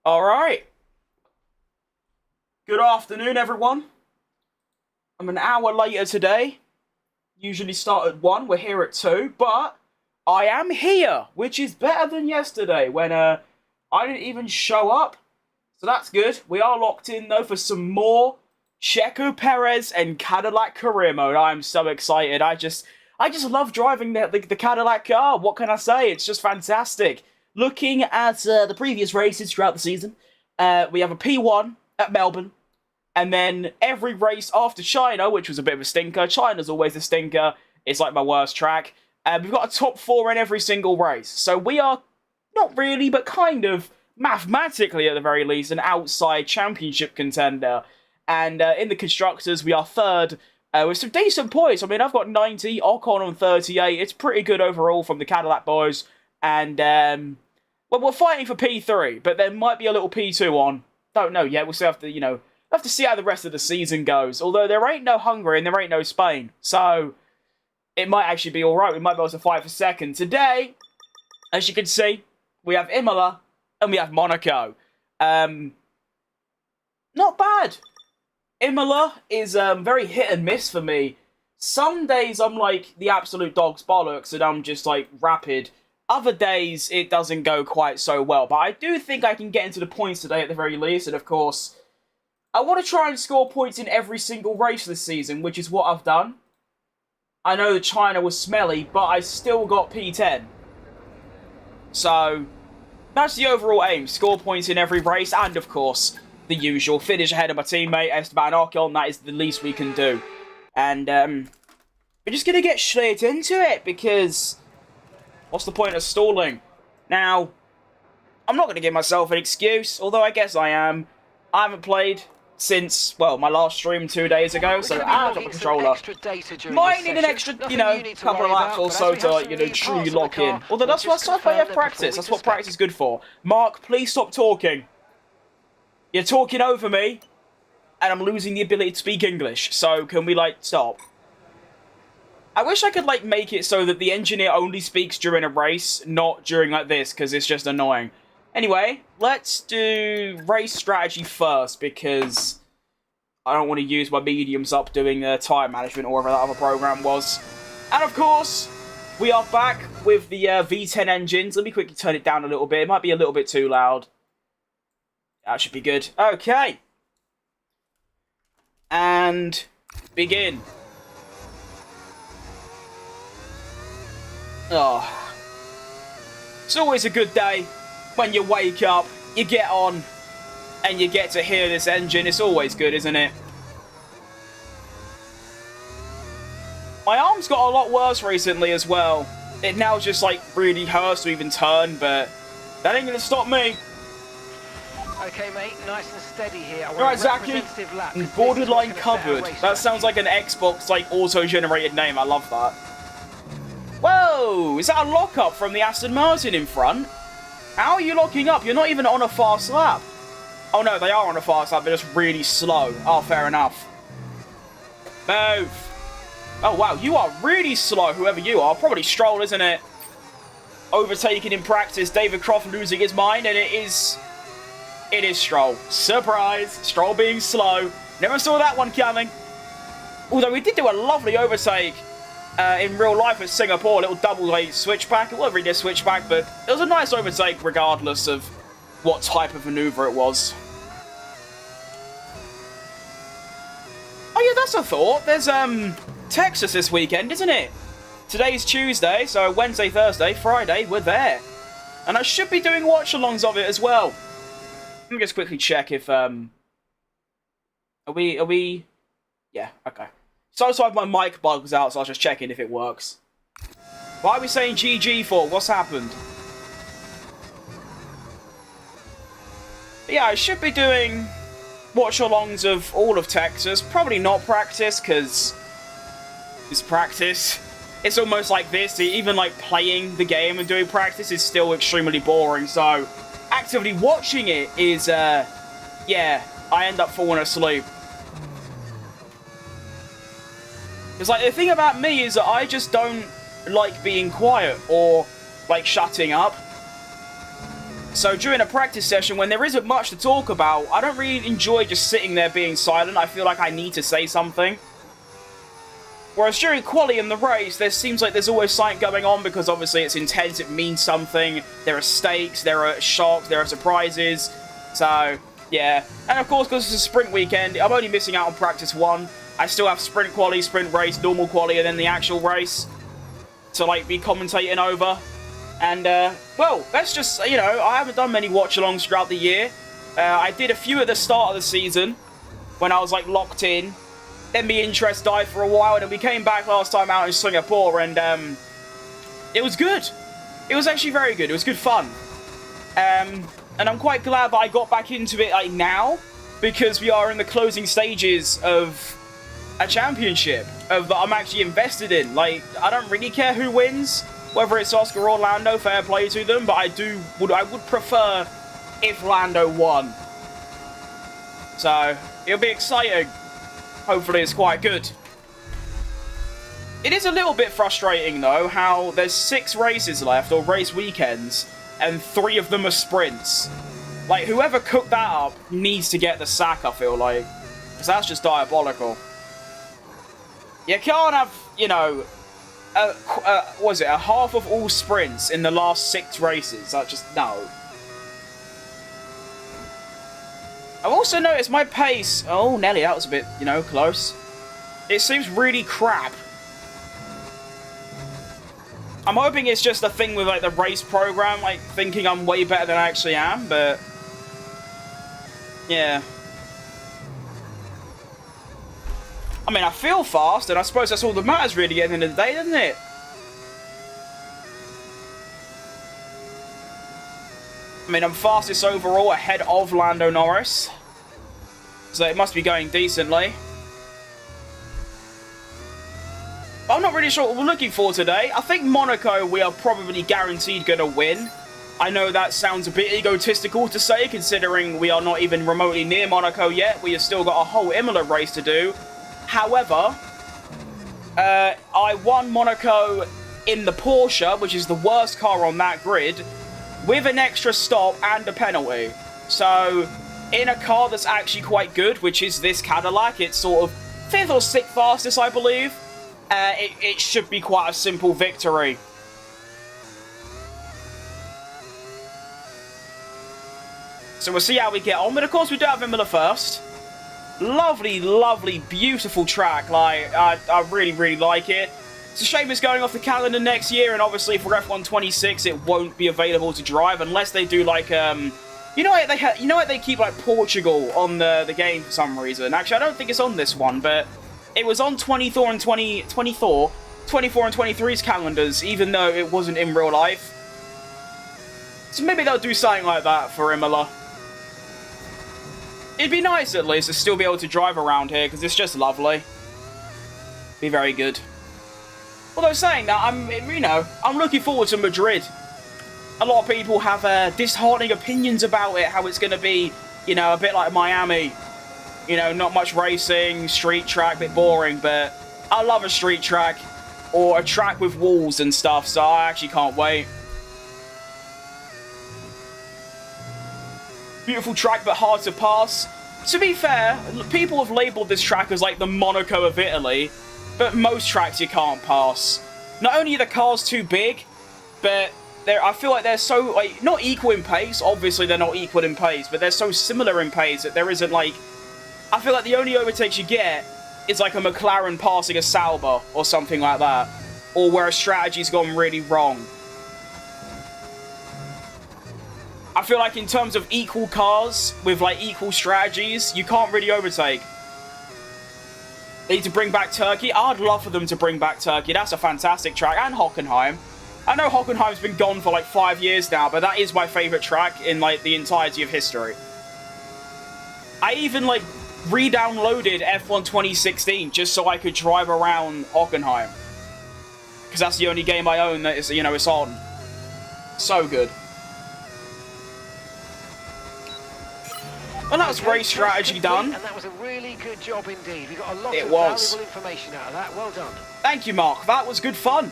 Alright. Good afternoon, everyone. I'm an hour later today. Usually start at 1, we're here at 2, but I am here, which is better than yesterday when I didn't even show up. So that's good. We are locked in, though, for some more CHECO Perez and CADILLAC career mode. I'm so excited. I just love driving the CADILLAC car. What can I say? It's just fantastic. Looking at the previous races throughout the season, we have a P1 at Melbourne, and then every race after China, which was a bit of a stinker. China's always a stinker. It's like my worst track. We've got a top 4 in every single race. So we are, not really, but kind of, mathematically at the very least, an outside championship contender. And in the Constructors, we are 3rd with some decent points. I mean, I've got 90, Ocon on 38. It's pretty good overall from the CADILLAC boys. And, well, we're fighting for P3, but there might be a little P2 on. Don't know yet. We'll still have to, have to see how the rest of the season goes. Although there ain't no Hungary and there ain't no Spain. So it might actually be alright. We might be able to fight for 2nd. Today, as you can see, we have Imola and we have Monaco. Not bad. Imola is very hit and miss for me. Some days I'm like the absolute dog's bollocks and I'm just like rapid. Other days it doesn't go quite so well. But I do think I can get into the points today at the very least. And of course, I want to try and score points in every single race this season, which is what I've done. I know that China was smelly, but I still got P10. So that's the overall aim. Score points in every race and of course, the usual. Finish ahead of my teammate, Esteban Ocon. That is the least we can do. And we're just going to get straight into it because what's the point of stalling? Now, I'm not going to give myself an excuse, although I guess I am. I haven't played since, well, my last stream 2 days ago, so I have a controller. Might need an extra, couple of laps or so to, truly lock in. Although that's why I have practice. That's what practice is good for. Mark, please stop talking. You're talking over me, and I'm losing the ability to speak English. So, can we, stop? I wish I could, make it so that the engineer only speaks during a race, not during, this, because it's just annoying. Anyway, let's do race strategy first, because I don't want to use my mediums up doing tyre management or whatever that other program was. And, of course, we are back with the V10 engines. Let me quickly turn it down a little bit. It might be a little bit too loud. That should be good. Okay. And begin. Oh. It's always a good day when you wake up, you get on, and you get to hear this engine. It's always good, isn't it? My arm's got a lot worse recently as well. It now just, really hurts to even turn, but that ain't gonna stop me. Okay, mate, nice and steady here. Alright, Zaki, borderline covered. That sounds like an Xbox, auto-generated name. I love that. Whoa! Is that a lock-up from the Aston Martin in front? How are you locking up? You're not even on a fast lap. Oh, no, they are on a fast lap. They're just really slow. Oh, fair enough. Move. Oh, wow, you are really slow, whoever you are. Probably Stroll, isn't it? Overtaken in practice. David Croft losing his mind, and it is Stroll. Surprise! Stroll being slow. Never saw that one coming. Although we did do a lovely overtake in real life at Singapore. A little double switchback. It wasn't really a switchback, but it was a nice overtake regardless of what type of maneuver it was. Oh yeah, that's a thought. There's Texas this weekend, isn't it? Today's Tuesday, so Wednesday, Thursday, Friday, we're there. And I should be doing watch-alongs of it as well. Let me just quickly check if, Are we... Yeah, okay. So my mic bugs out, so I was just checking if it works. Why are we saying GG for? What's happened? But yeah, I should be doing watch-alongs of all of Texas. Probably not practice, because it's practice. It's almost like this. Even, playing the game and doing practice is still extremely boring, so actively watching it is, yeah, I end up falling asleep. Because, the thing about me is that I just don't like being quiet or, shutting up. So during a practice session, when there isn't much to talk about, I don't really enjoy just sitting there being silent. I feel like I need to say something. Whereas during quali in the race, there seems like there's always something going on because obviously it's intense, it means something. There are stakes, there are shocks, there are surprises. So, yeah. And of course, because it's a sprint weekend, I'm only missing out on practice 1. I still have sprint quali, sprint race, normal quali, and then the actual race to, like, be commentating over. And, well, that's just, you know, I haven't done many watch-alongs throughout the year. I did a few at the start of the season when I was, like, locked in. Then the interest died for a while, and then we came back last time out in Singapore, and it was good. It was actually very good. It was good fun. And I'm quite glad that I got back into it like now, because we are in the closing stages of a championship that I'm actually invested in. Like, I don't really care who wins, whether it's Oscar or Lando, fair play to them, but I would prefer if Lando won. So, it'll be exciting. Hopefully it's quite good. It is a little bit frustrating, though, how there's 6 races left, or race weekends, and 3 of them are sprints. Like, whoever cooked that up needs to get the sack, I feel like. Because that's just diabolical. You can't have, you know, what was it, a half of all sprints in the last 6 races. That's just, no. I've also noticed my pace... Oh, Nelly, that was a bit, you know, close. It seems really crap. I'm hoping it's just a thing with, like, the race program, like, thinking I'm way better than I actually am, but... yeah. I mean, I feel fast, and I suppose that's all that matters, really, at the end of the day, doesn't it? I mean, I'm fastest overall ahead of Lando Norris. So it must be going decently. I'm not really sure what we're looking for today. I think Monaco, we are probably guaranteed going to win. I know that sounds a bit egotistical to say, considering we are not even remotely near Monaco yet. We have still got a whole Imola race to do. However, I won Monaco in the Porsche, which is the worst car on that grid, with an extra stop and a penalty. So, in a car that's actually quite good, which is this Cadillac, it's sort of 5th or 6th fastest, I believe, it should be quite a simple victory. So we'll see how we get on, but of course we do have Imola first. Lovely, lovely, beautiful track. Like, I really, really like it. It's a shame it's going off the calendar next year, and obviously for F1 26 it won't be available to drive unless they do like you know what they keep like Portugal on the game for some reason. Actually, I don't think it's on this one, but it was on 24 and 23's calendars, even though it wasn't in real life. So maybe they'll do something like that for Imola. It'd be nice at least to still be able to drive around here because it's just lovely. Be very good. Although saying that, I'm looking forward to Madrid. A lot of people have disheartening opinions about it, how it's going to be, you know, a bit like Miami. You know, not much racing, street track, a bit boring, but I love a street track or a track with walls and stuff, so I actually can't wait. Beautiful track, but hard to pass. To be fair, people have labelled this track as like the Monaco of Italy, but most tracks you can't pass. Not only are the cars too big, but I feel like they're so, like, not equal in pace. Obviously, they're not equal in pace, but they're so similar in pace that there isn't, like... I feel like the only overtakes you get is, like, a McLaren passing a Sauber or something like that. Or where a strategy's gone really wrong. I feel like in terms of equal cars with, like, equal strategies, you can't really overtake. They need to bring back Turkey. I'd love for them to bring back Turkey. That's a fantastic track. And Hockenheim. I know Hockenheim's been gone for, like, 5 years now, but that is my favourite track in, like, the entirety of history. I even, like, re-downloaded F1 2016 just so I could drive around Hockenheim. Because that's the only game I own that is, you know, it's on. So good. Well, that was race strategy done. And that was a really good job indeed. We got a lot of valuable information out of that. Well done. Thank you, Mark. That was good fun.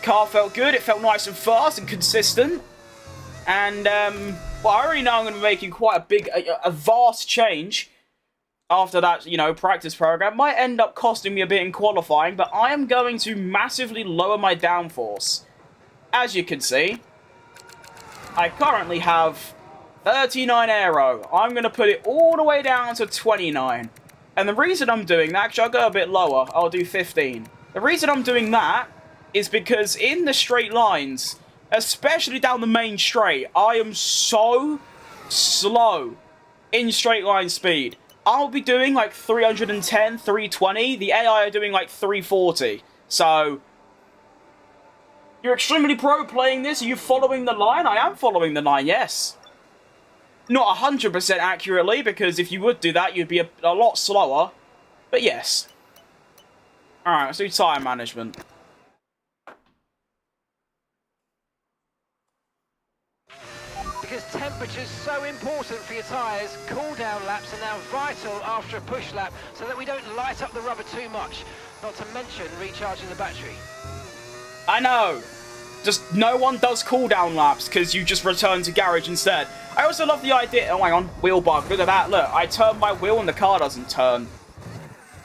Car felt good. It felt nice and fast and consistent. And, Well, I already know I'm going to be making quite a big, a vast change after that, you know, practice program. Might end up costing me a bit in qualifying, but I am going to massively lower my downforce. As you can see, I currently have 39 aero. I'm going to put it all the way down to 29. And the reason I'm doing that, actually I'll go a bit lower, I'll do 15. The reason I'm doing that is because in the straight lines, especially down the main straight, I am so slow in straight line speed. I'll be doing like 310, 320. The AI are doing like 340. So, you're extremely pro playing this. Are you following the line? I am following the line, yes. Not 100% accurately, because if you would do that, you'd be a lot slower. But yes. Alright, let's do tyre management. Because temperature's so important for your tyres, cool-down laps are now vital after a push lap so that we don't light up the rubber too much, not to mention recharging the battery. I know. Just no one does cool-down laps because you just return to garage instead. I also love the idea... Oh, hang on. Wheel bug. Look at that. Look, I turn my wheel and the car doesn't turn.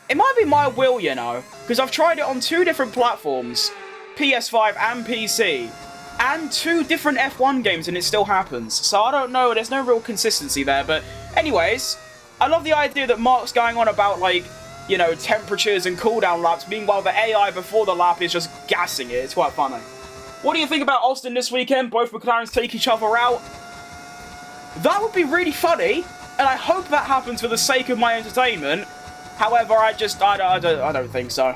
It might be my wheel, you know, because I've tried it on 2 different platforms, PS5 and PC. And 2 different F1 games, and it still happens. So I don't know, there's no real consistency there. But anyways, I love the idea that Mark's going on about, like, you know, temperatures and cooldown laps. Meanwhile, the AI before the lap is just gassing it. It's quite funny. What do you think about Austin this weekend? Both McLarens take each other out. That would be really funny, and I hope that happens for the sake of my entertainment. However, I don't think so.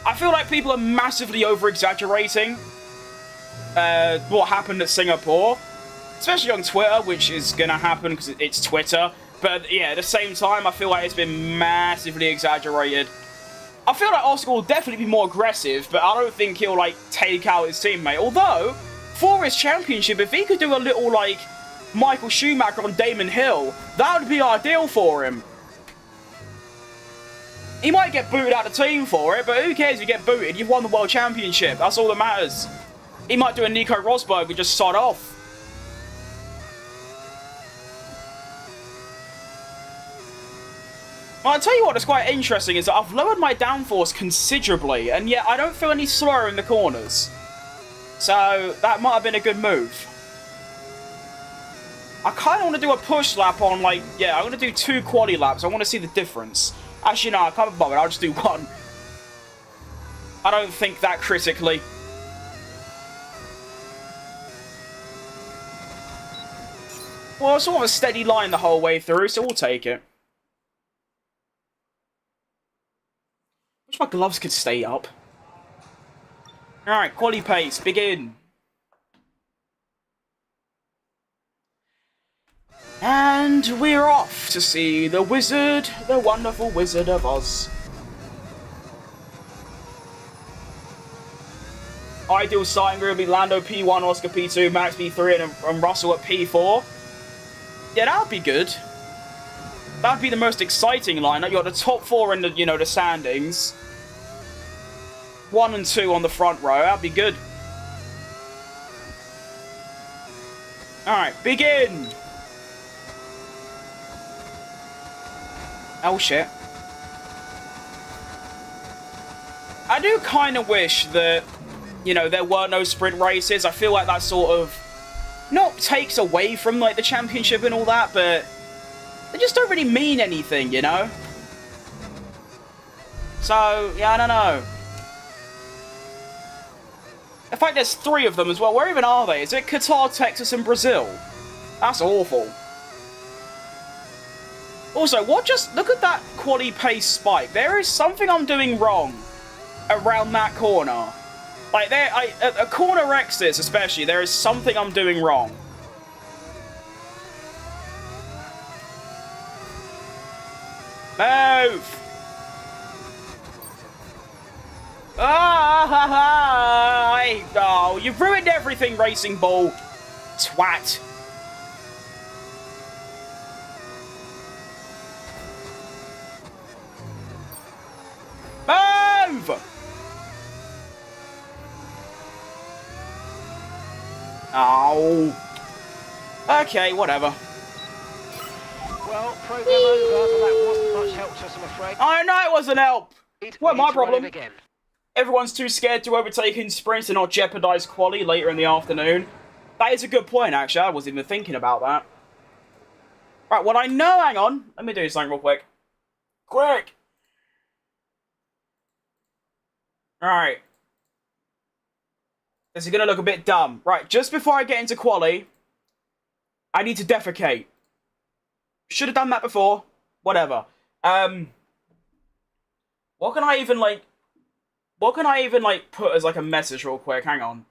I feel like people are massively over-exaggerating what happened at Singapore, especially on Twitter, which is gonna happen because it's Twitter. But yeah, at the same time, I feel like it's been massively exaggerated. I feel like Oscar will definitely be more aggressive, but I don't think he'll like take out his teammate. Although, for his championship, if he could do a little like Michael Schumacher on Damon Hill, that would be ideal for him. He might get booted out of the team for it, but who cares if you get booted? You've won the World Championship. That's all that matters. He might do a Nico Rosberg and just sod off. Well, I'll tell you what is quite interesting is that I've lowered my downforce considerably, and yet I don't feel any slower in the corners. So, that might have been a good move. I kind of want to do a push lap on, like, yeah, I'm going to do 2 quali laps. I want to see the difference. Actually, no, I can't be bothered. I'll just do 1. I don't think that critically. Well, it's sort of a steady line the whole way through, so we'll take it. Wish my gloves could stay up. Alright, quali pace, begin. And we're off to see the wizard, the wonderful Wizard of Oz. Ideal starting group will be Lando P1, Oscar P2, Max P3, and Russell at P4. Yeah, that would be good. That would be the most exciting lineup. You got the top 4 in the, you know, the standings. 1 and 2 on the front row. That'd be good. Alright, begin! Oh, shit. I do kind of wish that, you know, there were no sprint races. I feel like that sort of not takes away from, like, the championship and all that, but they just don't really mean anything, you know? So, yeah, I don't know. In fact, there's 3 of them as well. Where even are they? Is it Qatar, Texas, and Brazil? That's awful. Also, look at that quali pace spike. There is something I'm doing wrong around that corner. Like, at a corner exits especially, there is something I'm doing wrong. Move! Oh, you've ruined everything, Racing Ball. Twat. Move! Oh. Okay, whatever. Well, program over, but that wasn't much help to us, I'm afraid. I know it wasn't help. Well, my problem. Again. Everyone's too scared to overtake in sprints and not jeopardize quali later in the afternoon. That is a good point, actually. I wasn't even thinking about that. Right, well, I know... Hang on. Let me do something real quick. Quick! Alright. This is going to look a bit dumb. Right, just before I get into quali, I need to defecate. Should have done that before. Whatever. What can I even, like... What can I even, like, put as, like, a message real quick? Hang on.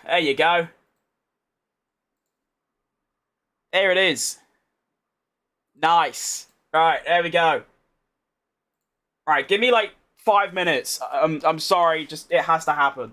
There you go. There it is. Nice. Right, there we go. Right, give me, like, 5 minutes. I'm sorry, just, it has to happen.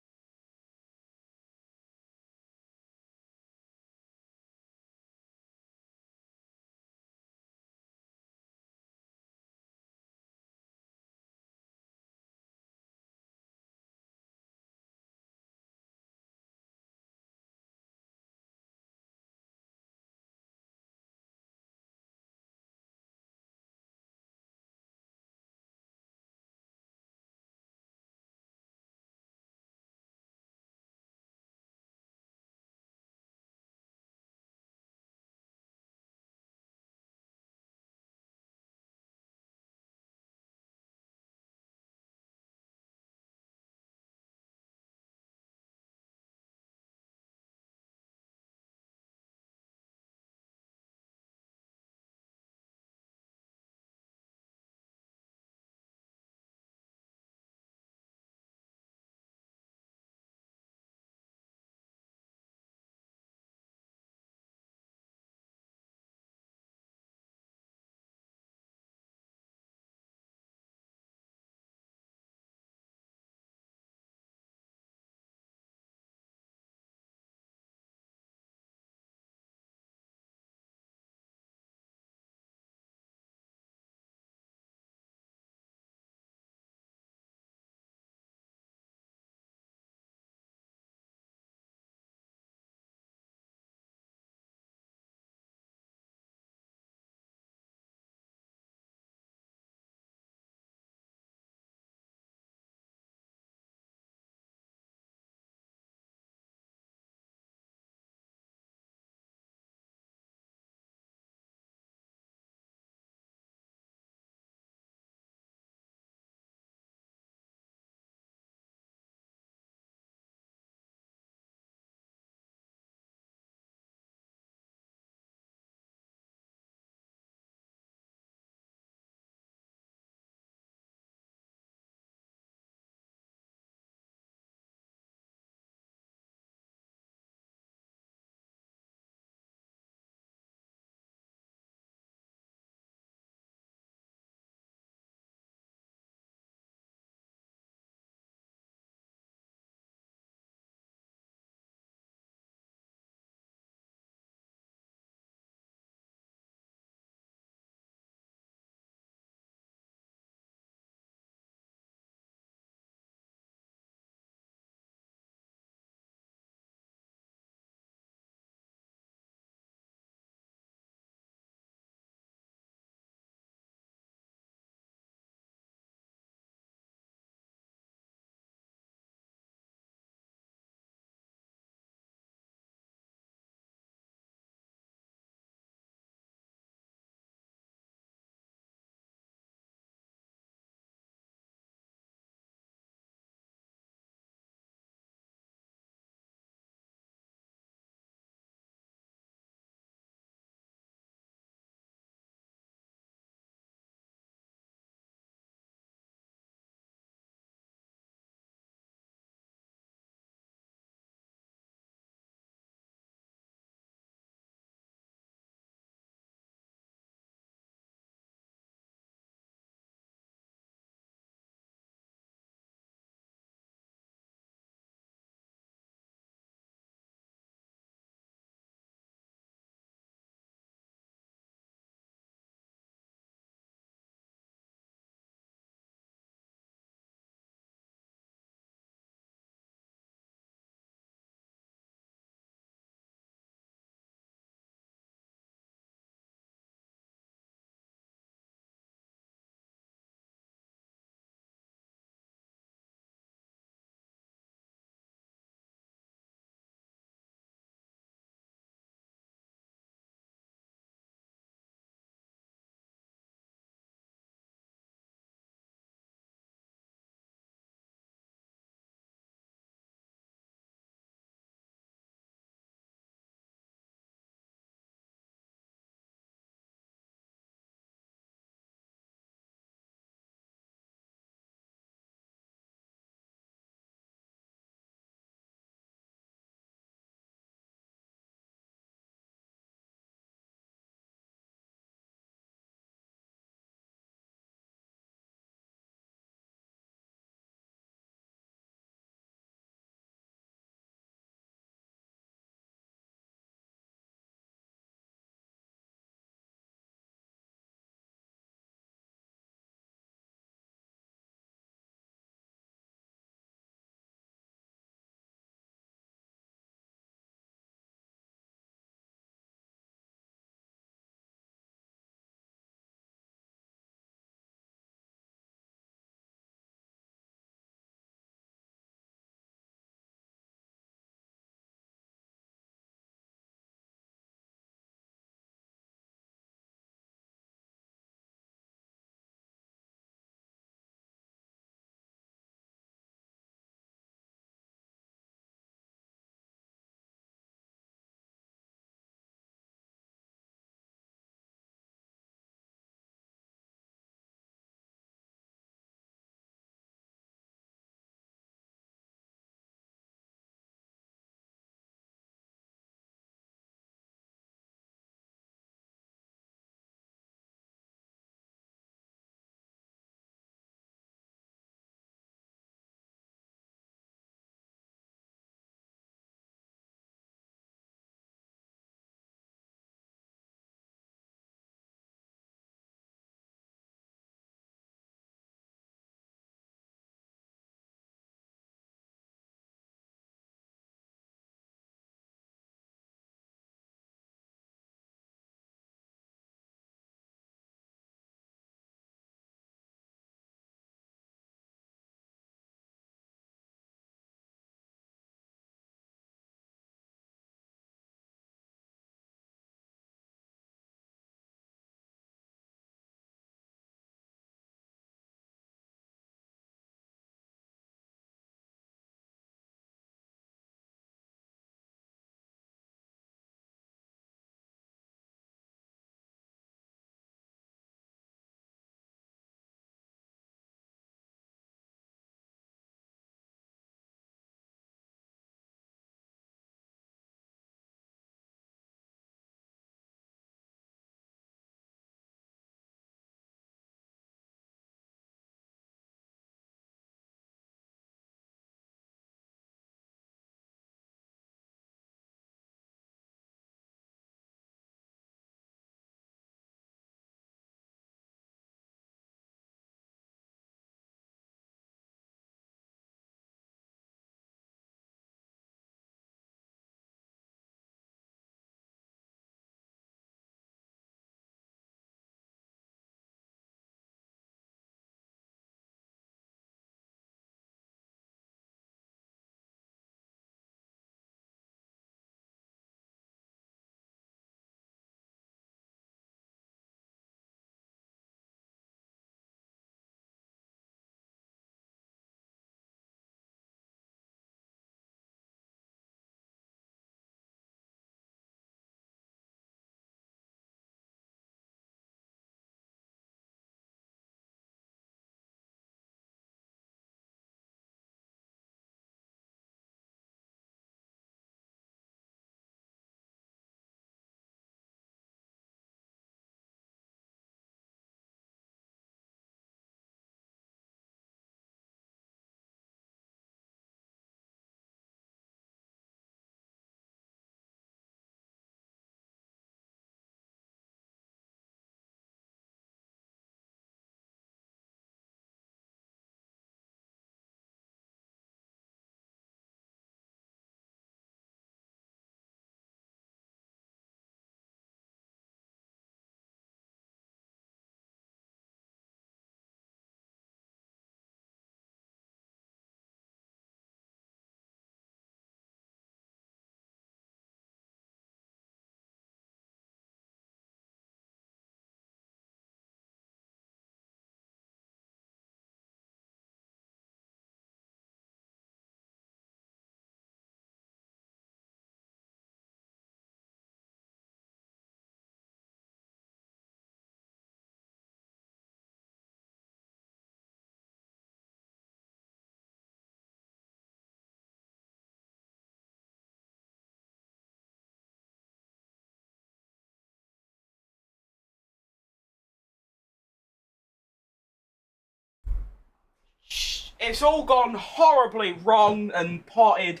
It's all gone horribly wrong and potted.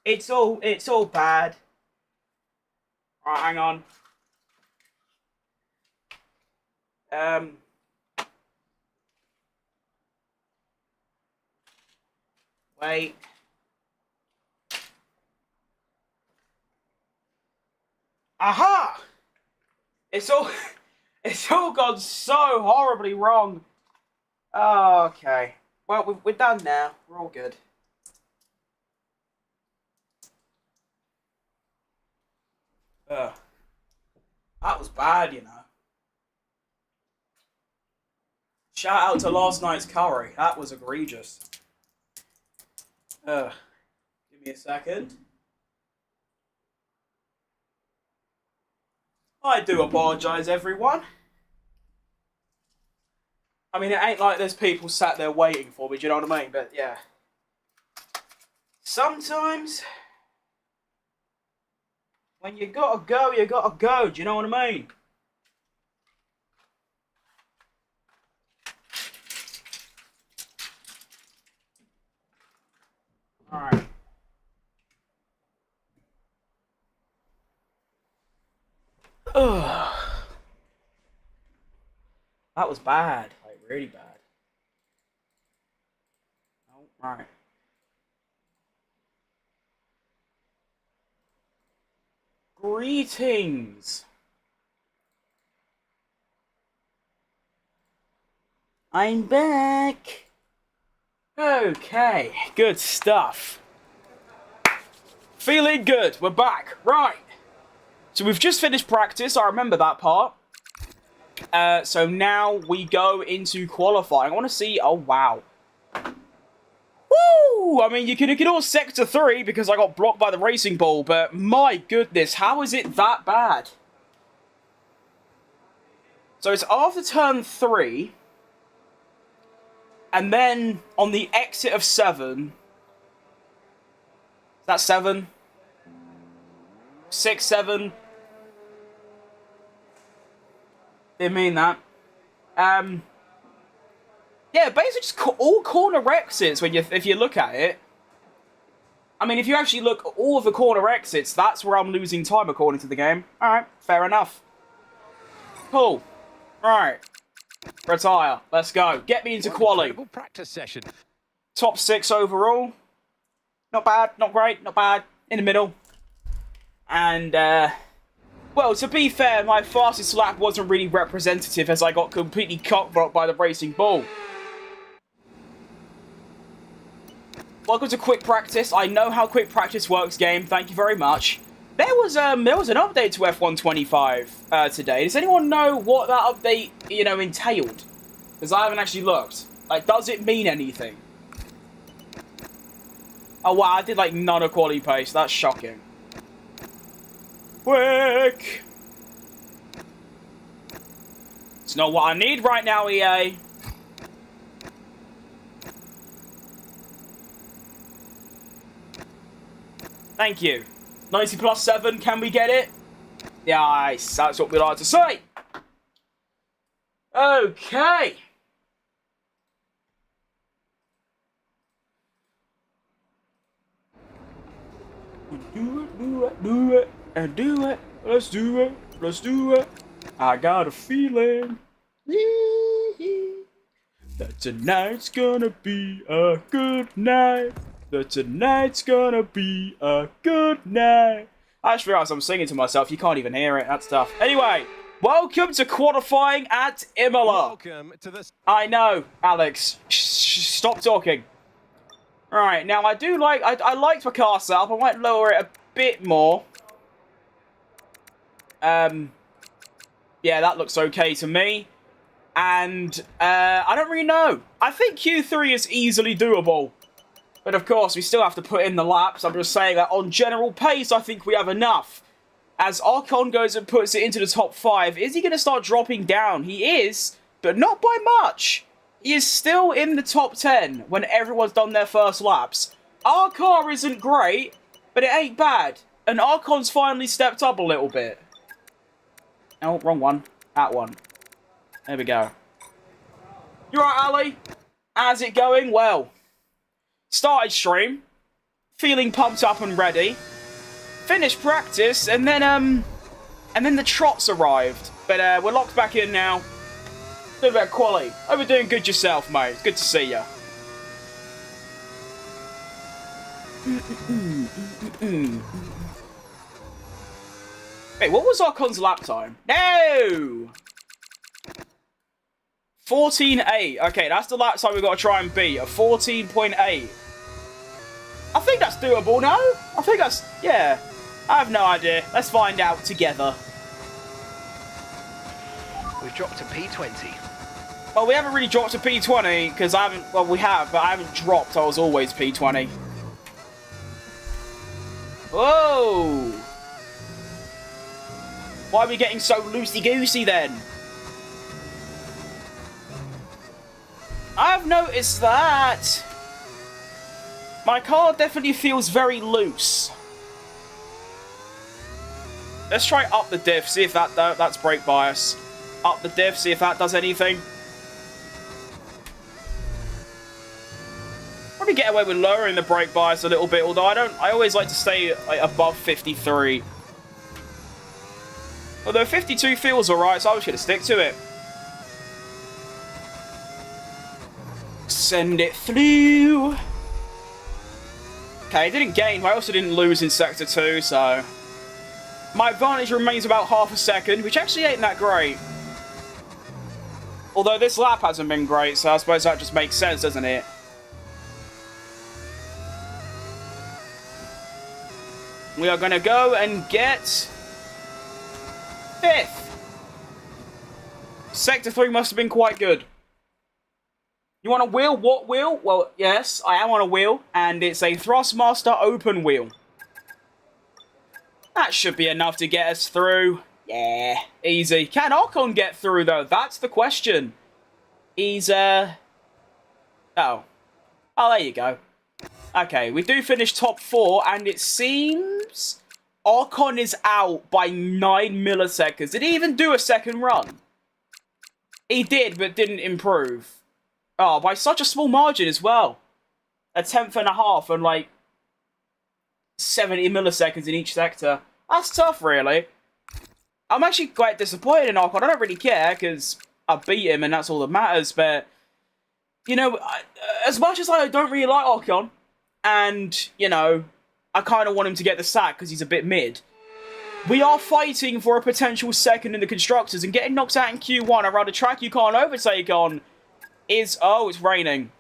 It's all bad. Alright, hang on. Wait. Aha! It's all gone so horribly wrong. Oh, okay. Well, we're done now. We're all good. That was bad, you know. Shout out to last night's curry. That was egregious. Give me a second. I do apologise, everyone. I mean, it ain't like there's people sat there waiting for me, do you know what I mean? But, yeah. Sometimes, when you gotta go, you gotta go, do you know what I mean? Alright. Ugh. That was bad. Like, really bad. Oh, right. Greetings. I'm back. Okay, good stuff. Feeling good. We're back. Right. So we've just finished practice. I remember that part. So now we go into qualifying. I want to see... Oh, wow. Woo! I mean, you can ignore Sector 3 because I got blocked by the racing ball, but my goodness, how is it that bad? So it's after turn 3, and then on the exit of 7... Is that 7? 6, 7... Didn't mean that. Yeah, basically just all corner exits if you look at it. I mean, if you actually look at all of the corner exits, that's where I'm losing time according to the game. Alright, fair enough. Cool. Right. Retire. Let's go. Get me into quali. Practice session. Top 6 overall. Not bad, not great, not bad. In the middle. And, well, to be fair, my fastest lap wasn't really representative as I got completely cock-blocked by the racing ball. Welcome to quick practice. I know how quick practice works, game. Thank you very much. There was an update to F125 today. Does anyone know what that update, entailed? Because I haven't actually looked. Like, does it mean anything? Oh, wow, I did, none of quality pace. That's shocking. Quick! It's not what I need right now, EA. Thank you. 90 plus 7, can we get it? Yes, that's what we like to say. Okay. Do it, and do it. Let's do it, let's do it. I got a feeling that tonight's gonna be a good night. That tonight's gonna be a good night. I just realised I'm singing to myself. You can't even hear it. That's tough. Anyway, welcome to qualifying at Imola. Welcome to this. I know, Alex. Stop talking. Right, now I do like... I liked my car setup. I might lower it a bit more. Yeah, that looks okay to me. And, I don't really know. I think Q3 is easily doable. But of course, we still have to put in the laps. I'm just saying that on general pace, I think we have enough. As Archon goes and puts it into the top 5, is he going to start dropping down? He is, but not by much. He is still in the top 10 when everyone's done their first laps. Our car isn't great, but it ain't bad. And Archon's finally stepped up a little bit. Oh, wrong one. That one. There we go. You alright, Ali? How's it going? Well, started stream, feeling pumped up and ready, finished practice, and then the trots arrived. But we're locked back in now. A bit of quality. Hope you're doing good yourself, mate. Good to see ya. Wait, what was Archon's lap time? No! 14.8. Okay, that's the lap time we've got to try and beat. A 14.8. I think that's doable, no? I think that's... yeah. I have no idea. Let's find out together. We've dropped to P20. Well, we haven't really dropped to P20, because I haven't... well, we have, but I haven't dropped. I was always P20. Whoa! Why are we getting so loosey-goosey, then? I've noticed that my car definitely feels very loose. Let's try up the diff, see if that's brake bias. Up the diff, see if that does anything. Probably get away with lowering the brake bias a little bit, although I always like to stay like, above 53. Although 52 feels alright, so I'm just going to stick to it. Send it through. Okay, I didn't gain, but I also didn't lose in Sector 2, so... my advantage remains about half a second, which actually ain't that great. Although this lap hasn't been great, so I suppose that just makes sense, doesn't it? We are going to go and get... 5th. Sector 3 must have been quite good. You want a wheel? What wheel? Well, yes, I am on a wheel, and it's a Thrustmaster open wheel. That should be enough to get us through. Yeah, easy. Can Archon get through, though? That's the question. He's, Oh. Oh, there you go. Okay, we do finish top 4, and it seems Archon is out by 9 milliseconds. Did he even do a second run? He did, but didn't improve. Oh, by such a small margin as well. A 1/10.5 and like 70 milliseconds in each sector. That's tough, really. I'm actually quite disappointed in Archon. I don't really care, because I beat him and that's all that matters, but... you know, as much as I don't really like Archon, and, you know, I kind of want him to get the sack because he's a bit mid, we are fighting for a potential second in the Constructors, and getting knocked out in Q1 around a track you can't overtake on is... oh, it's raining.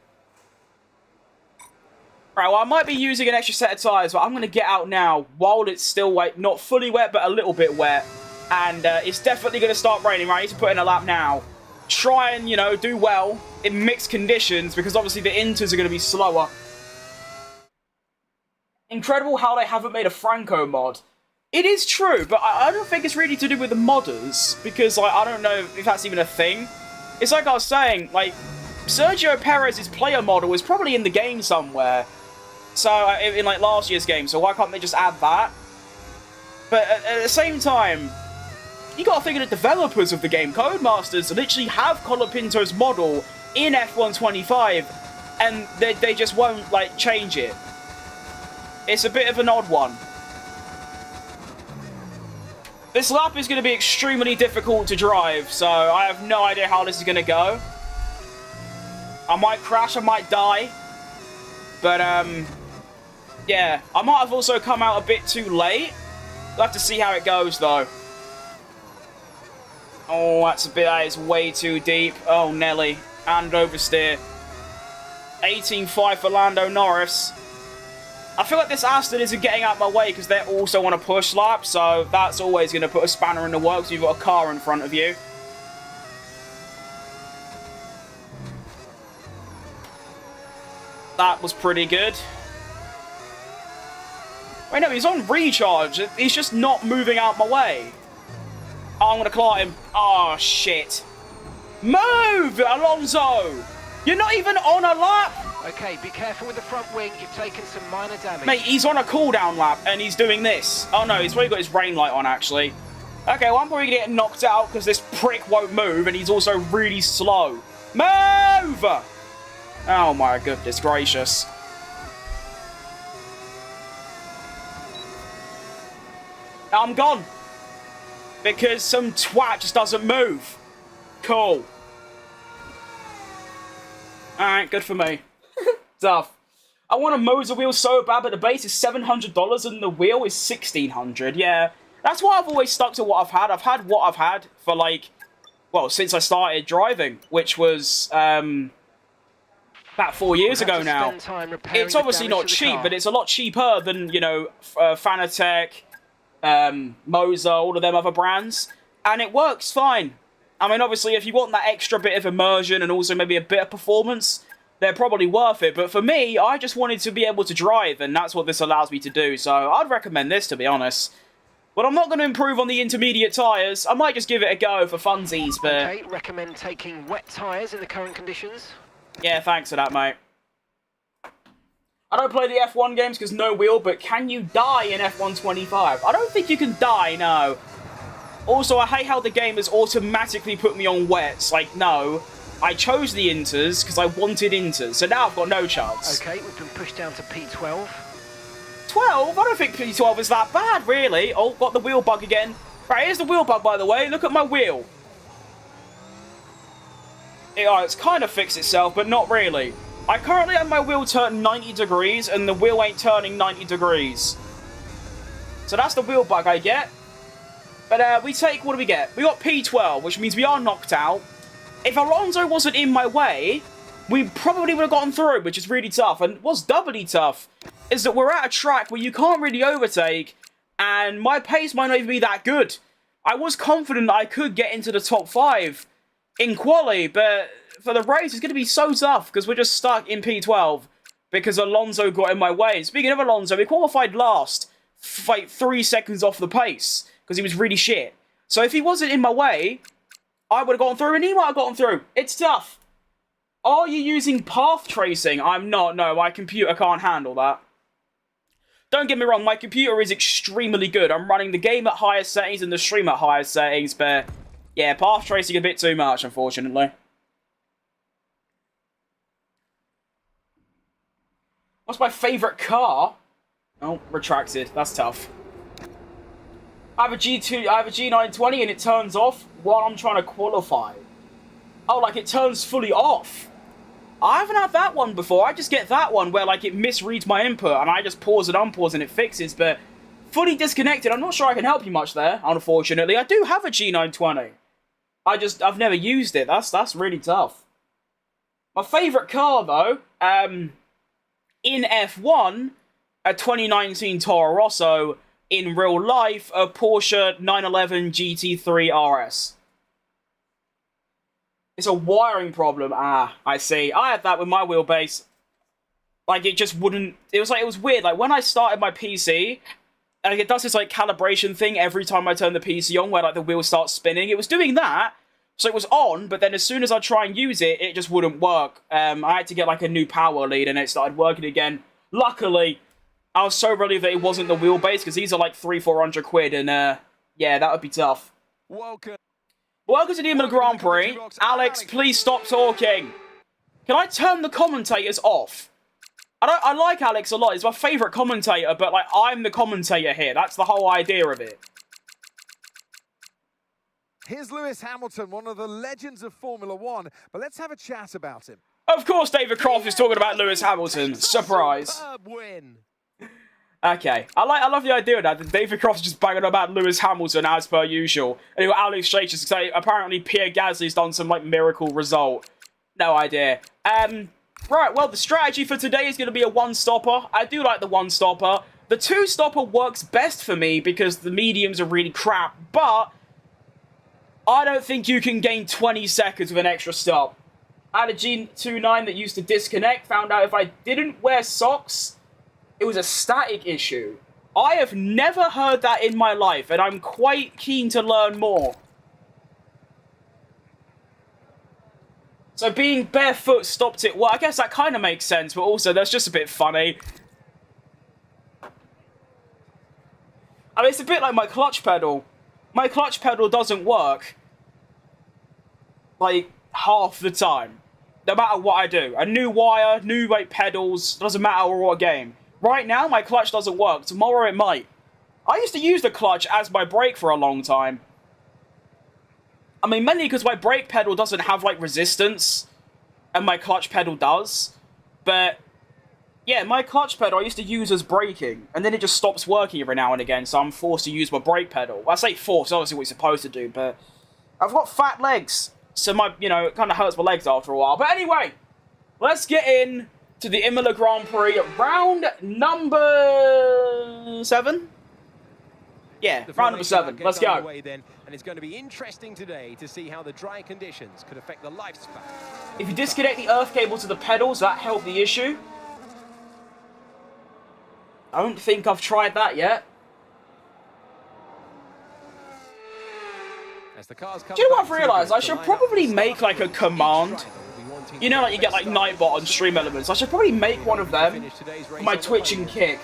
Right, well, I might be using an extra set of tyres, but I'm going to get out now while it's still wet. Not fully wet, but a little bit wet. And it's definitely going to start raining, right? I need to put in a lap now. Try and, you know, do well in mixed conditions, because obviously the inters are going to be slower. Incredible how they haven't made a Franco mod. It is true, but I don't think it's really to do with the modders, because like, I don't know if that's even a thing. It's like I was saying, like, Sergio Perez's player model is probably in the game somewhere. So, in like last year's game, so why can't they just add that? But at the same time, you gotta think of the developers of the game. Codemasters literally have Colapinto's model in F125, and they just won't, like, change it. It's a bit of an odd one. This lap is going to be extremely difficult to drive, so I have no idea how this is going to go. I might crash, I might die. But, yeah. I might have also come out a bit too late. We'll have to see how it goes, though. Oh, that is way too deep. Oh, Nelly. And oversteer. 18.5 for Lando Norris. I feel like this Aston isn't getting out of my way because they're also on a push lap, so that's always going to put a spanner in the works. You've got a car in front of you. That was pretty good. Wait, no, he's on recharge. He's just not moving out my way. Oh, I'm going to climb him. Oh, shit. Move, Alonso! You're not even on a lap! Okay, be careful with the front wing. You've taken some minor damage. Mate, he's on a cooldown lap, and he's doing this. Oh, no, he's probably got his rain light on, actually. Okay, well, I'm probably going to get knocked out because this prick won't move, and he's also really slow. Move! Oh, my goodness gracious. I'm gone. Because some twat just doesn't move. Cool. Alright, good for me. Tough. I want a Moser wheel so bad, but the base is $700 and the wheel is $1,600. Yeah, that's why I've always stuck to what I've had. I've had what I've had for, like, well, since I started driving, which was, about 4 years ago now. It's obviously not cheap, but it's a lot cheaper than, you know, Fanatec, Moser, all of them other brands. And it works fine. I mean, obviously, if you want that extra bit of immersion and also maybe a bit of performance, they're probably worth it. But for me, I just wanted to be able to drive, and that's what this allows me to do. So I'd recommend this, to be honest. But I'm not going to improve on the intermediate tyres. I might just give it a go for funsies, but... Okay, recommend taking wet tyres in the current conditions. Yeah, thanks for that, mate. I don't play the F1 games because no wheel, but can you die in F1 25? I don't think you can die, no. Also, I hate how the game has automatically put me on wets. Like, no. I chose the inters because I wanted inters, so now I've got no chance. Okay, we've been pushed down to P12. 12? I don't think P12 is that bad, really. Oh, got the wheel bug again. Right, here's the wheel bug, by the way. Look at my wheel. It's kind of fixed itself, but not really. I currently have my wheel turned 90 degrees, and the wheel ain't turning 90 degrees. So that's the wheel bug I get. But we take, what do we get? We got P12, which means we are knocked out. If Alonso wasn't in my way, we probably would have gotten through, which is really tough. And what's doubly tough is that we're at a track where you can't really overtake, and my pace might not even be that good. I was confident I could get into the top 5 in quali, but for the race, it's going to be so tough because we're just stuck in P12 because Alonso got in my way. Speaking of Alonso, we qualified last, like 3 seconds off the pace because he was really shit. So if he wasn't in my way, I would have gotten through and he might have gotten through. It's tough. Are you using path tracing? I'm not. No, my computer can't handle that. Don't get me wrong, my computer is extremely good. I'm running the game at higher settings and the stream at higher settings, but yeah, path tracing a bit too much, unfortunately. What's my favourite car? Oh, retracted. That's tough. I have a G920 and it turns off while I'm trying to qualify. Oh, like it turns fully off. I haven't had that one before. I just get that one where like it misreads my input and I just pause and unpause and it fixes, but fully disconnected, I'm not sure I can help you much there, unfortunately. I do have a G920. I've never used it. That's really tough. My favourite car though, in F1, a 2019 Toro Rosso. In real life, a Porsche 911 GT3 RS. It's a wiring problem. Ah, I see. I had that with my wheelbase. Like, it just wouldn't... It was weird. Like, when I started my PC, like, it does this, like, calibration thing every time I turn the PC on, where, like, the wheel starts spinning. It was doing that, so it was on, but then as soon as I try and use it, it just wouldn't work. I had to get, like, a new power lead, and it started working again. Luckily... I was so relieved that it wasn't the wheelbase, because these are like 300-400 quid, and yeah, that would be tough. Welcome to the Imola Grand Prix. Alex, please stop talking. Can I turn the commentators off? I like Alex a lot. He's my favourite commentator, but like I'm the commentator here. That's the whole idea of it. Here's Lewis Hamilton, one of the legends of Formula One, but let's have a chat about him. Of course David Croft is talking about Lewis Hamilton. Surprise. Superb win. Okay, I love the idea of that David Croft's just banging about Lewis Hamilton as per usual. And you got Alex Shakes to say apparently Pierre Gasly's done some like miracle result. No idea. Right, well the strategy for today is going to be a one-stopper. I do like the one-stopper. The two-stopper works best for me because the mediums are really crap, but I don't think you can gain 20 seconds with an extra stop. I had a G29 that used to disconnect, found out if I didn't wear socks, it was a static issue. I have never heard that in my life, and I'm quite keen to learn more. So being barefoot stopped it. Well, I guess that kind of makes sense, but also that's just a bit funny. I mean, it's a bit like my clutch pedal. My clutch pedal doesn't work, like, half the time. No matter what I do. A new wire, new, like, pedals, doesn't matter what game. Right now, my clutch doesn't work. Tomorrow, it might. I used to use the clutch as my brake for a long time. I mean, mainly because my brake pedal doesn't have, like, resistance, and my clutch pedal does. But, yeah, my clutch pedal I used to use as braking, and then it just stops working every now and again, so I'm forced to use my brake pedal. I say forced, obviously what you're supposed to do, but I've got fat legs, so my, you know, it kind of hurts my legs after a while. But anyway, let's get in to the Imola Grand Prix, round number 7? Yeah, round number 7. Let's go. Then, and it's going to be interesting today to see how the dry conditions could affect the lifespan. If you disconnect the earth cable to the pedals, that helped the issue. I don't think I've tried that yet. As the cars Do you know what I've realised? I should probably make like a command. You know, like you get like Nightbot on Stream Elements. I should probably make one of them for my Twitch and Kick.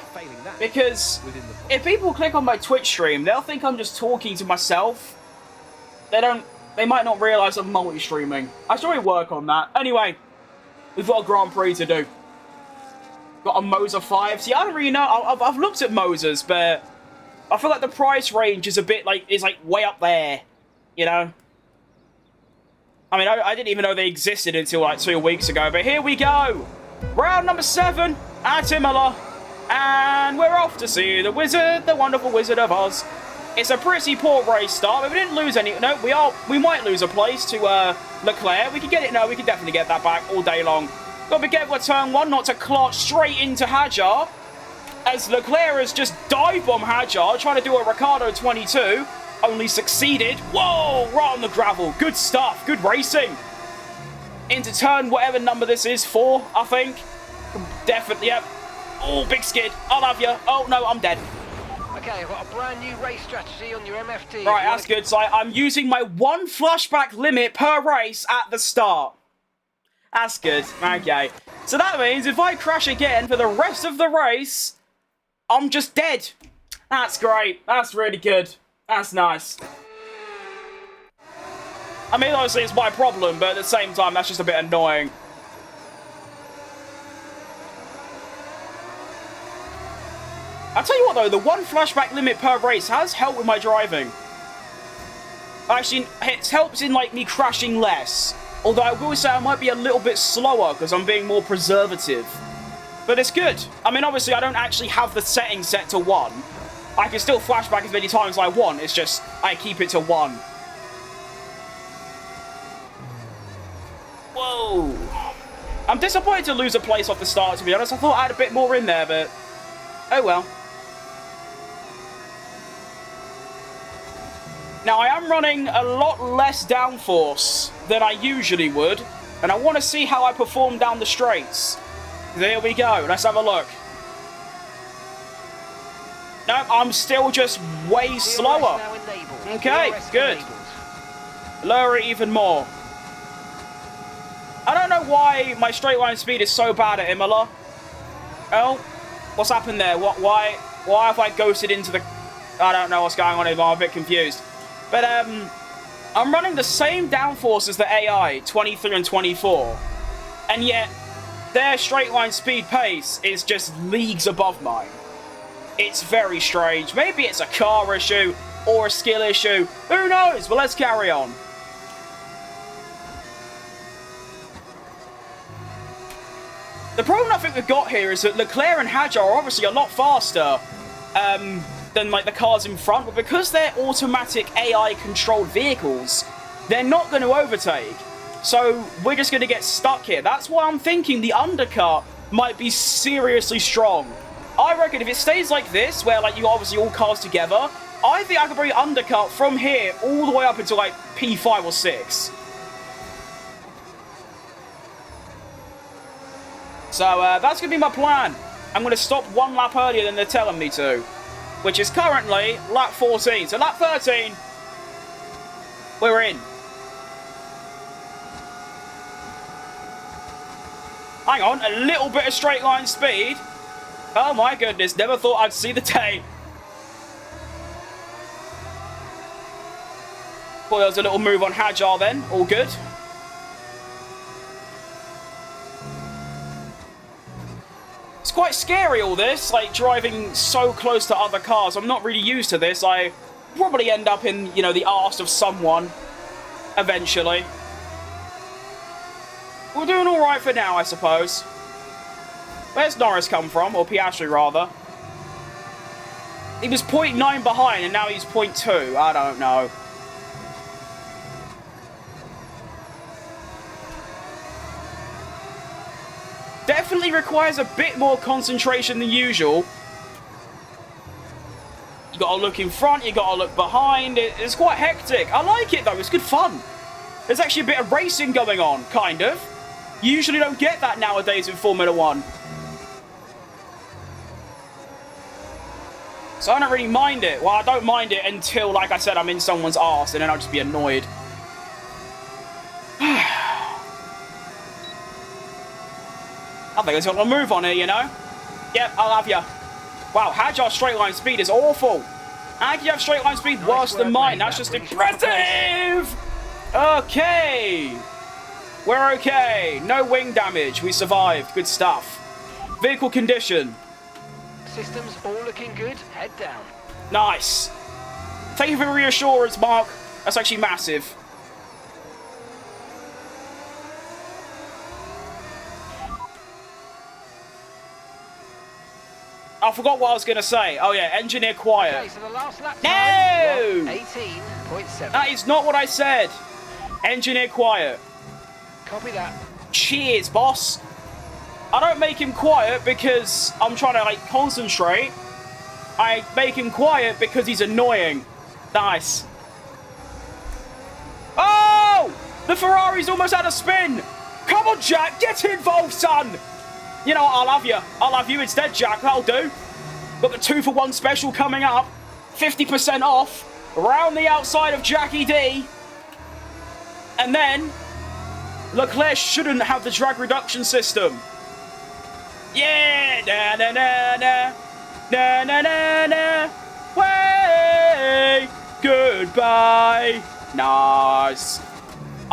Because if people click on my Twitch stream, they'll think I'm just talking to myself. They might not realise I'm multi-streaming. I should really work on that. Anyway, we've got a Grand Prix to do. Got a Moser 5. See, I don't really know. I've looked at Mosers, but I feel like the price range is a bit like, is like way up there. You know? I mean, I didn't even know they existed until like 2 weeks ago, but here we go! Round number 7 at Imola, and we're off to see the Wizard, the wonderful Wizard of Oz. It's a pretty poor race start, but we didn't lose any. No, we might lose a place to Leclerc. We can get it. No, we can definitely get that back all day long. Got to be careful at turn 1 not to clutch straight into Hadjar, as Leclerc has just dive-bombed Hadjar, trying to do a Ricardo 22. Only succeeded. Whoa! Right on the gravel. Good stuff. Good racing. Into turn, whatever number this is, 4, I think. Definitely, yep. Oh, big skid. I'll have you. Oh, no, I'm dead. Okay, I've got a brand new race strategy on your MFT. Right, that's good. So I'm using my 1 flashback limit per race at the start. That's good. Okay. So that means if I crash again for the rest of the race, I'm just dead. That's great. That's really good. That's nice. I mean, obviously it's my problem, but at the same time, that's just a bit annoying. I'll tell you what though, the 1 flashback limit per race has helped with my driving. Actually, it helps in like me crashing less. Although I will say I might be a little bit slower because I'm being more preservative. But it's good. I mean, obviously I don't actually have the settings set to 1. I can still flashback as many times as I want, it's just I keep it to 1. Whoa. I'm disappointed to lose a place off the start, to be honest. I thought I had a bit more in there, but oh well. Now, I am running a lot less downforce than I usually would, and I want to see how I perform down the straights. There we go, let's have a look. No, I'm still just way slower. Okay, good. Lower it even more. I don't know why my straight line speed is so bad at Imola. Oh, what's happened there? Why have I ghosted into the... I don't know what's going on here, I'm a bit confused. But, I'm running the same downforce as the AI, 23 and 24. And yet, their straight line speed pace is just leagues above mine. It's very strange. Maybe it's a car issue or a skill issue. Who knows? But let's carry on. The problem I think we've got here is that Leclerc and Hadjar are obviously a lot faster than like the cars in front, but because they're automatic AI-controlled vehicles, they're not going to overtake. So we're just going to get stuck here. That's why I'm thinking the undercut might be seriously strong. I reckon if it stays like this, where like you obviously all cars together, I think I could bring undercut from here all the way up into like P5 or 6. So that's going to be my plan. I'm going to stop 1 lap earlier than they're telling me to, which is currently lap 14. So lap 13, we're in. Hang on, a little bit of straight line speed. Oh my goodness, never thought I'd see the day. Thought there was a little move on Hadjar then, all good. It's quite scary, all this, like, driving so close to other cars. I'm not really used to this. I probably end up in, you know, the arse of someone eventually. We're doing all right for now, I suppose. Where's Norris come from? Or Piastri, rather. He was 0.9 behind, and now he's 0.2. I don't know. Definitely requires a bit more concentration than usual. You gotta look in front, you gotta look behind. It's quite hectic. I like it, though. It's good fun. There's actually a bit of racing going on, kind of. You usually don't get that nowadays in Formula 1. So I don't really mind it. Well, I don't mind it until, like I said, I'm in someone's arse, and then I'll just be annoyed. I think it's got a move on here, you know? Yep, I'll have you. Wow, Hajar's straight line speed is awful. How can you have straight line speed worse than mine? That's just impressive! Okay. We're okay. No wing damage. We survived. Good stuff. Vehicle condition. Systems all looking good. Head down. Nice. Thank you for the reassurance, Mark. That's actually massive. I forgot what I was going to say. Oh, yeah, engineer quiet. Okay, so the last lap No! time was 18.7. That is not what I said. Engineer quiet. Copy that. Cheers, boss. I don't make him quiet because I'm trying to, like, concentrate. I make him quiet because he's annoying. Nice. Oh! The Ferrari's almost out of spin. Come on, Jack. Get involved, son. You know what? I'll have you. I'll have you instead, Jack. That'll do. Got the 2-for-1 special coming up. 50% off. Around the outside of Jackie D. And then Leclerc shouldn't have the drag reduction system. Yeah! Na-na-na-na. Na-na-na-na. Way! Goodbye. Nice.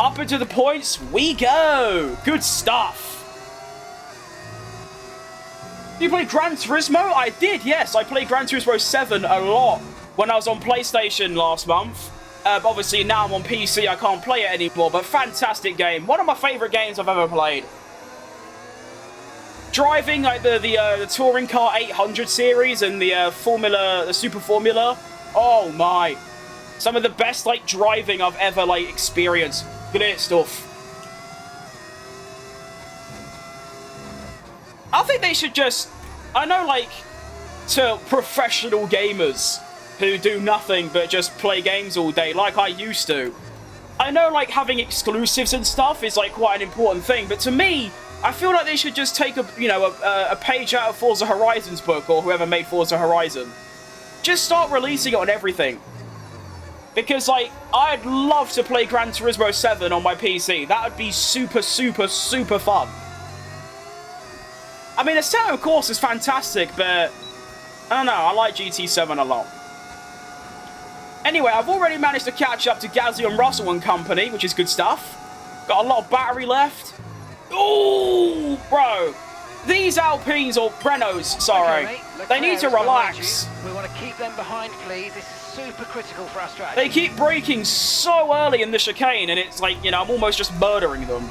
Up into the points we go. Good stuff. You played Gran Turismo? I did, yes. I played Gran Turismo 7 a lot when I was on PlayStation last month. But obviously now I'm on PC, I can't play it anymore. But fantastic game. One of my favourite games I've ever played. Driving like the Touring Car 800 series and the Super Formula. Oh my. Some of the best like driving I've ever like experienced. Great stuff. I think they should just, I know like to professional gamers who do nothing but just play games all day like I used to. I know like having exclusives and stuff is like quite an important thing, but to me, I feel like they should just take a page out of Forza Horizon's book or whoever made Forza Horizon. Just start releasing it on everything. Because like, I'd love to play Gran Turismo 7 on my PC. That would be super, super, super fun. I mean, the set of course is fantastic, but I don't know, I like GT7 a lot. Anyway, I've already managed to catch up to Gasly and Russell and company, which is good stuff. Got a lot of battery left. Ooh, bro. These Alpines, or Renaults, sorry, Okay, they need to relax. We want to keep them behind, please. This is super critical for our strategy. They keep braking so early in the chicane, and it's like, you know, I'm almost just murdering them.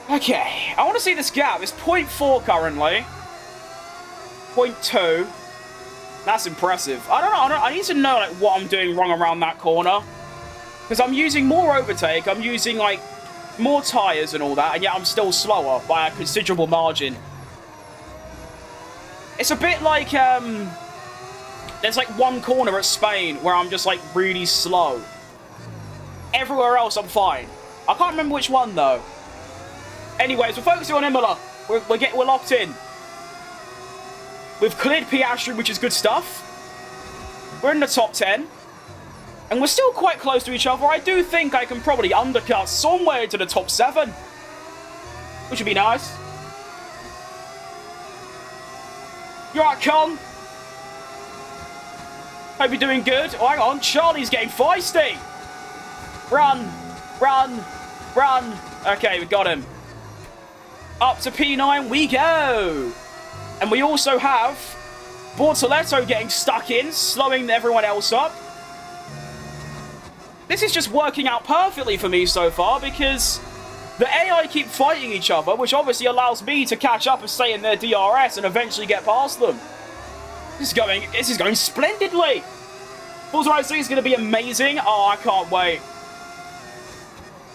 Okay, I want to see this gap. It's 0.4 currently. 0.2. That's impressive. I don't know. I need to know like what I'm doing wrong around that corner. Because I'm using more overtake. I'm using like more tyres and all that. And yet I'm still slower by a considerable margin. It's a bit like, there's like one corner at Spain where I'm just like really slow. Everywhere else I'm fine. I can't remember which one though. Anyways, we're focusing on Imola. We're locked in. We've cleared Piastri, which is good stuff. We're in the top 10. And we're still quite close to each other. I do think I can probably undercut somewhere into the top 7. Which would be nice. You alright, Con? Hope you're doing good. Oh, hang on. Charlie's getting feisty. Run. Run. Run. Okay, we got him. Up to P9 we go. And we also have Bortoletto getting stuck in, slowing everyone else up. This is just working out perfectly for me so far because the AI keep fighting each other, which obviously allows me to catch up and stay in their DRS and eventually get past them. This is going splendidly. Forza Horizon is going to be amazing. Oh, I can't wait.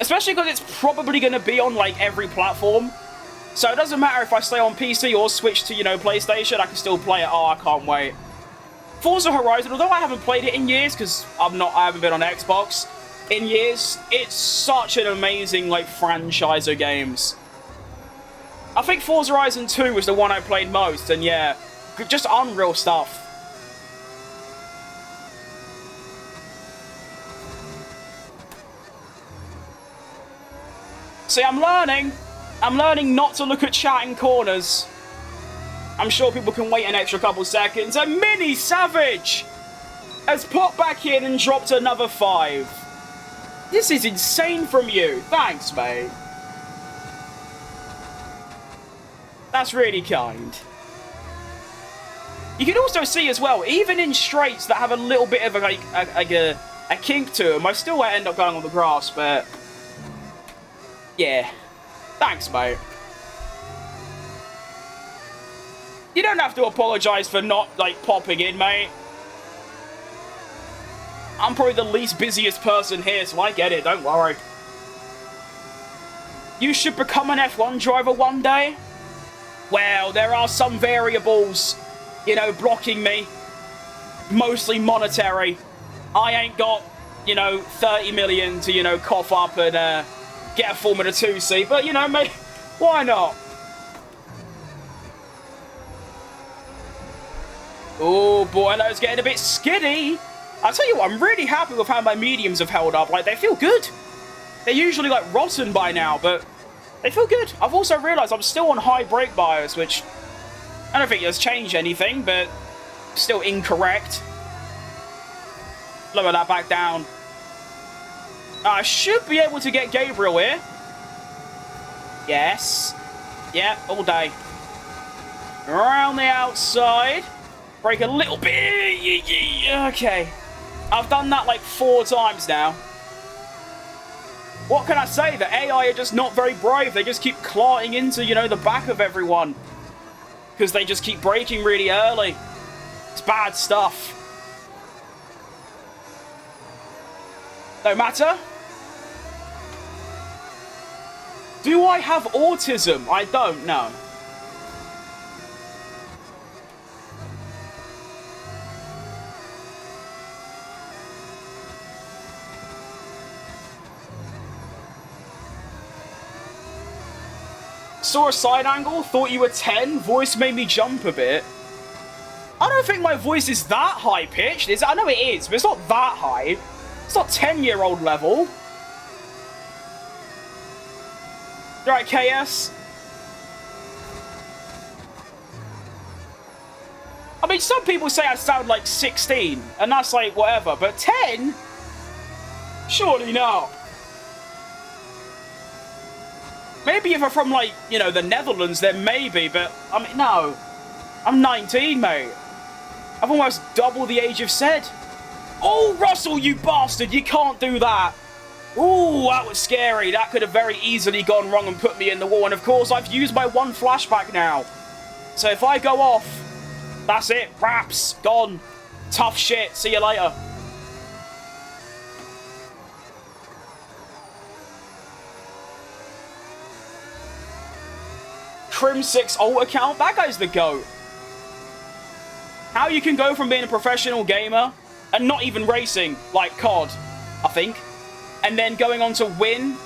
Especially because it's probably going to be on, like, every platform. So it doesn't matter if I stay on PC or switch to, you know, PlayStation, I can still play it. Oh, I can't wait. Forza Horizon, although I haven't played it in years, because I haven't been on Xbox in years, it's such an amazing, like, franchise of games. I think Forza Horizon 2 was the one I played most, and yeah, just unreal stuff. See, I'm learning not to look at chat in corners. I'm sure people can wait an extra couple seconds. And Mini Savage has popped back in and dropped another 5. This is insane from you. Thanks, mate. That's really kind. You can also see as well, even in straights that have a little bit of a kink to them, I still end up going on the grass, but yeah. Thanks, mate. You don't have to apologise for not, like, popping in, mate. I'm probably the least busiest person here, so I get it, don't worry. You should become an F1 driver one day? Well, there are some variables, you know, blocking me. Mostly monetary. I ain't got, you know, 30 million to, you know, cough up and get a Formula 2 seat, but, you know, mate, why not? Oh, boy, it's getting a bit skiddy. I'll tell you what, I'm really happy with how my mediums have held up. Like, they feel good. They're usually, like, rotten by now, but they feel good. I've also realised I'm still on high brake bias, which I don't think has changed anything, but still incorrect. Lower that back down. I should be able to get Gabriel here. Yes. Yeah, all day. Around the outside. Brake a little bit. Okay. I've done that like 4 times now. What can I say? The AI are just not very brave. They just keep clawing into, you know, the back of everyone. Because they just keep braking really early. It's bad stuff. No matter. Do I have autism? I don't know. Saw a side angle, thought you were 10, voice made me jump a bit. I don't think my voice is that high pitched. I know it is, but it's not that high. It's not 10-year-old level. Right, KS? I mean, some people say I sound like 16, and that's like whatever, but 10? Surely not. Maybe if I'm from, like, you know, the Netherlands, then maybe, but, I mean, no. I'm 19, mate. I've almost double the age of said. Oh, Russell, you bastard, you can't do that. Ooh, that was scary. That could have very easily gone wrong and put me in the wall. And, of course, I've used my 1 flashback now. So if I go off, that's it. Wraps. Gone. Tough shit. See you later. Trim 6 alt account. That guy's the GOAT. How you can go from being a professional gamer and not even racing, like COD, I think, and then going on to win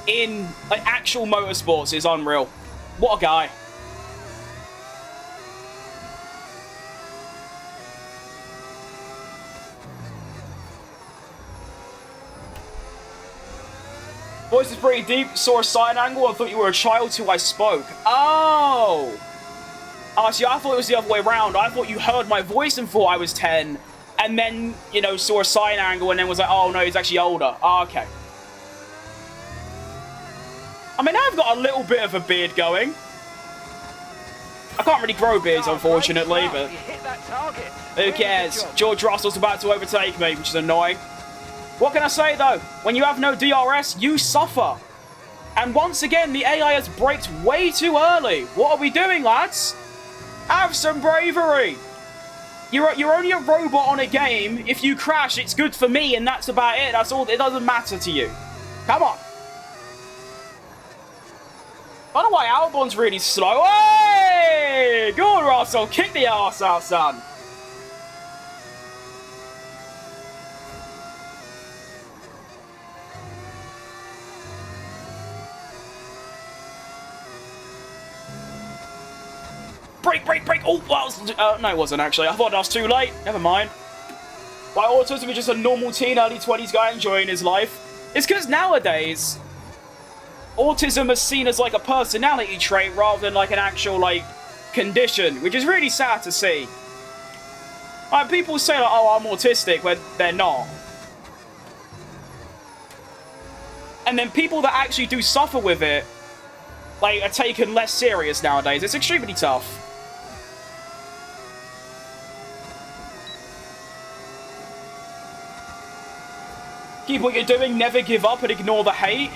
in like actual motorsports is unreal. What a guy. Voice is pretty deep. Saw a side angle and thought you were a child till I spoke. Oh! Oh, see, I thought it was the other way around. I thought you heard my voice and thought I was 10. And then, you know, saw a side angle and then was like, oh no, he's actually older. Oh, okay. I mean, I've got a little bit of a beard going. I can't really grow beards, unfortunately, but You hit that target. who cares? George Russell's about to overtake me, which is annoying. What can I say, though? When you have no DRS, you suffer. And once again, the AI has braked way too early. What are we doing, lads? Have some bravery. You're only a robot on a game. If you crash, it's good for me, and that's about it. That's all. It doesn't matter to you. Come on. I don't know why Albon's really slow. Hey! Go on, Russell. Kick the arse out, son. Break, break, break. Oh, that was... no, it wasn't, actually. I thought that was too late. Never mind. Why autism is just a normal teen, early 20s guy enjoying his life. It's because nowadays... autism is seen as like a personality trait rather than like an actual like condition, which is really sad to see. Like people say like, oh, I'm autistic when they're not. And then people that actually do suffer with it like are taken less serious nowadays. It's extremely tough. Keep what you're doing, never give up and ignore the hate.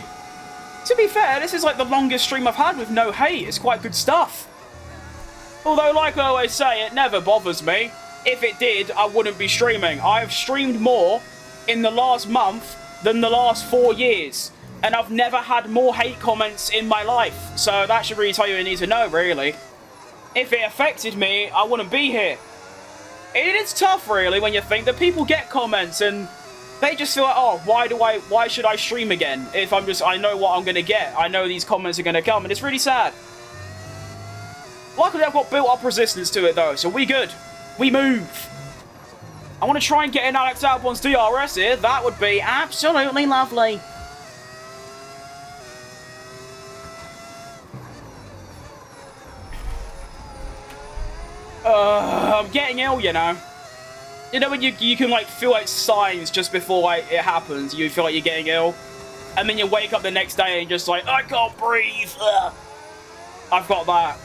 To be fair, this is like the longest stream I've had with no hate. It's quite good stuff. Although, like I always say, it never bothers me. If it did, I wouldn't be streaming. I've streamed more in the last month than the last 4 years. And I've never had more hate comments in my life. So that should really tell you what you need to know, really. If it affected me, I wouldn't be here. It is tough, really, when you think that people get comments and... they just feel like, oh, why should I stream again? If I know what I'm going to get. I know these comments are going to come, and it's really sad. Luckily, I've got built-up resistance to it, though, so we good. We move. I want to try and get in Alex Albon's DRS here. That would be absolutely lovely. I'm getting ill, you know. You know when you can like feel like signs just before like it happens. You feel like you're getting ill, and then you wake up the next day and you're just like, I can't breathe. Ugh. I've got that.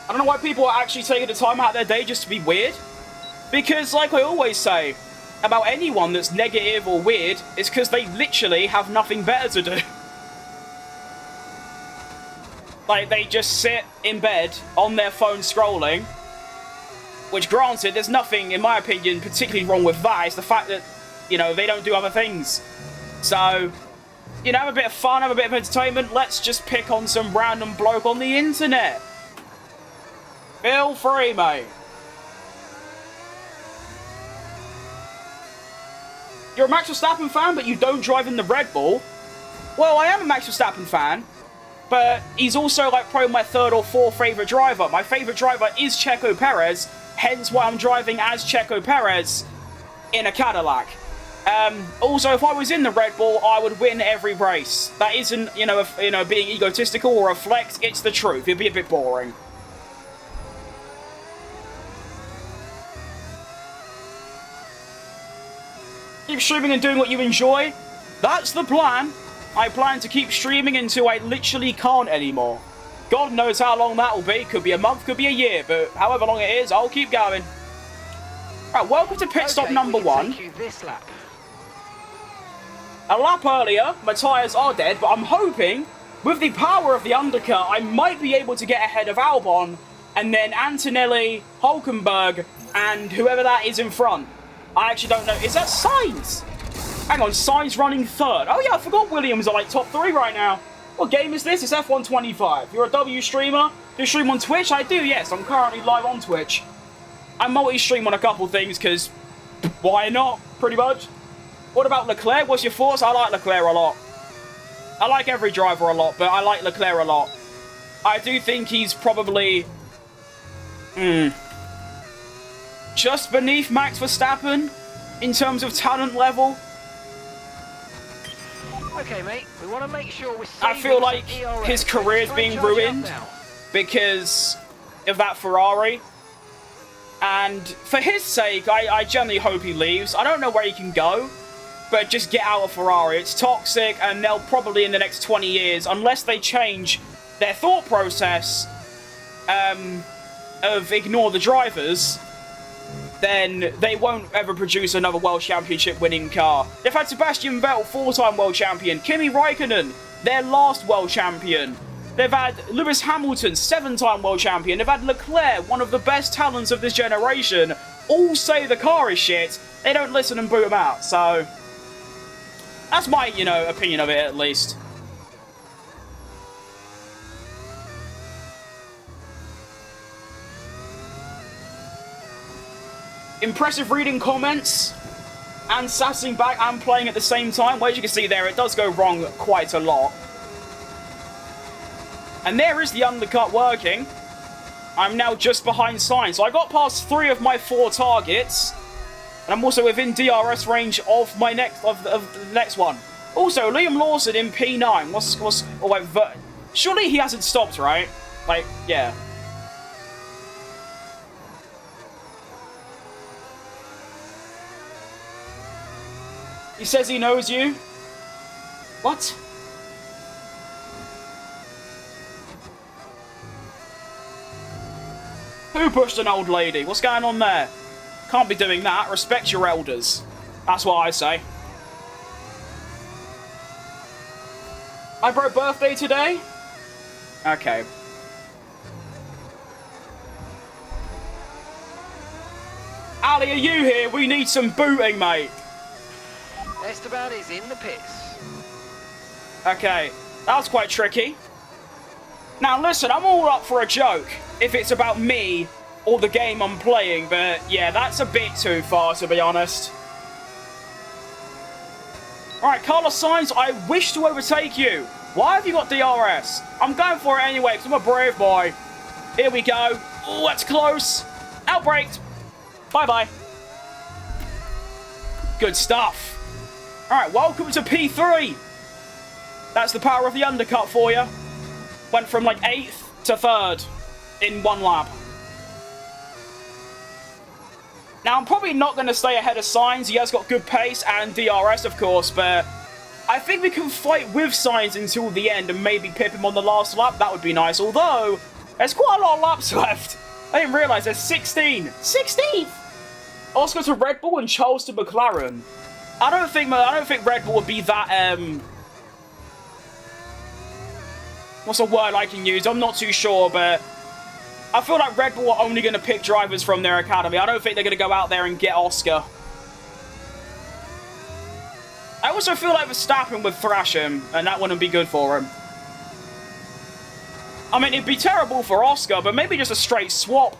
I don't know why people are actually taking the time out of their day just to be weird. Because like I always say about anyone that's negative or weird, it's because they literally have nothing better to do. Like, they just sit in bed on their phone scrolling. Which, granted, there's nothing, in my opinion, particularly wrong with that. It's the fact that, you know, they don't do other things. So, you know, have a bit of fun, have a bit of entertainment. Let's just pick on some random bloke on the internet. Feel free, mate. You're a Max Verstappen fan, but you don't drive in the Red Bull? Well, I am a Max Verstappen fan. But he's also like probably my third or fourth favourite driver. My favourite driver is Checo Perez, hence why I'm driving as Checo Perez in a Cadillac. Also, if I was in the Red Bull, I would win every race. That isn't, being egotistical or a flex. It's the truth. It'd be a bit boring. Keep streaming and doing what you enjoy. That's the plan. I plan to keep streaming until I literally can't anymore. God knows how long that will be. Could be a month, could be a year, but however long it is, I'll keep going. Right, welcome to pit stop number 1. A lap earlier, my tyres are dead, but I'm hoping, with the power of the undercut, I might be able to get ahead of Albon, and then Antonelli, Hulkenberg, and whoever that is in front. I actually don't know. Is that Sainz? Hang on, Sainz running third. Oh yeah, I forgot Williams are like top 3 right now. What game is this? It's F125. You're a W streamer? Do you stream on Twitch? I do, yes. I'm currently live on Twitch. I multi-stream on a couple things, because why not, pretty much. What about Leclerc? What's your thoughts? I like Leclerc a lot. I like every driver a lot, but I like Leclerc a lot. I do think he's probably... just beneath Max Verstappen in terms of talent level. Okay, mate. We want to make sure we're I feel like his career's being ruined because of that Ferrari. And for his sake, I generally hope he leaves. I don't know where he can go. but just get out of Ferrari. It's toxic, and they'll probably in the next 20 years, unless they change their thought process of ignore the drivers, then they won't ever produce another World Championship winning car. They've had Sebastian Vettel, 4-time World Champion, Kimi Raikkonen, their last World Champion. They've had Lewis Hamilton, 7-time World Champion. They've had Leclerc, one of the best talents of this generation, all say the car is shit. They don't listen and boot him out, so that's my, opinion of it, at least. Impressive reading comments and sassing back and playing at the same time. Well, as you can see there, it does go wrong quite a lot. And there is the undercut working. I'm now just behind Sainz. So I got past 3 of my 4 targets. And I'm also within DRS range of my the next one. Also, Liam Lawson in P9. Oh wait, surely he hasn't stopped, right? Like, yeah. He says he knows you. What? Who pushed an old lady? What's going on there? Can't be doing that. Respect your elders. That's what I say. I broke birthday today? Okay. Ali, are you here? We need some booting, mate. Esteban is in the pits. Okay, that was quite tricky. Now listen, I'm all up for a joke if it's about me or the game I'm playing, but yeah, that's a bit too far, to be honest. Alright, Carlos Sainz, I wish to overtake you. Why have you got DRS? I'm going for it anyway, because I'm a brave boy. Here we go. Oh, that's close. Outbraked. Bye-bye. Good stuff. Alright, welcome to P3. That's the power of the undercut for you. Went from like 8th to 3rd in 1 lap. Now, I'm probably not going to stay ahead of Sainz. He has got good pace and DRS, of course, but I think we can fight with Sainz until the end and maybe pip him on the last lap. That would be nice, although there's quite a lot of laps left. I didn't realise there's 16. 16th! Oscar to Red Bull and Charles to McLaren. I don't think Red Bull would be that, what's a word I can use? I'm not too sure, but I feel like Red Bull are only going to pick drivers from their academy. I don't think they're going to go out there and get Oscar. I also feel like Verstappen would thrash him, and that wouldn't be good for him. I mean, it'd be terrible for Oscar, but maybe just a straight swap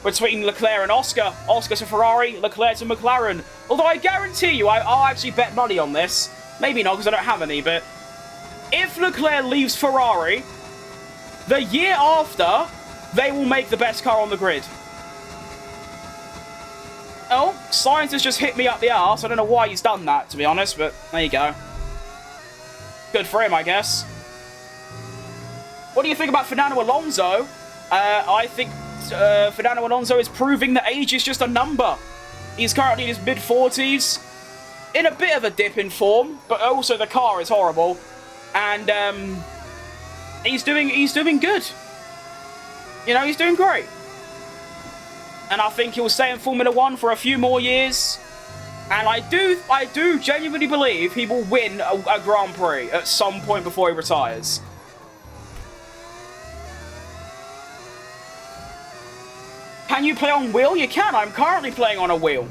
between Leclerc and Oscar. Oscar to Ferrari, Leclerc to McLaren. Although I guarantee you, I'll actually bet money on this. Maybe not, because I don't have any, but if Leclerc leaves Ferrari, the year after, they will make the best car on the grid. Oh, Sainz has just hit me up the arse. I don't know why he's done that, to be honest, but there you go. Good for him, I guess. What do you think about Fernando Alonso? I think Fernando Alonso is proving that age is just a number. He's currently in his mid-40s, in a bit of a dip in form, but also the car is horrible. And he's doing good. You know, he's doing great. And I think he'll stay in Formula 1 for a few more years. And I do genuinely believe he will win a Grand Prix at some point before he retires. Can you play on wheel? You can. I'm currently playing on a wheel.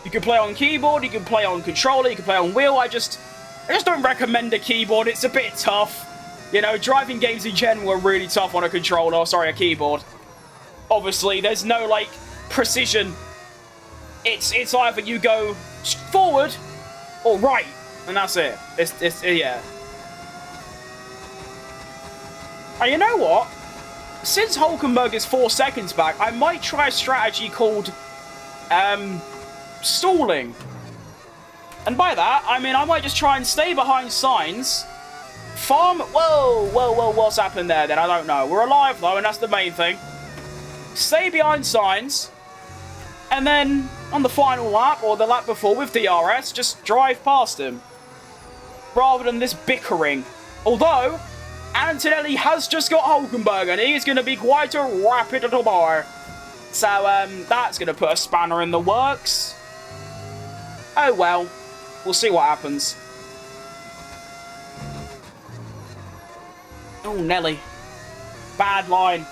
You can play on keyboard, you can play on controller, you can play on wheel. I just don't recommend a keyboard. It's a bit tough. You know, driving games in general are really tough on a controller. Sorry, a keyboard. Obviously, there's no, like, precision. It's either you go forward or right, and that's it. Yeah. And you know what? Since Hulkenberg is 4 seconds back, I might try a strategy called stalling. And by that, I mean I might just try and stay behind Sainz. Farm... Whoa, what's happened there then? I don't know. We're alive though, and that's the main thing. Stay behind Sainz. And then on the final lap, or the lap before with DRS, just drive past him. Rather than this bickering. Although, Antonelli has just got Hulkenberg, and he is going to be quite a rapid little boy. So, that's going to put a spanner in the works. Oh well. We'll see what happens. Oh, Nelly. Bad line.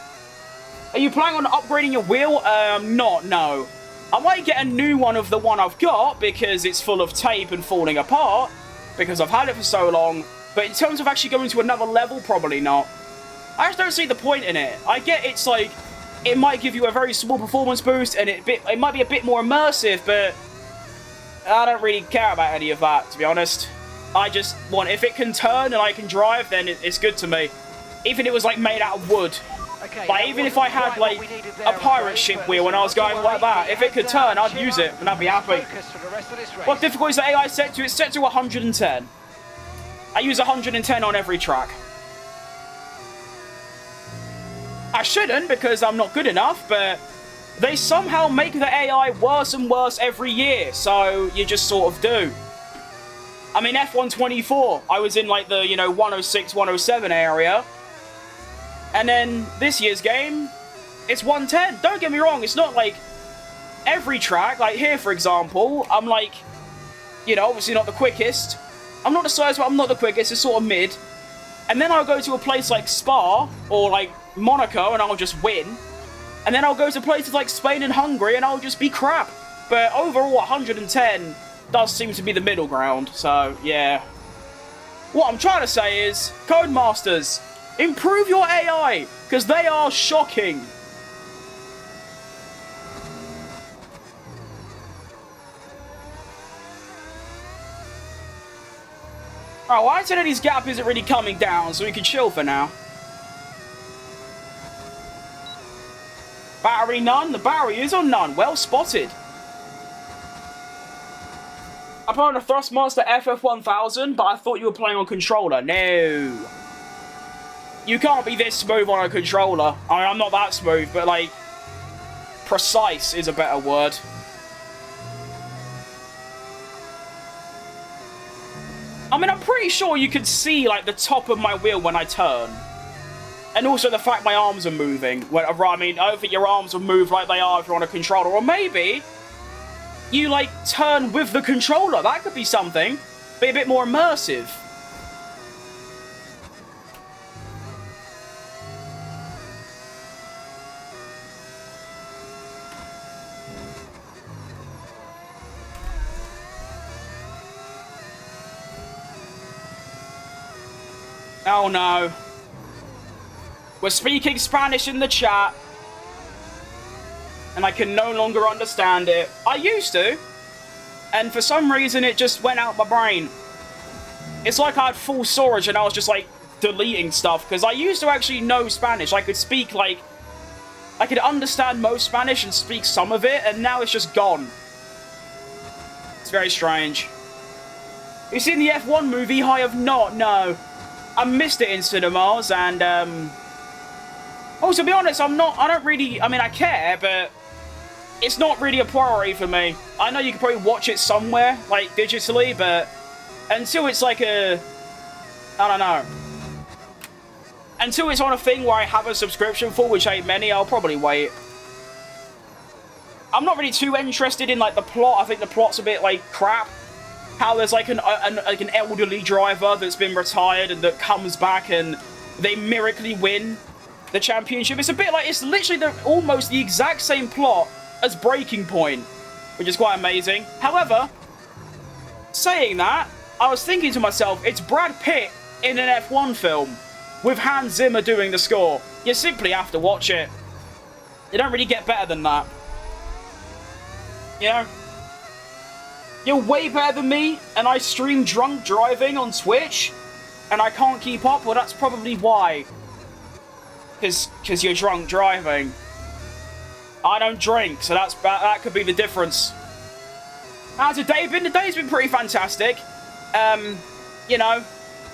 Are you planning on upgrading your wheel? No. I might get a new one of the one I've got, because it's full of tape and falling apart, because I've had it for so long. But in terms of actually going to another level, probably not. I just don't see the point in it. I get it's like, it might give you a very small performance boost, and it might be a bit more immersive, but I don't really care about any of that, to be honest. I just want, if it can turn and I can drive, then it's good to me. Even if it was like made out of wood. Okay, Like, even if I had like a pirate ship wheel and I was going like that, if it could turn, I'd use it and I'd be happy. What difficulty is the AI set to? It's set to 110. I use 110 on every track. I shouldn't, because I'm not good enough, but they somehow make the AI worse and worse every year, so you just sort of do. I mean, F124, I was in like the, 106, 107 area, and then this year's game, it's 110. Don't get me wrong, it's not like every track. Like here, for example, I'm like, obviously not the quickest. I'm not the slowest, but I'm not the quickest. It's sort of mid. And then I'll go to a place like Spa or like Monaco and I'll just win. And then I'll go to places like Spain and Hungary and I'll just be crap. But overall, 110 does seem to be the middle ground. So, yeah. What I'm trying to say is, Codemasters, improve your AI, because they are shocking. Alright, well, Antonelli's gap isn't really coming down, so we can chill for now. Battery none? The battery is on none. Well spotted. I put on a Thrustmaster FF1000, but I thought you were playing on controller. No. You can't be this smooth on a controller. I mean, I'm not that smooth, but, like, precise is a better word. I mean, I'm pretty sure you can see, like, the top of my wheel when I turn. And also the fact my arms are moving. I mean, I don't think your arms will move like they are if you're on a controller. Or maybe you, like, turn with the controller. That could be something. Be a bit more immersive. Oh no. We're speaking Spanish in the chat. And I can no longer understand it. I used to. And for some reason it just went out my brain. It's like I had full storage and I was just like deleting stuff. Because I used to actually know Spanish. I could speak like... I could understand most Spanish and speak some of it. And now it's just gone. It's very strange. You seen the F1 movie? I have not, no. I missed it in cinemas, and, oh, to be honest, I don't really, I mean, I care, but it's not really a priority for me. I know you can probably watch it somewhere, like, digitally, but until it's like I don't know. Until it's on a thing where I have a subscription for, which ain't many, I'll probably wait. I'm not really too interested in, like, the plot. I think the plot's a bit, like, crap. How there's like an elderly driver that's been retired and that comes back and they miraculously win the championship. It's a bit like, it's literally almost the exact same plot as Breaking Point, which is quite amazing. However, saying that, I was thinking to myself, it's Brad Pitt in an F1 film with Hans Zimmer doing the score. You simply have to watch it. You don't really get better than that. You know? You're way better than me, and I stream drunk driving on Twitch, and I can't keep up. Well, that's probably why. Because you're drunk driving. I don't drink, so that could be the difference. How's the day been? The day's been pretty fantastic. You know,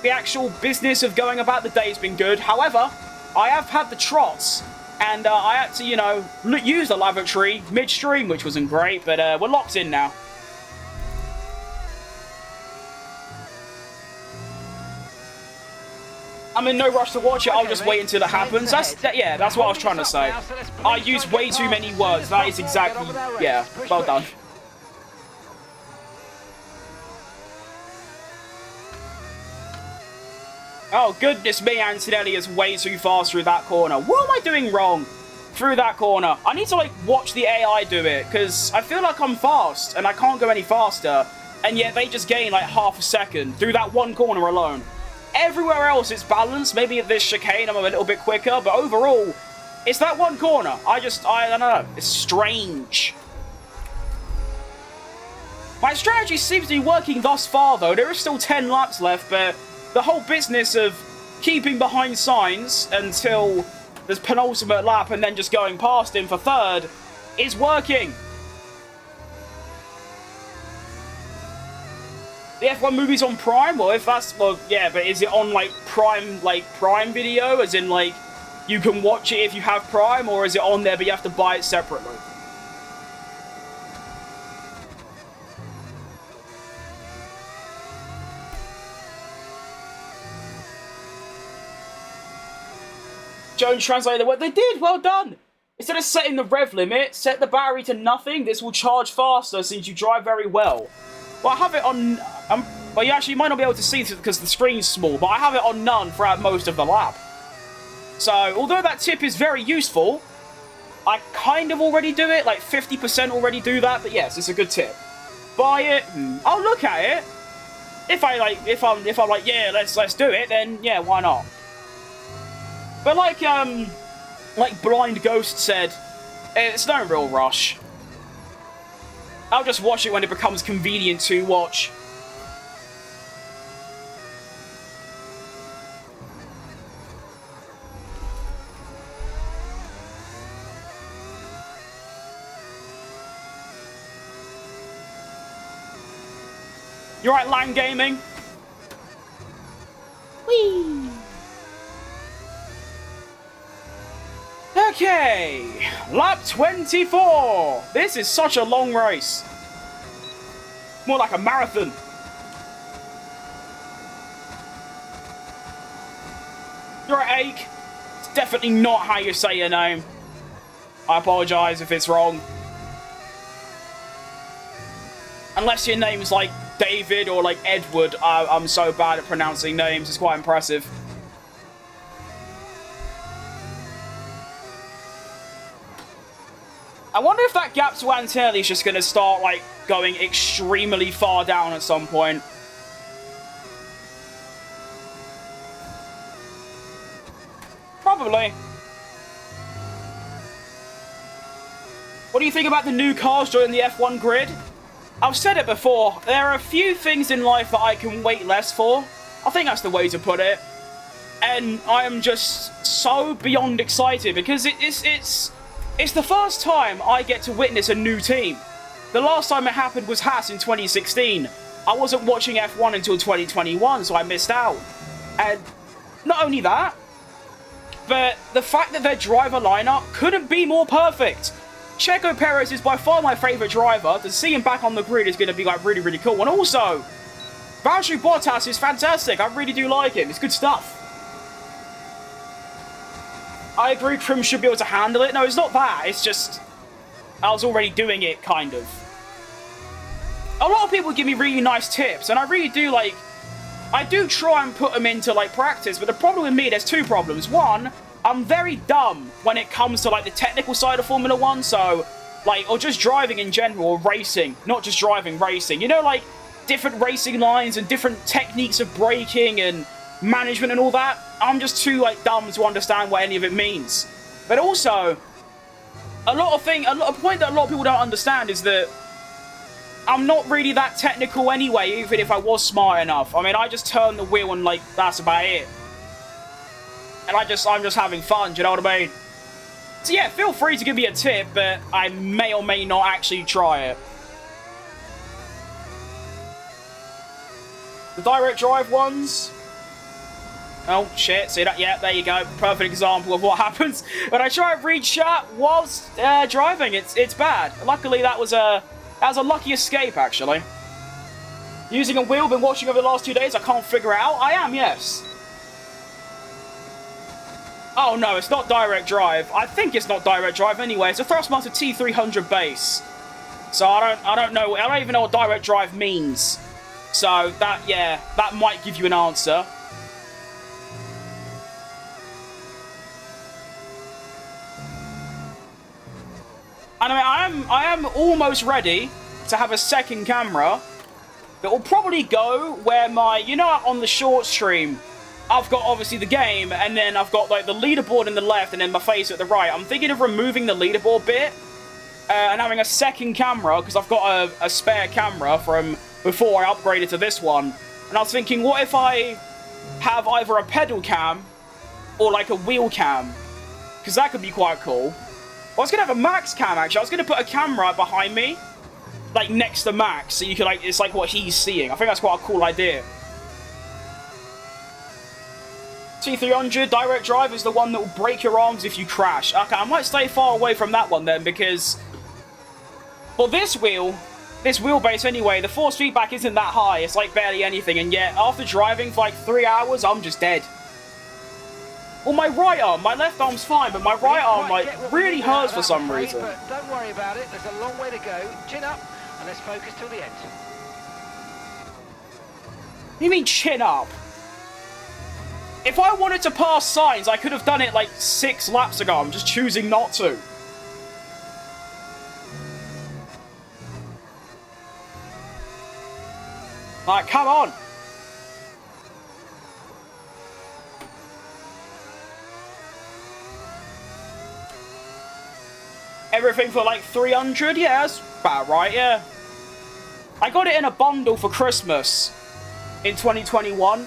the actual business of going about the day's been good. However, I have had the trots, And I had to, you know, use the lavatory midstream, which wasn't great, but we're locked in now. I'm in no rush to watch it, I'll just wait until it happens. That's what I was trying to say. I use way too many words, that is exactly, yeah, well done. Oh, goodness me, Antonelli is way too fast through that corner. What am I doing wrong through that corner? I need to, like, watch the AI do it, because I feel like I'm fast, and I can't go any faster, and yet they just gain, like, half a second through that one corner alone. Everywhere else it's balanced. Maybe at this chicane I'm a little bit quicker, but overall, it's that one corner. I don't know. It's strange. My strategy seems to be working thus far, though. There is still 10 laps left, but the whole business of keeping behind Sainz until this penultimate lap and then just going past him for third is working. The F1 movie's on Prime? Well, if that's... Well, yeah, but is it on, like, Prime Video? As in, like, you can watch it if you have Prime? Or is it on there but you have to buy it separately? Jones translated what they did. Well done. Instead of setting the rev limit, set the battery to nothing. This will charge faster since you drive very well. Well, I have it on... well, you actually might not be able to see it because the screen's small, but I have it on none throughout most of the lap. So, although that tip is very useful, I kind of already do it, like 50% already do that, but yes, it's a good tip. Buy it, I'll look at it. If I'm like, yeah, let's do it, then yeah, why not? But like Blind Ghost said, it's no real rush. I'll just watch it when it becomes convenient to watch. You alright, Lang Gaming? Whee! Okay, lap 24. This is such a long race. More like a marathon. You're at Ake. It's definitely not how you say your name. I apologise if it's wrong. Unless your name's like David or like Edward. I'm so bad at pronouncing names. It's quite impressive. I wonder if that gap to Antonelli is just going to start, like, going extremely far down at some point. Probably. What do you think about the new cars joining the F1 grid? I've said it before, there are a few things in life that I can wait less for. I think that's the way to put it. And I am just so beyond excited because it's the first time I get to witness a new team. The last time it happened was Haas in 2016. I wasn't watching F1 until 2021, so I missed out. And not only that, but the fact that their driver lineup couldn't be more perfect. Checo Perez is by far my favourite driver. To see him back on the grid is going to be like really, really cool. And also, Valtteri Bottas is fantastic. I really do like him. It's good stuff. I agree Trim should be able to handle it. No, it's not that. It's just, I was already doing it, kind of. A lot of people give me really nice tips, and I really do, like, I do try and put them into, like, practice, but the problem with me, there's two problems. One, I'm very dumb when it comes to, like, the technical side of Formula 1, so, like, or just driving in general, or racing. Not just driving, racing. You know, like, different racing lines and different techniques of braking and management and all that. I'm just too, like, dumb to understand what any of it means. But also, a point that a lot of people don't understand is that I'm not really that technical anyway, even if I was smart enough. I mean, I just turn the wheel and, like, that's about it. And I'm just having fun, do you know what I mean? So yeah, feel free to give me a tip, but I may or may not actually try it. The direct drive ones? Oh, shit. See that? Yeah, there you go. Perfect example of what happens when I try and read chat whilst driving. It's bad. Luckily, that was a lucky escape, actually. Using a wheel, been watching over the last 2 days. I can't figure it out. I am, yes. Oh, no, it's not direct drive. I think it's not direct drive anyway. It's a Thrustmaster T300 base. So I don't know. I don't even know what direct drive means. So that might give you an answer. And I am almost ready to have a second camera that will probably go where my, you know, on the short stream, I've got obviously the game, and then I've got like the leaderboard in the left, and then my face at the right. I'm thinking of removing the leaderboard bit and having a second camera, because I've got a spare camera from before I upgraded to this one. And I was thinking, what if I have either a pedal cam or like a wheel cam? Because that could be quite cool. I was going to have a max cam, actually. I was going to put a camera behind me, like next to Max, so you could like, it's like what he's seeing. I think that's quite a cool idea. T300 direct drive is the one that will break your arms if you crash. Okay, I might stay far away from that one then, because, well, this wheelbase anyway, the force feedback isn't that high. It's like barely anything, and yet after driving for like 3 hours, I'm just dead. Well, my right arm, my left arm's fine, but my right arm like really hurts for some reason. But don't worry about it. There's a long way to go. Chin up, and let's focus till the end. What do you mean chin up? If I wanted to pass signs, I could have done it like 6 laps ago. I'm just choosing not to. Like, come on. Everything for like 300? Yeah, that's about right, yeah. I got it in a bundle for Christmas in 2021.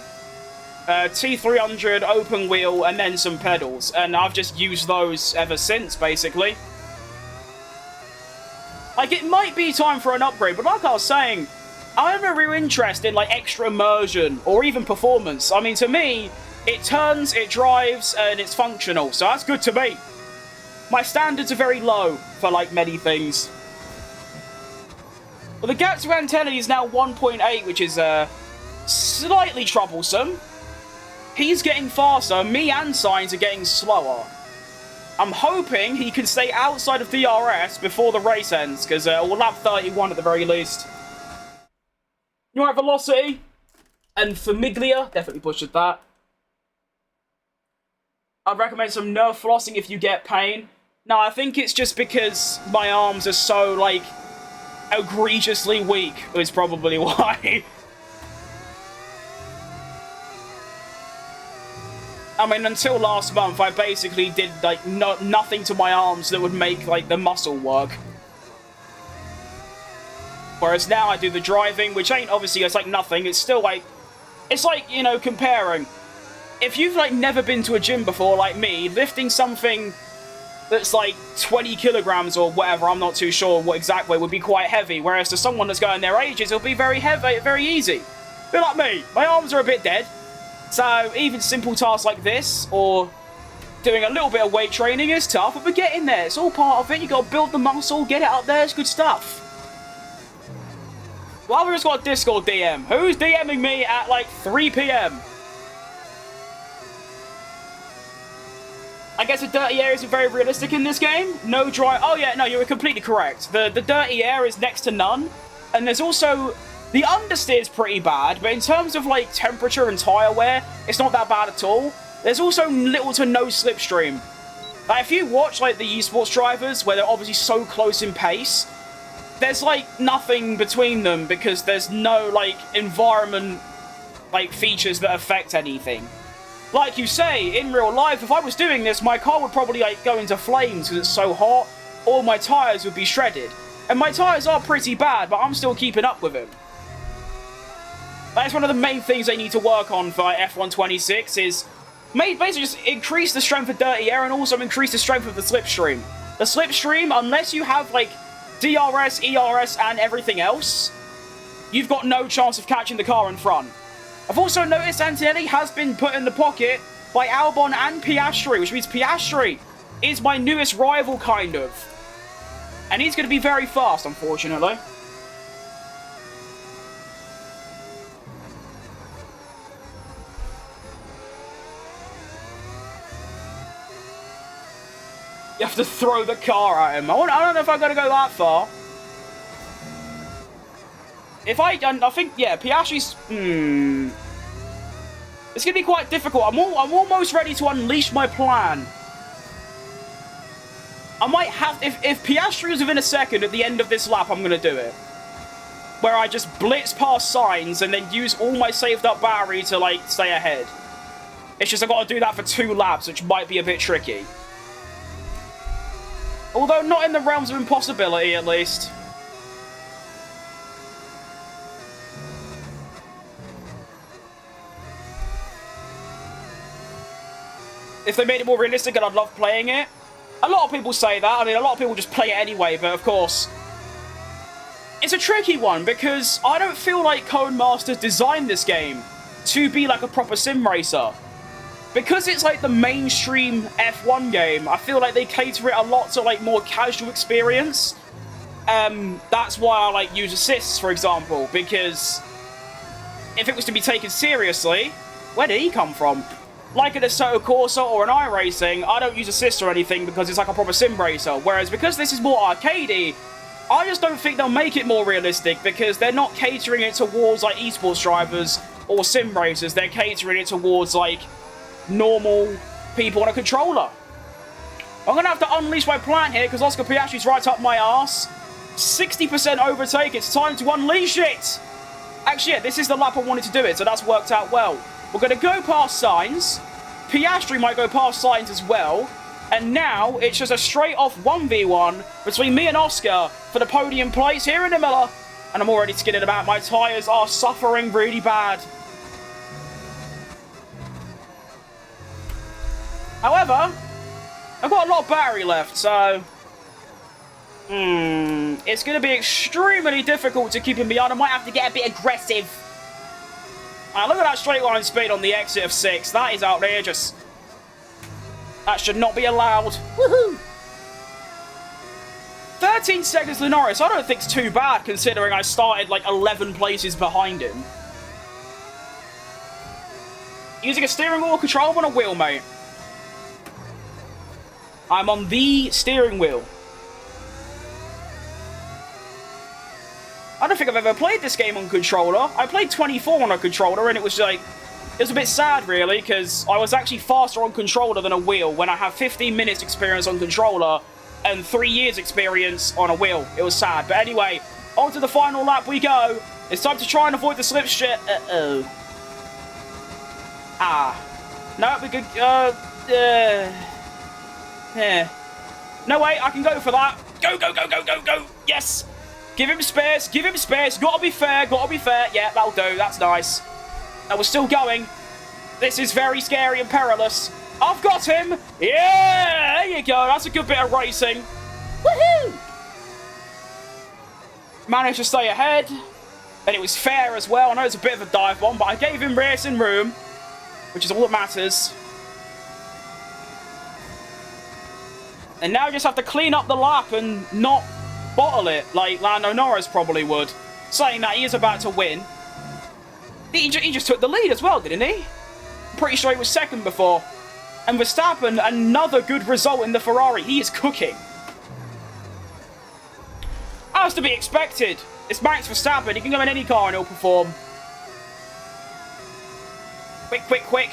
T300, open wheel, and then some pedals. And I've just used those ever since, basically. Like, it might be time for an upgrade, but like I was saying, I have a real interest in, like, extra immersion, or even performance. I mean, to me, it turns, it drives, and it's functional, so that's good to me. My standards are very low for, like, many things. Well, the gap to antenna is now 1.8, which is, slightly troublesome. He's getting faster, me and Signs are getting slower. I'm hoping he can stay outside of DRS before the race ends, because we'll have 31 at the very least. You want Velocity? And Famiglia, definitely pushed that. I'd recommend some nerve flossing if you get pain. No, I think it's just because my arms are so, like, egregiously weak, is probably why. I mean, until last month, I basically did, like, nothing to my arms that would make, like, the muscle work. Whereas now I do the driving, which ain't, obviously, it's like nothing. It's still, like, it's like, you know, comparing. If you've, like, never been to a gym before, like me, lifting something that's, like, 20 kilograms or whatever, I'm not too sure what exactly, would be quite heavy. Whereas to someone that's going their ages, it'll be very heavy, very easy. A bit like me. My arms are a bit dead. So, even simple tasks like this, or doing a little bit of weight training is tough, but we're getting there. It's all part of it. You gotta build the muscle, get it up there, it's good stuff. Well, I've just got a Discord DM. Who's DMing me at, like, 3 PM? I guess the dirty air isn't very realistic in this game. No dry... Oh, yeah, no, you were completely correct. The dirty air is next to none. And there's also... The understeer is pretty bad, but in terms of, like, temperature and tyre wear, it's not that bad at all. There's also little to no slipstream. Like, if you watch, like, the esports drivers, where they're obviously so close in pace, there's, like, nothing between them because there's no, like, environment, like, features that affect anything. Like you say, in real life, if I was doing this, my car would probably, like, go into flames because it's so hot, or my tyres would be shredded. And my tyres are pretty bad, but I'm still keeping up with them. That's one of the main things they need to work on for F126 is basically just increase the strength of dirty air and also increase the strength of the slipstream. The slipstream, unless you have, like, DRS, ERS, and everything else, you've got no chance of catching the car in front. I've also noticed Antonelli has been put in the pocket by Albon and Piastri, which means Piastri is my newest rival, kind of. And he's going to be very fast, unfortunately. You have to throw the car at him. I don't know if I'm going to go that far. I think, yeah, Piastri's... It's going to be quite difficult. I'm almost ready to unleash my plan. I might have... If Piastri is within a second at the end of this lap, I'm going to do it. Where I just blitz past signs and then use all my saved up battery to, like, stay ahead. It's just I've got to do that for 2 laps, which might be a bit tricky. Although not in the realms of impossibility, at least. If they made it more realistic, I'd love playing it. A lot of people say that. I mean, a lot of people just play it anyway, but of course... It's a tricky one, because I don't feel like Codemasters designed this game to be like a proper sim racer. Because it's like the mainstream F1 game, I feel like they cater it a lot to like more casual experience. That's why I like use assists, for example, because if it was to be taken seriously, where did he come from? Like an Assetto Corsa or an iRacing, I don't use assists or anything because it's like a proper sim racer. Whereas because this is more arcadey, I just don't think they'll make it more realistic because they're not catering it towards like esports drivers or sim racers. They're catering it towards like normal people on a controller. I'm going to have to unleash my plan here because Oscar Piastri's right up my arse. 60% overtake. It's time to unleash it. Actually, yeah, this is the lap I wanted to do it, so that's worked out well. We're going to go past signs. Piastri might go past signs as well. And now it's just a straight off 1v1 between me and Oscar for the podium place here in the Miller. And I'm already skidding about. My tyres are suffering really bad. However, I've got a lot of battery left, so... it's going to be extremely difficult to keep him behind. I might have to get a bit aggressive. Look at that straight line speed on the exit of 6. That is outrageous. That should not be allowed. Woohoo! 13 seconds to Norris. I don't think it's too bad considering I started like 11 places behind him. Using a steering wheel control on a wheel, mate. I'm on the steering wheel. I don't think I've ever played this game on controller. I played 24 on a controller and it was like... It was a bit sad, really, because I was actually faster on controller than a wheel when I have 15 minutes experience on controller and 3 years experience on a wheel. It was sad. But anyway, on to the final lap we go. It's time to try and avoid the slip shit. Uh-oh. No, we could... Yeah. No way, I can go for that. Go, go, go, go, go, go. Yes. Give him space. Give him space. Gotta be fair. Gotta be fair. Yeah, that'll do. That's nice. And we're still going. This is very scary and perilous. I've got him. Yeah, there you go. That's a good bit of racing. Woohoo! Managed to stay ahead. And it was fair as well. I know it's a bit of a dive bomb, but I gave him racing room, which is all that matters. And now I just have to clean up the lap and not bottle it like Lando Norris probably would. Saying that he is about to win. He just took the lead as well, didn't he? I'm pretty sure he was second before. And Verstappen, another good result in the Ferrari. He is cooking. As to be expected. It's Max Verstappen. He can go in any car and he'll perform. Quick, quick, quick.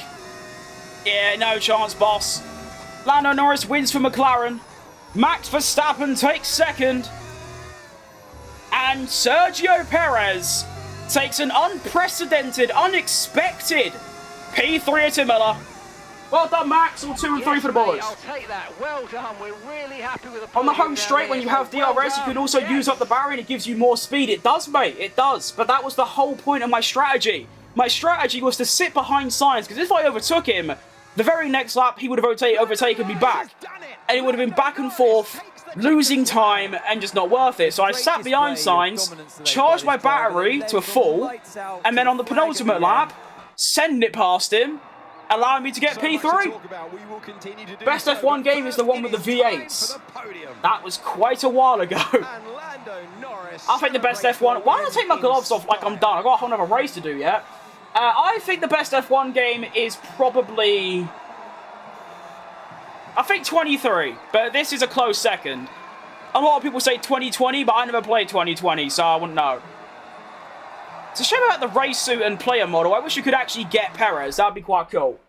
Yeah, no chance, boss. Lando Norris wins for McLaren. Max Verstappen takes second. And Sergio Perez takes an unprecedented, unexpected P3 at Imola. Well done, Max. All 2 and 3 for the boys. I'll take that. Well done. We're really happy with the on the home straight, when you have DRS, you can also use up the barrier and it gives you more speed. It does, mate. It does. But that was the whole point of my strategy. My strategy was to sit behind Sainz, because if I overtook him, the very next lap, he would have overtaken me back. And it would have been back and forth, losing time, and just not worth it. So I sat behind Sainz, charged my battery to a full, and then on the penultimate lap, send it past him, allowing me to get P3. Best F1 game is the one with the V8s. That was quite a while ago. I think the best F1... Why don't I take my gloves off like I'm done? I've got a whole other race to do yet. I think the best F1 game is probably... I think 23, but this is a close second. A lot of people say 2020, but I never played 2020, so I wouldn't know. It's a shame about the race suit and player model. I wish you could actually get Perez. That'd be quite cool.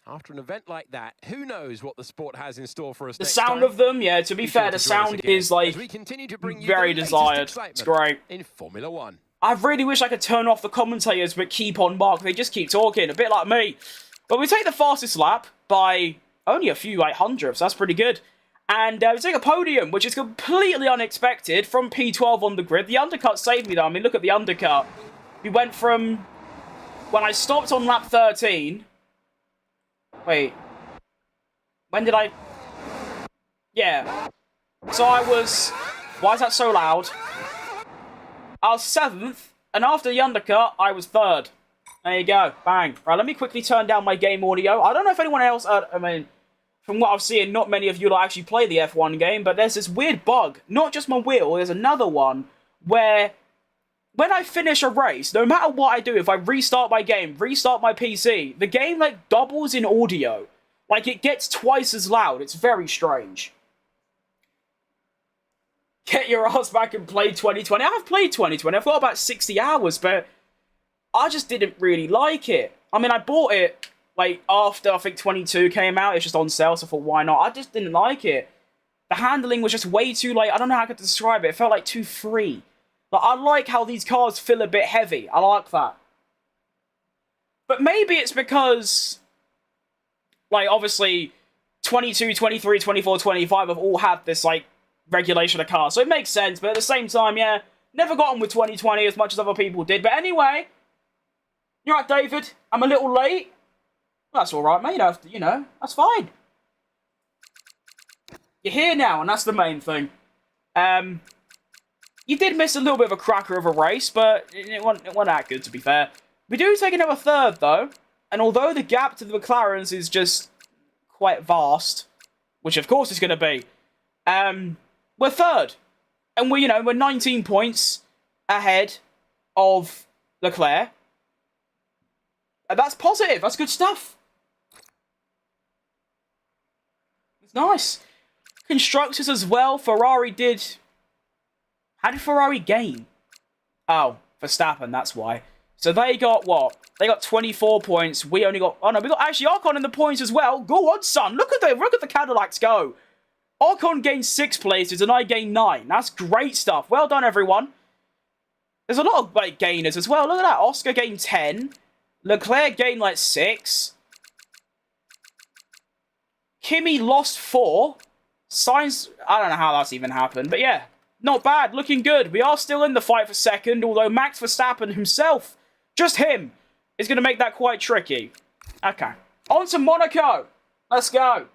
After an event like that, who knows what the sport has in store for us The next sound time? of them, yeah, to be fair, the sound is, like, very desired. It's great. In Formula 1. I really wish I could turn off the commentators, but keep on mark. They just keep talking, a bit like me. But we take the fastest lap by only a few, like, hundredths. That's pretty good. And we take a podium, which is completely unexpected, from P12 on the grid. The undercut saved me, though. I mean, look at the undercut. We went from... When I stopped on lap 13... Wait. When did I... Yeah. So I was... Why is that so loud? I was 7th, and after the undercut, I was 3rd. There you go. Bang. Right, let me quickly turn down my game audio. I don't know if anyone else... I mean, from what I've seen, not many of you will actually play the F1 game, but there's this weird bug. Not just my wheel, there's another one where... When I finish a race, no matter what I do, if I restart my game, restart my PC, the game, like, doubles in audio. Like, it gets twice as loud. It's very strange. Get your ass back and play 2020. I have played 2020. I've got about 60 hours, but I just didn't really like it. I mean, I bought it, like, after, I think, 22 came out. It's just on sale, so I thought, why not? I just didn't like it. The handling was just way too, like, I don't know how I could describe it. It felt, like, too free. Like, I like how these cars feel a bit heavy. I like that. But maybe it's because, like, obviously, 22, 23, 24, 25 have all had this, like, regulation of cars. So it makes sense, but at the same time, yeah, never got on with 2020 as much as other people did. But anyway, you're right, David. I'm a little late. That's all right, mate. You know, that's fine. You're here now, and that's the main thing. You did miss a little bit of a cracker of a race, but it wasn't that good, to be fair. We do take another 3rd, though. And although the gap to the McLarens is just quite vast, which of course it's going to be, we're 3rd. And we're 19 points ahead of Leclerc. And that's positive. That's good stuff. It's nice. Constructors as well. Ferrari did... How did Ferrari gain? Oh, Verstappen, that's why. So they got what? They got 24 points. We only got... Oh no, we got actually Ocon in the points as well. Go on, son. Look at the Cadillacs go. Ocon gained 6 places and I gained 9. That's great stuff. Well done, everyone. There's a lot of, like, gainers as well. Look at that. Oscar gained 10. Leclerc gained, like, 6. Kimi lost 4. Sainz... I don't know how that's even happened, but yeah. Not bad, looking good. We are still in the fight for 2nd, although Max Verstappen himself, just him, is going to make that quite tricky. Okay. On to Monaco. Let's go.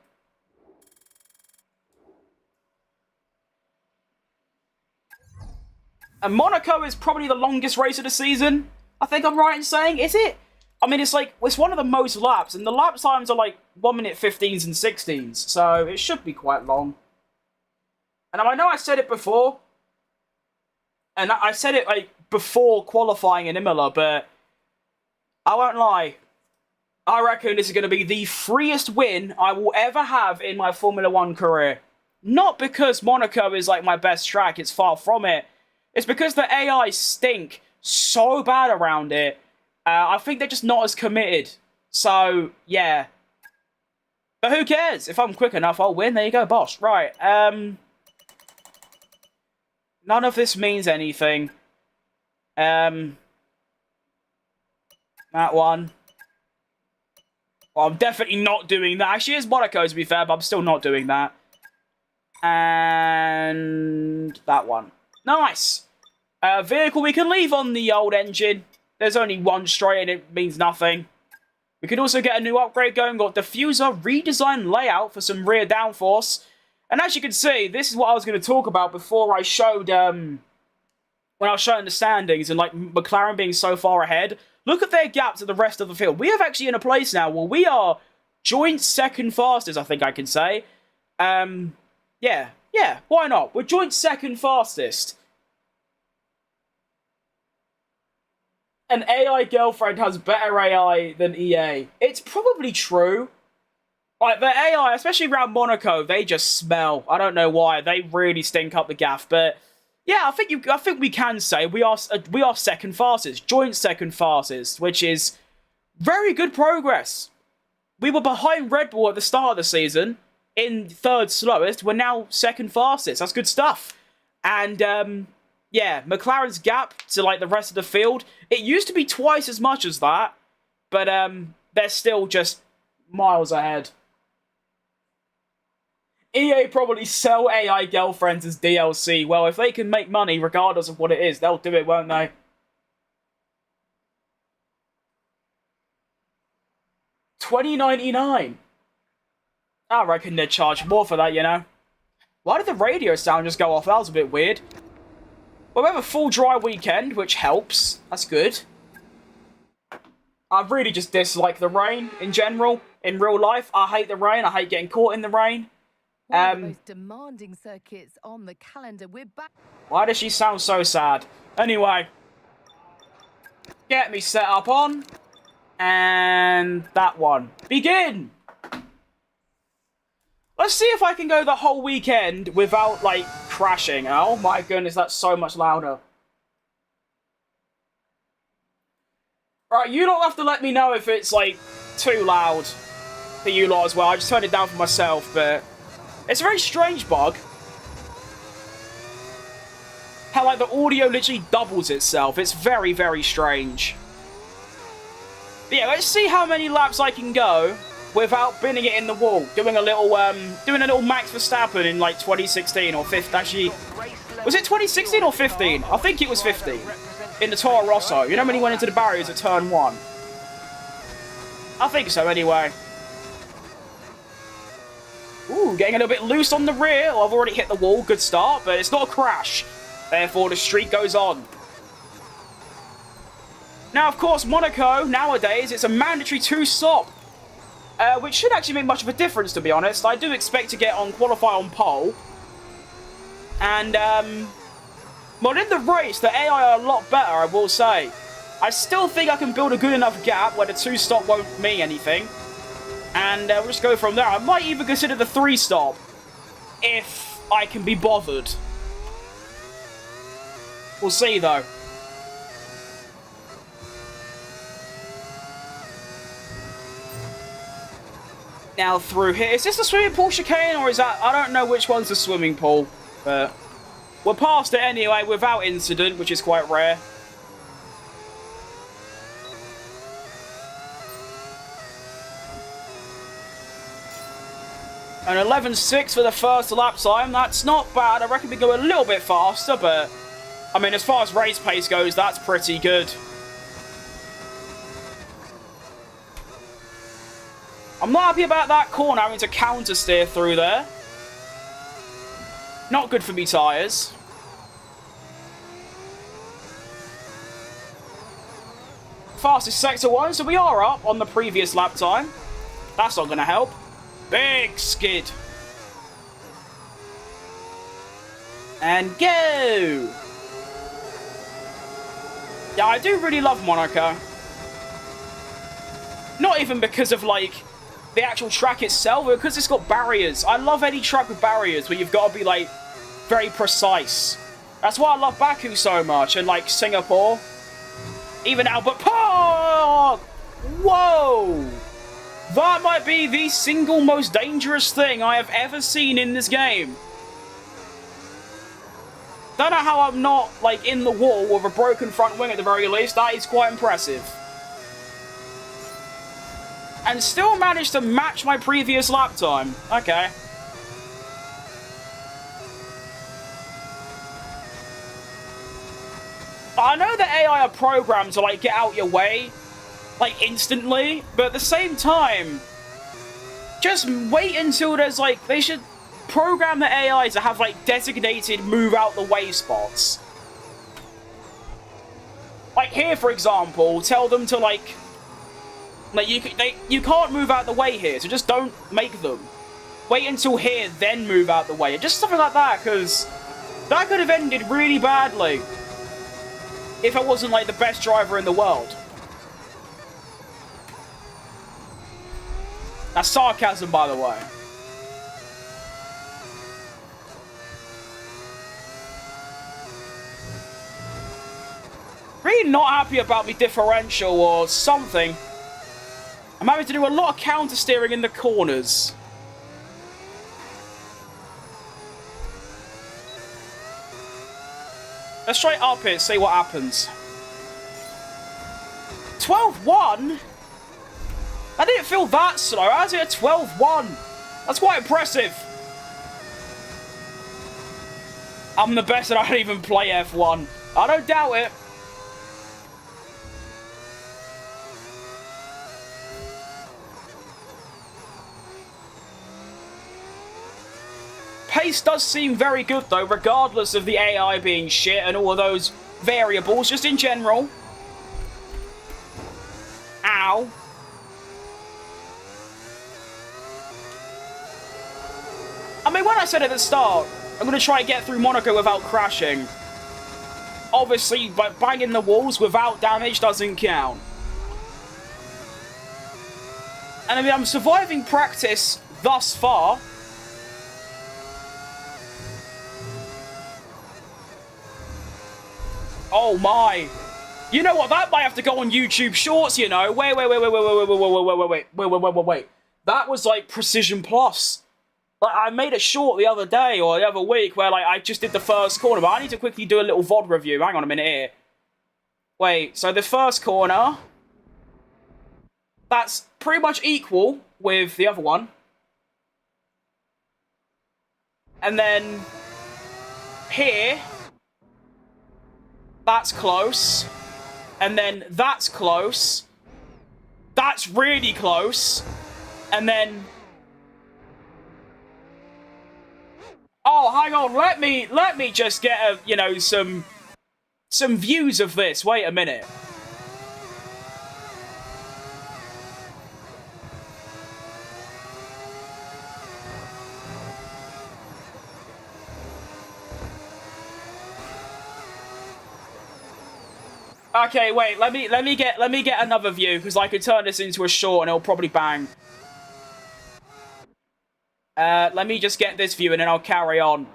And Monaco is probably the longest race of the season. I think I'm right in saying, is it? I mean, it's one of the most laps, and the lap times are like 1 minute 15s and 16s, so it should be quite long. And I know I said it before, and I said it like before qualifying in Imola, but I won't lie. I reckon this is going to be the freest win I will ever have in my Formula 1 career. Not because Monaco is like my best track, it's far from it. It's because the AI stink so bad around it. I think they're just not as committed. So, yeah. But who cares? If I'm quick enough, I'll win. There you go, boss. Right, none of this means anything. That one. Well, I'm definitely not doing that. Actually, it's Monaco, to be fair, but I'm still not doing that. And that one. Nice. Vehicle we can leave on the old engine. There's only one straight and it means nothing. We could also get a new upgrade going. Got diffuser, redesigned layout for some rear downforce. And as you can see, this is what I was going to talk about before I showed, when I was showing the standings and like McLaren being so far ahead. Look at their gap to the rest of the field. We are actually in a place now where we are joint second fastest, I think I can say. Yeah, why not? We're joint second fastest. An AI girlfriend has better AI than EA. It's probably true. Like, the AI, especially around Monaco, they just smell. I don't know why. They really stink up the gaff. But yeah, I think we can say we are second fastest, joint second fastest, which is very good progress. We were behind Red Bull at the start of the season in third slowest. We're now second fastest. That's good stuff. And yeah, McLaren's gap to like the rest of the field, it used to be twice as much as that, but they're still just miles ahead. EA probably sell AI girlfriends as DLC. Well, if they can make money regardless of what it is, they'll do it, won't they? $20.99. I reckon they'd charge more for that, you know. Why did the radio sound just go off? That was a bit weird. Well, we have a full dry weekend, which helps. That's good. I really just dislike the rain in general. In real life, I hate the rain. I hate getting caught in the rain. One of the most demanding circuits on the calendar. We're back. Why does she sound so sad? Anyway, get me set up on, and that one. Begin! Let's see if I can go the whole weekend without, like, crashing. Oh my goodness, that's so much louder. Right, you don't have to let me know if it's, like, too loud for you lot as well. I just turned it down for myself, but it's a very strange bug. How, like, the audio literally doubles itself. It's very, very strange. But yeah, let's see how many laps I can go without binning it in the wall. Doing a little Max Verstappen in, like, 2016 or 15. Actually, was it 2016 or 15? I think it was 15. In the Toro Rosso. You know when he went into the barriers at turn 1? I think so, anyway. Ooh, getting a little bit loose on the rear. Oh, I've already hit the wall. Good start, but it's not a crash. Therefore, the streak goes on. Now, of course, Monaco, nowadays, it's a mandatory 2-stop. Which should actually make much of a difference, to be honest. I do expect to qualify on pole. And, well, in the race, the AI are a lot better, I will say. I still think I can build a good enough gap where the 2-stop won't mean anything. And we'll just go from there. I might even consider the 3-stop if I can be bothered. We'll see, though. Now through here. Is this the swimming pool chicane, or is that... I don't know which one's the swimming pool, but we're past it anyway without incident, which is quite rare. An 11.6 for the first lap time. That's not bad. I reckon we go a little bit faster, but I mean, as far as race pace goes, that's pretty good. I'm not happy about that corner having to counter steer through there. Not good for me tyres. Fastest sector 1, so we are up on the previous lap time. That's not going to help. Big skid. And go! Yeah, I do really love Monaco. Not even because of, like, the actual track itself, but because it's got barriers. I love any track with barriers where you've got to be, like, very precise. That's why I love Baku so much, and, like, Singapore. Even Albert Park! Whoa! That might be the single most dangerous thing I have ever seen in this game. Don't know how I'm not, like, in the wall with a broken front wing at the very least. That is quite impressive. And still managed to match my previous lap time. Okay. I know the AI are programmed to, like, get out your way, like, instantly, but at the same time, just wait until there's, like, they should program the AI to have, like, designated move out the way spots. Like here, for example, tell them to like you can't move out the way here, so just don't make them. Wait until here, then move out the way. Just something like that, because that could have ended really badly if I wasn't like the best driver in the world. That's sarcasm, by the way. Really not happy about the differential or something. I'm having to do a lot of counter steering in the corners. Let's try up it, see what happens. 12-1? I didn't feel that slow. How's it a 12-1? That's quite impressive. I'm the best and I don't even play F1. I don't doubt it. Pace does seem very good though, regardless of the AI being shit and all of those variables, just in general. Ow. I mean, when I said at the start, I'm going to try and get through Monaco without crashing. Obviously, banging the walls without damage doesn't count. And I mean, I'm surviving practice thus far. Oh my. You know what? That might have to go on YouTube Shorts, you know. Wait. That was like Precision Plus. Like, I made a short the other day or the other week where like I just did the first corner, but I need to quickly do a little VOD review. Hang on a minute here. Wait, so the first corner, that's pretty much equal with the other one. And then here, that's close. And then that's close. That's really close. And then... Oh, hang on. Let me just get a, you know, some views of this. Wait a minute. Okay, wait. Let me get another view because I could turn this into a short and it'll probably bang. Let me just get this view and then I'll carry on.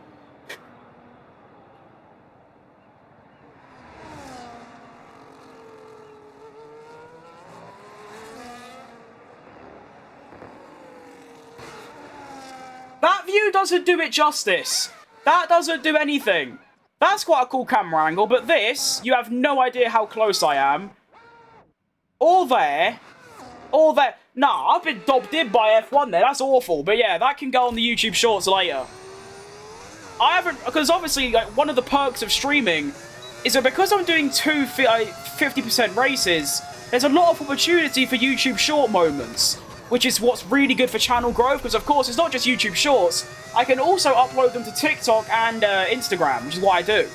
That view doesn't do it justice. That doesn't do anything. That's quite a cool camera angle, but this, you have no idea how close I am. All there. All there. Nah, I've been dobbed in by F1 there. That's awful. But yeah, that can go on the YouTube Shorts later. I haven't... Because obviously, like, one of the perks of streaming is that because I'm doing two 50% races, there's a lot of opportunity for YouTube Short moments, which is what's really good for channel growth, because of course, it's not just YouTube Shorts. I can also upload them to TikTok and Instagram, which is what I do.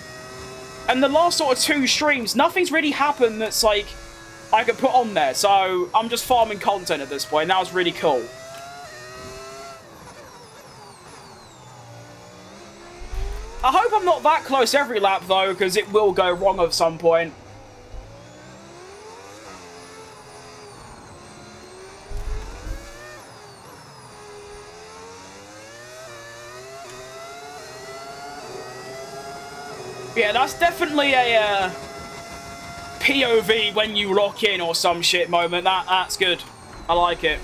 And the last sort of two streams, nothing's really happened that's like... I could put on there, so I'm just farming content at this point. That was really cool. I hope I'm not that close every lap, though, because it will go wrong at some point. Yeah, that's definitely a... POV when you lock in or some shit moment. That's good. I like it.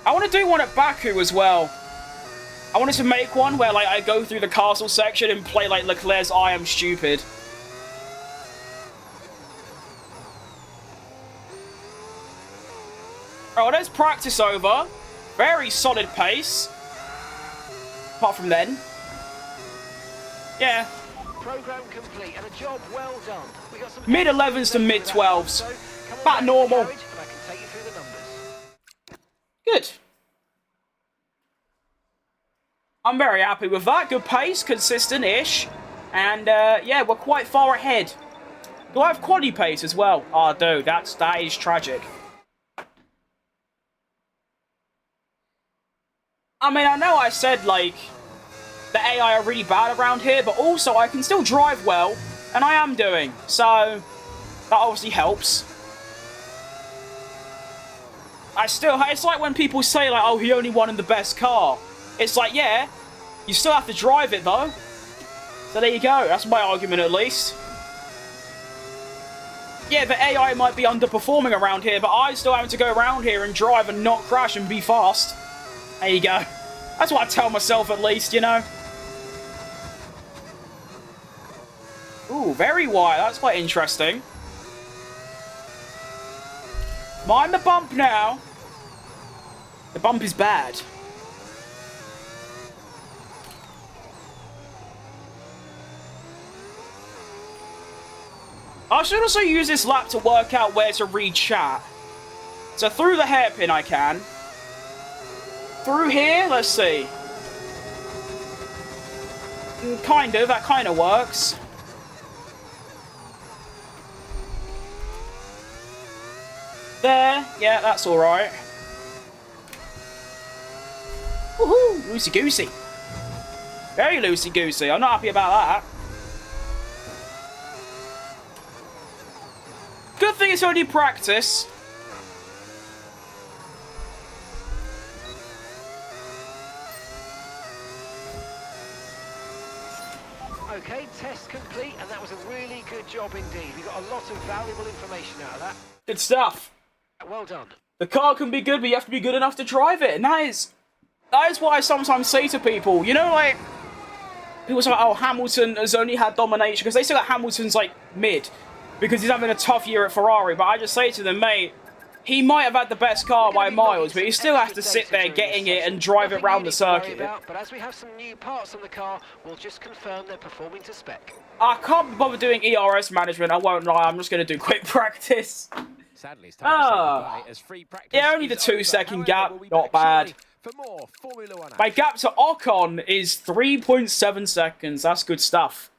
I want to do one at Baku as well. I wanted to make one where like I go through the castle section and play like Leclerc's I Am Stupid. Oh, there's practice over. Very solid pace. Apart from then. Yeah. Program complete and a job well done. We got some mid-11s to mid-12s. About normal. And I can take you through the numbers. Good. I'm very happy with that. Good pace, consistent-ish. And, yeah, we're quite far ahead. Do I have quality pace as well? Oh, dude, that is tragic. I mean, I know I said, like, the AI are really bad around here, but also I can still drive well, and I am doing. So, that obviously helps. It's like when people say, like, oh, he only won in the best car. It's like, yeah, you still have to drive it, though. So there you go. That's my argument, at least. Yeah, the AI might be underperforming around here, but I still having to go around here and drive and not crash and be fast. There you go. That's what I tell myself, at least, you know. Ooh, very wide. That's quite interesting. Mind the bump now. The bump is bad. I should also use this lap to work out where to read chat. So through the hairpin I can. Through here, let's see. Kind of, that kind of works. There, yeah, that's alright. Woohoo, loosey-goosey. Very loosey-goosey, I'm not happy about that. Good thing it's only practice. Okay, test complete, and that was a really good job indeed. We got a lot of valuable information out of that. Good stuff. Well done. The car can be good, but you have to be good enough to drive it, and that is what I sometimes say to people. You know, like, people say, oh, Hamilton has only had domination, because they say that Hamilton's, like, mid, because he's having a tough year at Ferrari, but I just say to them, mate, he might have had the best car by miles, but he still has to sit there getting it and drive it around the circuit. But as we have some new parts on the car, we'll just confirm they're performing to spec. I can't bother doing ERS management, I won't lie, I'm just going to do quick practice. Sadly, it's time to say goodbye, as free practice Yeah, only the is 2-second over. gap, However, we'll be not back bad. shortly for more Formula 1 My action. gap to Ocon is 3.7 seconds, that's good stuff.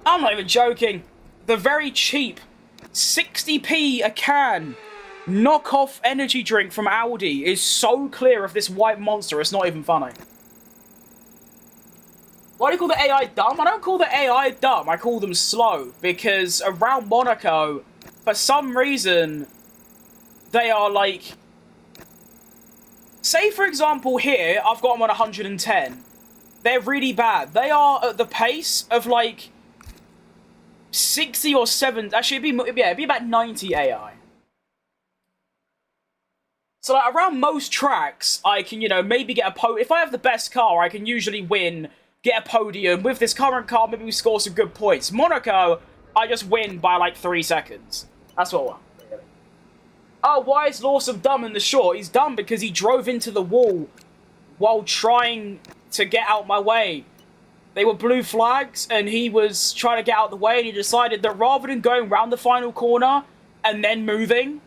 I'm not even joking. The very cheap 60p a can knockoff energy drink from Audi is so clear of this white monster, it's not even funny. Why do you call the AI dumb? I don't call the AI dumb, I call them slow. Because around Monaco, for some reason, they are like... Say, for example, here, I've got them on 110. They're really bad. They are at the pace of, like, 60 or 70... Actually, it'd be about 90 AI. So, like, around most tracks, I can, you know, maybe get a podium. If I have the best car, I can usually win, get a podium. With this current car, maybe we score some good points. Monaco, I just win by, like, 3 seconds. That's what we're... Oh, why is Lawson dumb in the short? He's dumb because he drove into the wall while trying to get out my way. They were blue flags, and he was trying to get out the way, and he decided that rather than going round the final corner and then moving,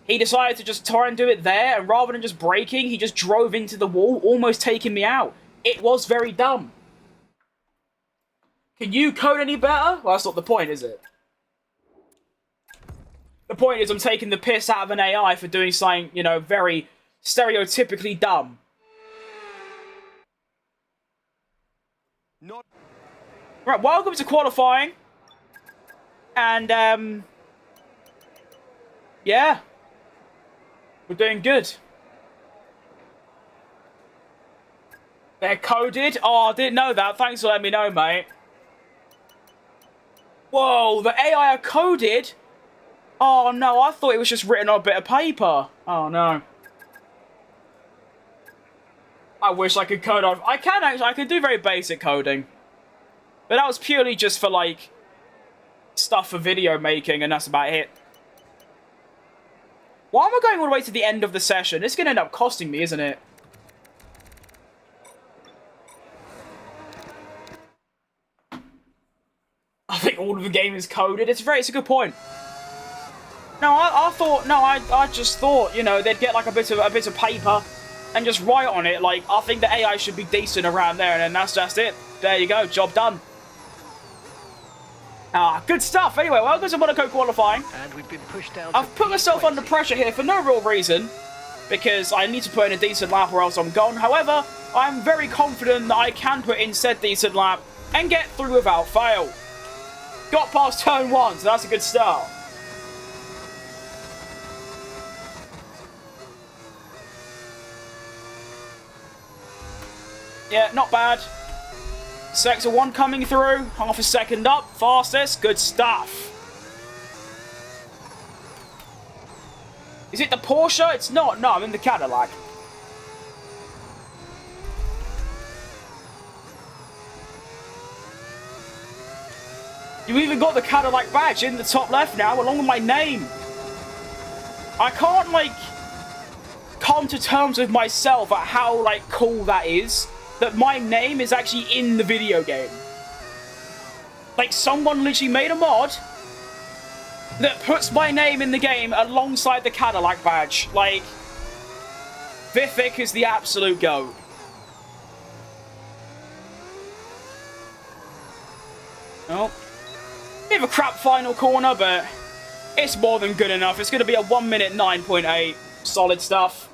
he decided to just try and do it there, and rather than just braking, he just drove into the wall, almost taking me out. It was very dumb. Can you code any better? Well, that's not the point, is it? The point is I'm taking the piss out of an AI for doing something, you know, very stereotypically dumb. Right, welcome to qualifying. And, yeah. We're doing good. They're coded? Oh, I didn't know that. Thanks for letting me know, mate. Whoa, the AI are coded? Oh, no, I thought it was just written on a bit of paper. Oh, no. I wish I could code on... I can, actually. I can do very basic coding. But that was purely just for, like, stuff for video making, and that's about it. Why am I going all the way to the end of the session? It's going to end up costing me, isn't it? I think all of the game is coded. It's a good point. No, I thought, no, I just thought, you know, they'd get like a bit of paper and just write on it, like, I think the AI should be decent around there, and then that's just it. There you go, job done. Ah, good stuff. Anyway, welcome to Monaco qualifying. And we've been pushed down. I've put myself under pressure here for no real reason, because I need to put in a decent lap or else I'm gone. However, I'm very confident that I can put in said decent lap and get through without fail. Got past turn 1, so that's a good start. Yeah, not bad. Sector 1 coming through, half a second up, fastest, good stuff. Is it the Porsche? It's not, no, I'm in the Cadillac. You even got the Cadillac badge in the top left now, along with my name. I can't, like, come to terms with myself at how, like, cool that is. That my name is actually in the video game. Like, someone literally made a mod that puts my name in the game alongside the Cadillac badge. Like, Vivek is the absolute GOAT. Oh. Bit of a crap final corner, but it's more than good enough. It's going to be a 1 minute 9.8. Solid stuff.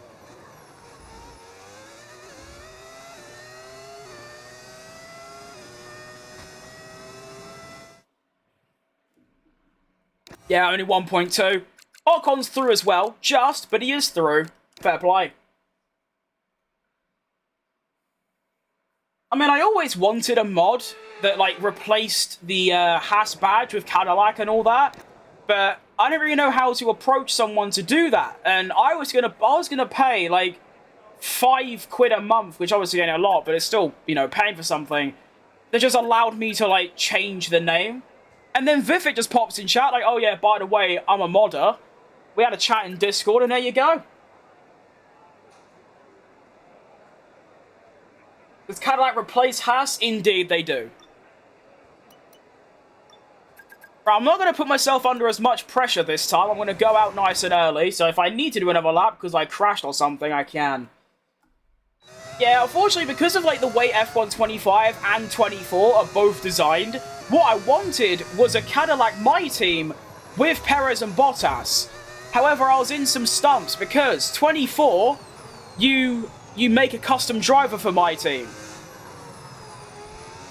Yeah, only 1.2. Ocon's through as well, but he is through. Fair play. I mean, I always wanted a mod that, like, replaced the Haas badge with Cadillac and all that, but I didn't really know how to approach someone to do that. And I was gonna pay, like, £5 a month, which obviously ain't a lot, but it's still, you know, paying for something that just allowed me to, like, change the name. And then Vivek just pops in chat, like, oh yeah, by the way, I'm a modder. We had a chat in Discord, and there you go. Does Cadillac replace Haas? Indeed, they do. Right, I'm not going to put myself under as much pressure this time. I'm going to go out nice and early, so if I need to do another lap because I crashed or something, I can. Yeah, unfortunately, because of, like, the way F1 25 and 24 are both designed, what I wanted was a Cadillac My Team with Perez and Bottas. However, I was in some stumps because 24, you make a custom driver for My Team.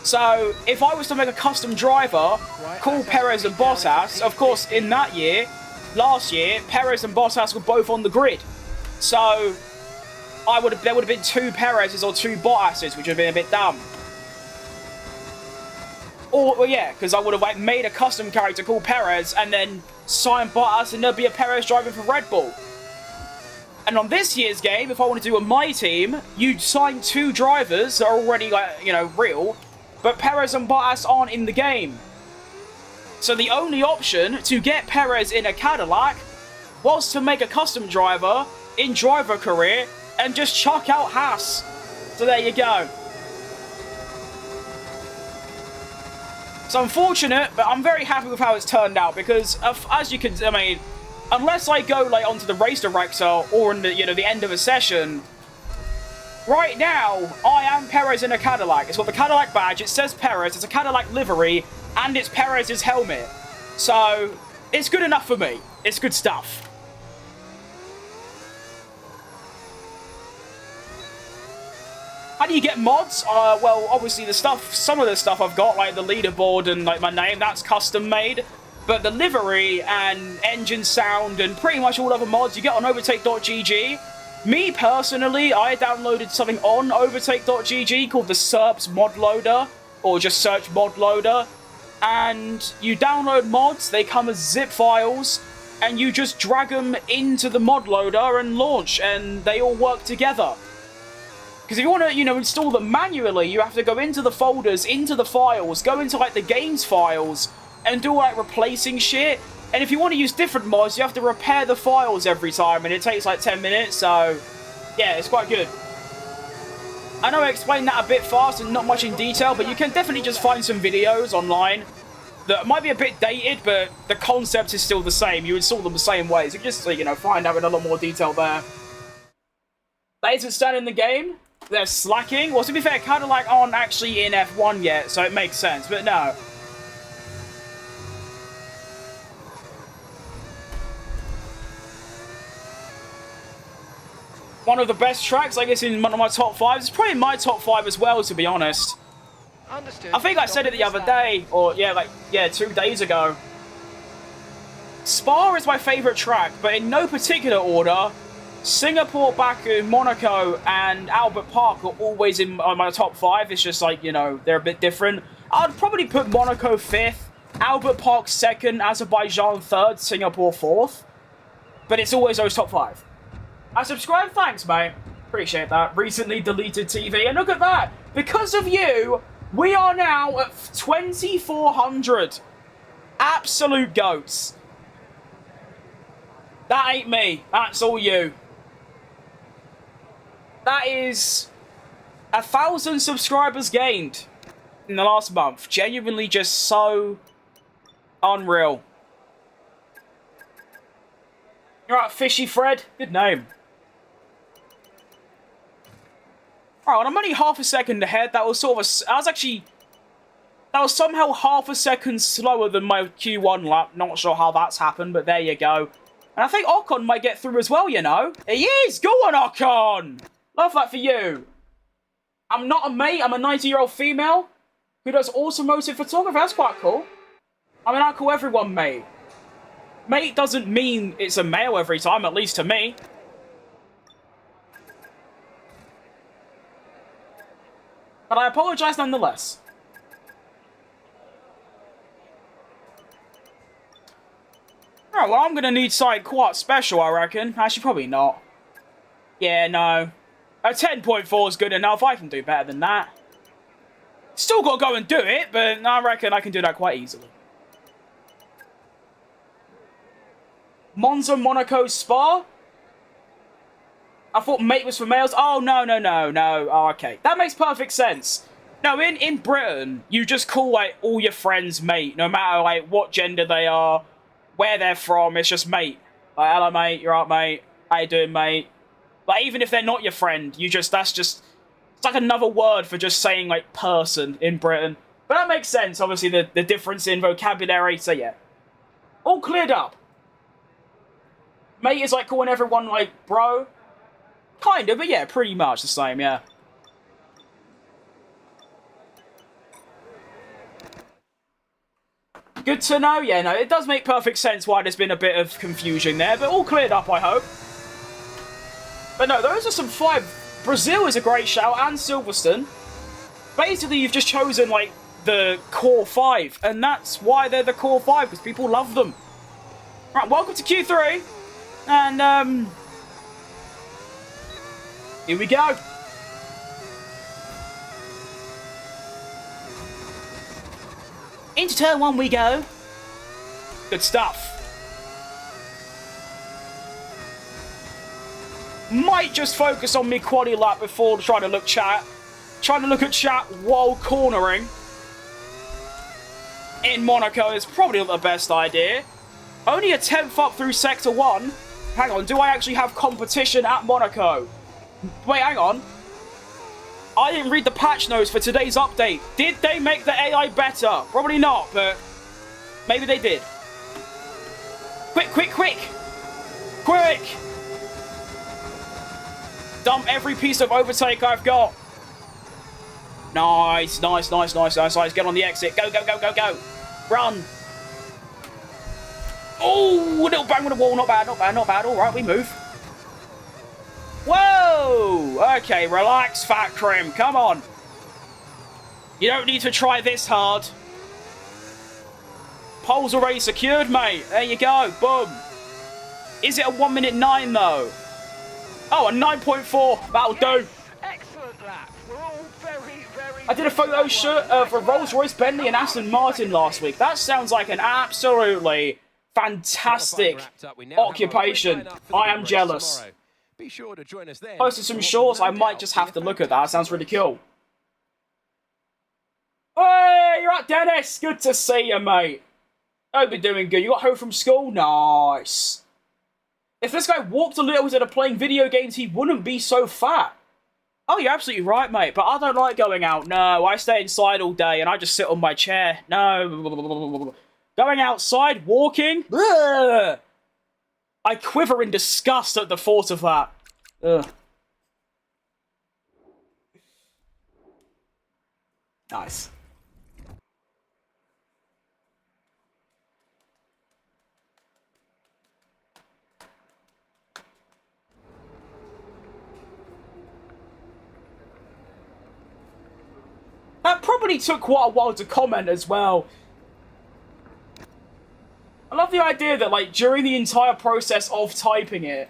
So, if I was to make a custom driver, call Perez and Bottas, of course, in that year, last year, Perez and Bottas were both on the grid. So, there would have been 2 Perez's or 2 Bottases, which would have been a bit dumb. Or, well, yeah, because I would have, like, made a custom character called Perez and then sign Bottas and there'd be a Perez driving for Red Bull. And on this year's game, if I want to do a My Team, you'd sign 2 drivers that are already, like, you know, real, but Perez and Bottas aren't in the game. So the only option to get Perez in a Cadillac was to make a custom driver in driver career and just chuck out Haas. So there you go. It's unfortunate, but I'm very happy with how it's turned out because, as you can, I mean, unless I go like onto the race director or in the, you know, the end of a session, right now I am Perez in a Cadillac. It's got the Cadillac badge. It says Perez. It's a Cadillac livery, and it's Perez's helmet. So it's good enough for me. It's good stuff. How do you get mods? Well, obviously some of the stuff I've got, like the leaderboard and like my name, that's custom made. But the livery and engine sound and pretty much all other mods you get on overtake.gg. Me personally, I downloaded something on overtake.gg called the SERPs mod loader, or just search mod loader. And you download mods, they come as zip files, and you just drag them into the mod loader and launch, and they all work together. Because if you want to, you know, install them manually, you have to go into the folders, into the files, go into, like, the games files, and do, like, replacing shit. And if you want to use different mods, you have to repair the files every time, and it takes, like, 10 minutes, so, yeah, it's quite good. I know I explained that a bit fast and not much in detail, but you can definitely just find some videos online that might be a bit dated, but the concept is still the same. You install them the same way, so just, you know, find out in a lot more detail there. That isn't standing in the game. They're slacking. Well, to be fair, CADILLAC aren't actually in F1 yet, so it makes sense, but no. One of the best tracks, I guess, in one of my top 5. It's probably my top 5 as well, to be honest. Understood. I think I said it the other day, or, yeah, 2 days ago. Spa is my favourite track, but in no particular order. Singapore, Baku, Monaco, and Albert Park are always in my top 5. It's just like, you know, they're a bit different. I'd probably put Monaco 5th, Albert Park 2nd, Azerbaijan 3rd, Singapore 4th. But it's always those top 5. I subscribe, thanks, mate. Appreciate that. Recently deleted TV, and look at that. Because of you, we are now at 2,400. Absolute goats. That ain't me. That's all you. That is 1,000 subscribers gained in the last month. Genuinely just so unreal. You're right, Fishy Fred. Good name. Alright, well, I'm only half a second ahead. That was sort of a... That was somehow half a second slower than my Q1 lap. Not sure how that's happened, but there you go. And I think Ocon might get through as well, you know. He is! Go on, Ocon! Love that for you. I'm not a mate. I'm a 90-year-old female who does automotive photography. That's quite cool. I mean, I call everyone mate. Mate doesn't mean it's a male every time, at least to me. But I apologise nonetheless. Alright, well, I'm going to need something quite special, I reckon. Actually, probably not. Yeah, no. A 10.4 is good enough. I can do better than that. Still got to go and do it, but I reckon I can do that quite easily. Monza, Monaco, Spa? I thought mate was for males. Oh, no. Oh, okay. That makes perfect sense. No, in Britain, you just call, like, all your friends mate, no matter, like, what gender they are, where they're from. It's just mate. Like, hello, mate. You're right, mate. How you doing, mate? Like, even if they're not your friend, it's like another word for just saying, like, person in Britain. But that makes sense, obviously, the difference in vocabulary, so yeah. All cleared up. Mate is like calling everyone, like, bro. Kind of, but yeah, pretty much the same, yeah. Good to know, yeah, no, it does make perfect sense why there's been a bit of confusion there, but all cleared up, I hope. But no, those are some 5. Brazil is a great shout, and Silverstone. Basically, you've just chosen, like, the core 5, and that's why they're the core 5, because people love them. Right, welcome to Q3, and, here we go. Into turn 1 we go. Good stuff. Might just focus on me quali lap before trying to look at chat while cornering in Monaco is probably not the best idea. Only a 10th up through Sector 1. Hang on, do I actually have competition at Monaco? Wait, hang on. I didn't read the patch notes for today's update. Did they make the AI better? Probably not, but maybe they did. Quick! Dump every piece of overtake I've got. Nice. Get on the exit. Go. Run. Oh, a little bang with the wall. Not bad. All right, we move. Whoa! Okay, relax, Fat Crim. Come on. You don't need to try this hard. Pole's already secured, mate. There you go. Boom. Is it a 1:09 though? Oh, a 9.4. That'll do. Excellent lap. We're all very I did a photo shoot for Rolls-Royce, Bentley, and Aston Martin last week. That sounds like an absolutely fantastic occupation. I am jealous. Be sure to join us then. Posted some shorts. I might just have to look at that. Sounds really cool. Hey, you're right, Dennis. Good to see you, mate. Hope you're doing good. You got home from school? Nice. If this guy walked a little instead of playing video games, he wouldn't be so fat. Oh, you're absolutely right, mate. But I don't like going out. No, I stay inside all day and I just sit on my chair. No. Going outside, walking. Ugh. I quiver in disgust at the thought of that. Ugh. Nice. That probably took quite a while to comment as well. I love the idea that, like, during the entire process of typing it,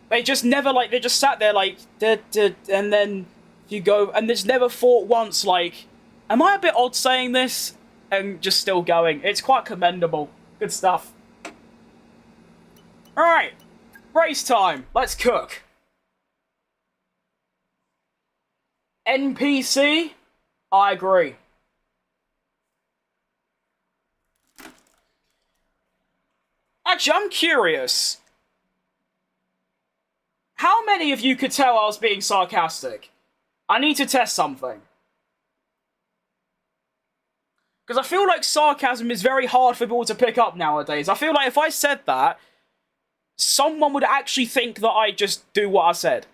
they just never, like, they just sat there, like, and then you go, and there's never thought once, like, am I a bit odd saying this? And just still going. It's quite commendable. Good stuff. Alright. Race time. Let's cook. NPC? I agree. Actually, I'm curious. How many of you could tell I was being sarcastic? I need to test something. Because I feel like sarcasm is very hard for people to pick up nowadays. I feel like if I said that, someone would actually think that I just do what I said.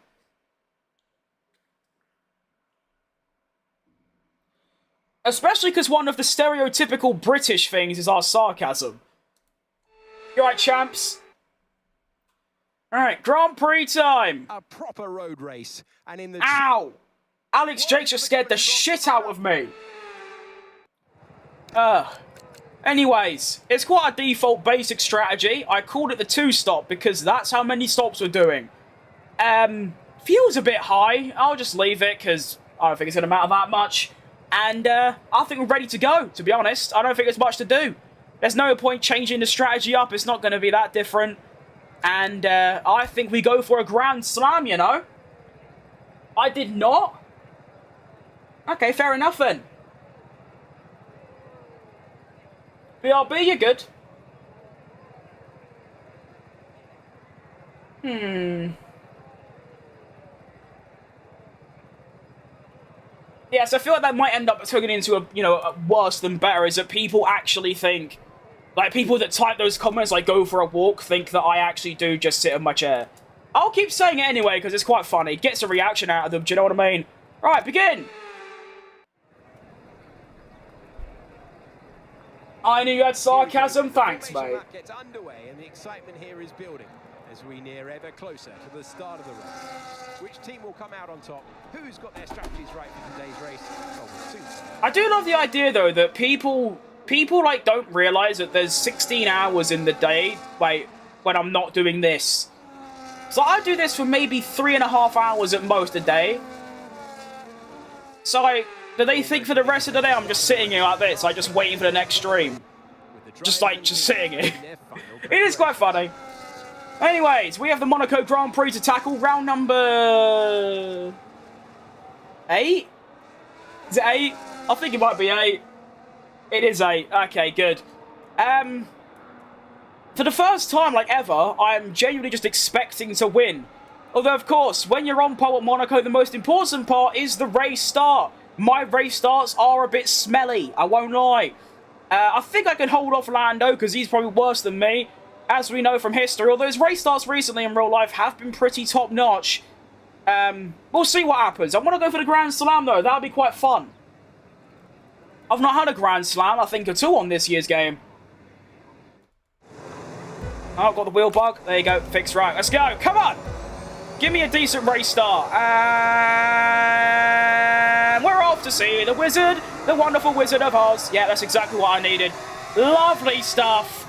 Especially because one of the stereotypical British things is our sarcasm. You alright, champs? Alright, Grand Prix time! A proper road race. And in the... Ow! Alex Jake just scared the shit out of me. Anyways, it's quite a default basic strategy. I called it the 2-stop because that's how many stops we're doing. Fuel's a bit high. I'll just leave it because I don't think it's going to matter that much. And I think we're ready to go, to be honest. I don't think there's much to do. There's no point changing the strategy up. It's not going to be that different. And I think we go for a Grand Slam, you know? I did not? Okay, fair enough then. BRB, you're good. Yes, I feel like that might end up turning into a, you know, a worse than better, is that people actually think, like, people that type those comments, like, go for a walk, think that I actually do just sit in my chair. I'll keep saying it anyway, because it's quite funny. It gets a reaction out of them, do you know what I mean? Right, begin! I knew you had sarcasm, thanks, mate. Gets underway and the excitement here is building as we near ever closer to the start of the race. Which team will come out on top? Who's got their strategies right for today's race? Oh, we'll soon see. I do love the idea, though, that people like don't realise that there's 16 hours in the day, like, when I'm not doing this. So I do this for maybe 3.5 hours at most a day. So, like, do they think for the rest of the day I'm just sitting here like this, like just waiting for the next stream? Just sitting here. It is quite funny. Anyways, we have the Monaco Grand Prix to tackle. Round number 8? Is it 8? I think it might be 8. It is 8. Okay, good. For the first time, like, ever, I'm genuinely just expecting to win. Although, of course, when you're on pole at Monaco, the most important part is the race start. My race starts are a bit smelly, I won't lie. I think I can hold off Lando, because he's probably worse than me, as we know from history. Although his race starts recently in real life have been pretty top-notch. We'll see what happens. I want to go for the Grand Slam, though. That'll be quite fun. I've not had a Grand Slam, I think, at all on this year's game. Oh, got the wheel bug. There you go. Fixed right. Let's go. Come on. Give me a decent race start. And we're off to see the wizard, the wonderful Wizard of Oz. Yeah, that's exactly what I needed. Lovely stuff.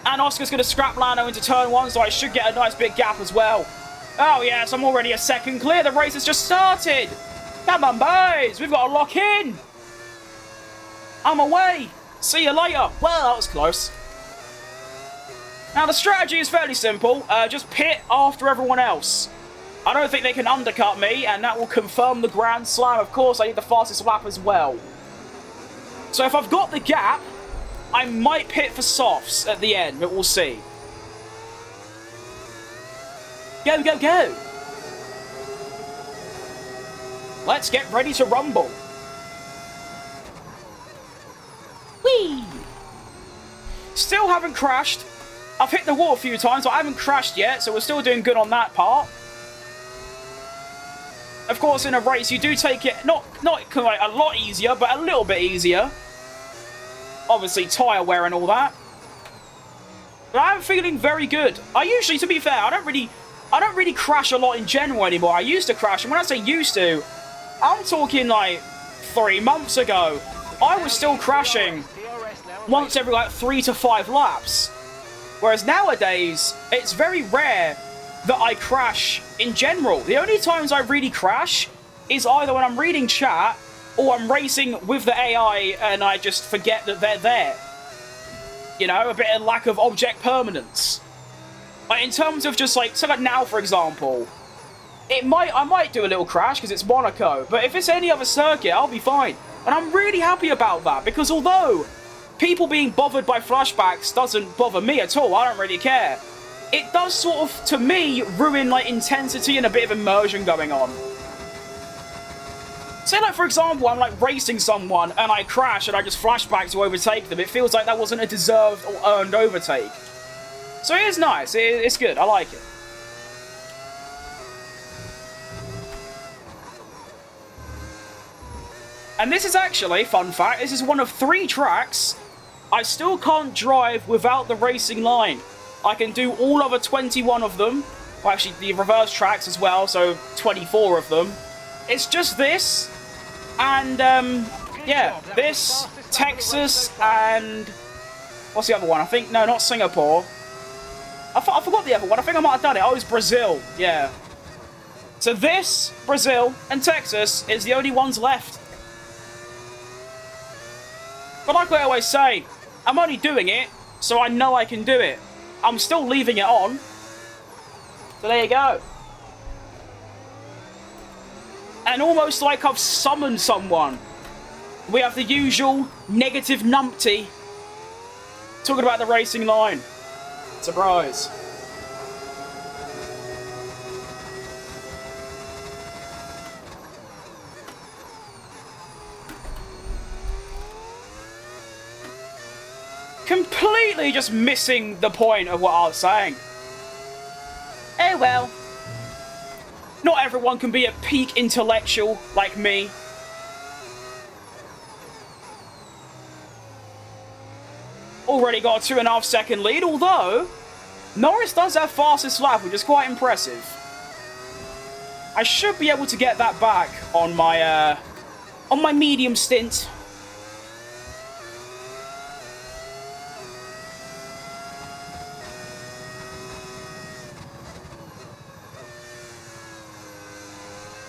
And Oscar's going to scrap Lando into turn 1, so I should get a nice big gap as well. Oh, yes, I'm already a second clear. The race has just started. Come on, boys. We've got to lock in. I'm away. See you later. Well, that was close. Now, the strategy is fairly simple. Just pit after everyone else. I don't think they can undercut me, and that will confirm the Grand Slam. Of course, I need the fastest lap as well. So if I've got the gap, I might pit for softs at the end, but we'll see. Go, go, go! Let's get ready to rumble. Whee! Still haven't crashed. I've hit the wall a few times, but I haven't crashed yet, so we're still doing good on that part. Of course, in a race, you do take it not quite a lot easier, but a little bit easier. Obviously, tyre wear and all that. But I'm feeling very good. I usually, to be fair, I don't really crash a lot in general anymore. I used to crash, and when I say used to, I'm talking like 3 months ago. I was still crashing once every like 3 to 5 laps. Whereas nowadays, it's very rare that I crash in general. The only times I really crash is either when I'm reading chat or I'm racing with the AI and I just forget that they're there. You know, a bit of lack of object permanence. Like in terms of just like, so like now for example, I might do a little crash because it's Monaco, but if it's any other circuit, I'll be fine. And I'm really happy about that, because although people being bothered by flashbacks doesn't bother me at all, I don't really care. It does sort of, to me, ruin like intensity and a bit of immersion going on. Say like, for example, I'm like racing someone and I crash and I just flashback to overtake them. It feels like that wasn't a deserved or earned overtake. So it is nice, it's good, I like it. And this is actually, fun fact, this is one of 3 tracks I still can't drive without the racing line. I can do all other 21 of them. Well, actually, the reverse tracks as well, so 24 of them. It's just this, and, yeah, this, Texas, and... what's the other one? I think, no, not Singapore. I forgot the other one. I think I might have done it. Oh, it was Brazil, yeah. So this, Brazil, and Texas is the only ones left. But like I always say, I'm only doing it, so I know I can do it. I'm still leaving it on. So there you go. And almost like I've summoned someone, we have the usual negative numpty talking about the racing line. Surprise. Completely just missing the point of what I was saying. Oh well. Not everyone can be a peak intellectual like me. Already got a 2.5 second lead, although Norris does have fastest lap, which is quite impressive. I should be able to get that back on my medium stint.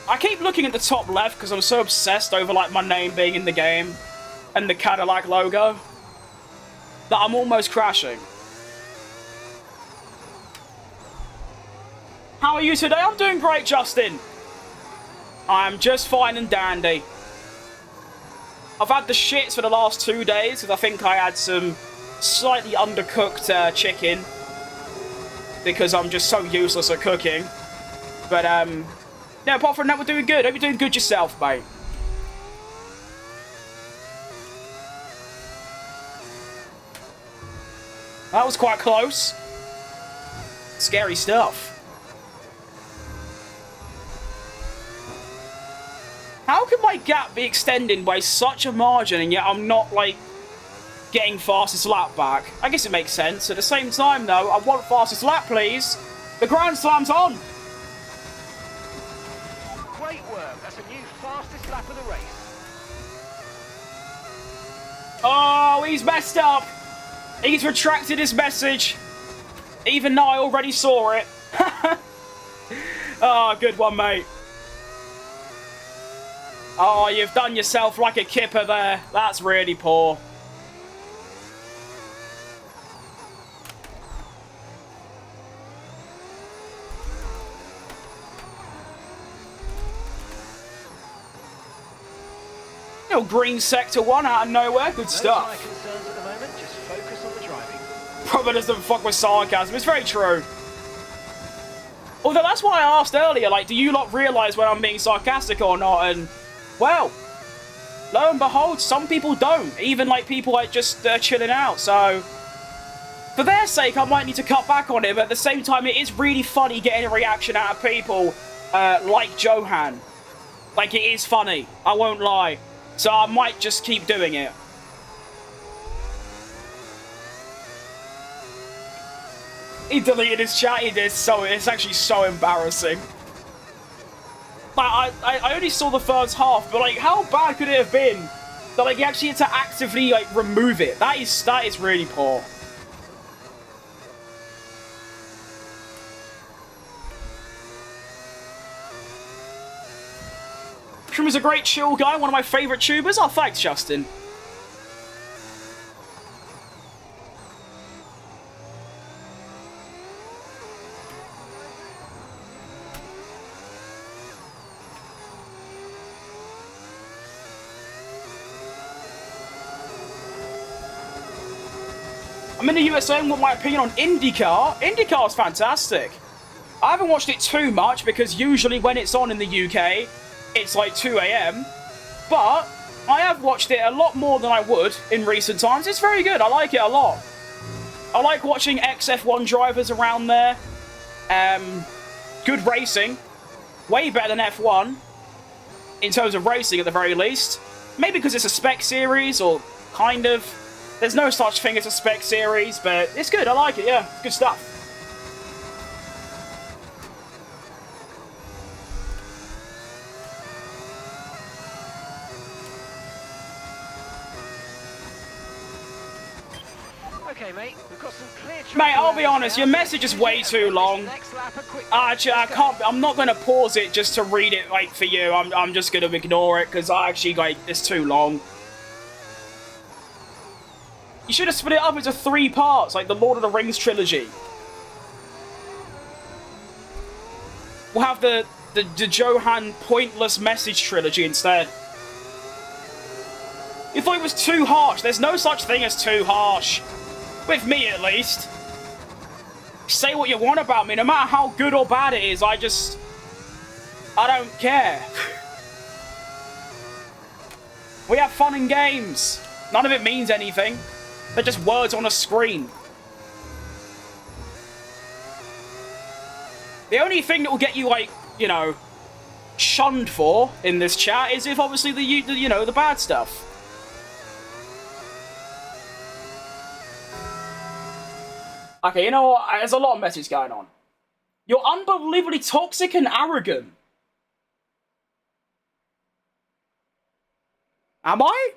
I keep looking at the top left because I'm so obsessed over like my name being in the game and the Cadillac logo that I'm almost crashing. How are you today? I'm doing great, Justin. I'm just fine and dandy. I've had the shits for the last 2 days because I think I had some slightly undercooked chicken because I'm just so useless at cooking. But yeah, apart from that, we're doing good. Hope you're doing good yourself, mate. That was quite close. Scary stuff. How can my gap be extending by such a margin and yet I'm not, like, getting fastest lap back? I guess it makes sense. At the same time, though, I want fastest lap, please. The Grand Slam's on. Great work. That's a new fastest lap of the race. Oh, he's messed up. He's retracted his message. Even though I already saw it. Oh, good one, mate. Oh, you've done yourself like a kipper there. That's really poor. Little green sector 1 out of nowhere. Good No stuff. tyre concerns at the moment, just focus on the driving. Probably doesn't fuck with sarcasm. It's very true. Although that's why I asked earlier, like, do you lot realise when I'm being sarcastic or not? And, well, lo and behold, some people don't. Even, like, people like just chilling out. So, for their sake, I might need to cut back on it. But at the same time, it is really funny getting a reaction out of people like Johan. Like, it is funny. I won't lie. So I might just keep doing it. He deleted his chat, he did, so it's actually so embarrassing. Like, I only saw the first half, but like, how bad could it have been that like, he actually had to actively like remove it? That is really poor. Trim is a great chill guy, one of my favourite tubers. Oh, thanks, Justin. I'm in the USA and want my opinion on IndyCar. IndyCar is fantastic. I haven't watched it too much because usually when it's on in the UK, it's like 2 AM. But I have watched it a lot more than I would in recent times. It's very good. I like it a lot. I like watching XF1 drivers around there. Good racing. Way better than F1. In terms of racing at the very least. Maybe because it's a spec series or kind of. There's no such thing as a spec series, but it's good. I like it, yeah. Good stuff. Okay, mate, we've got some clear track. Mate, I'll be around honest, now. your message is way too long. Next lap, a quick Actually, I can't. I'm not gonna pause it just to read it like for you. I'm just gonna ignore it because I actually like it's too long. You should have split it up into 3 parts, like the Lord of the Rings trilogy. We'll have the Johan pointless message trilogy instead. You thought it was too harsh. There's no such thing as too harsh. With me, at least. Say what you want about me, no matter how good or bad it is, I don't care. We have fun and games. None of it means anything. They're just words on a screen. The only thing that will get you, like, you know, shunned for in this chat is if obviously the bad stuff. Okay, you know what? There's a lot of messages going on. You're unbelievably toxic and arrogant. Am I?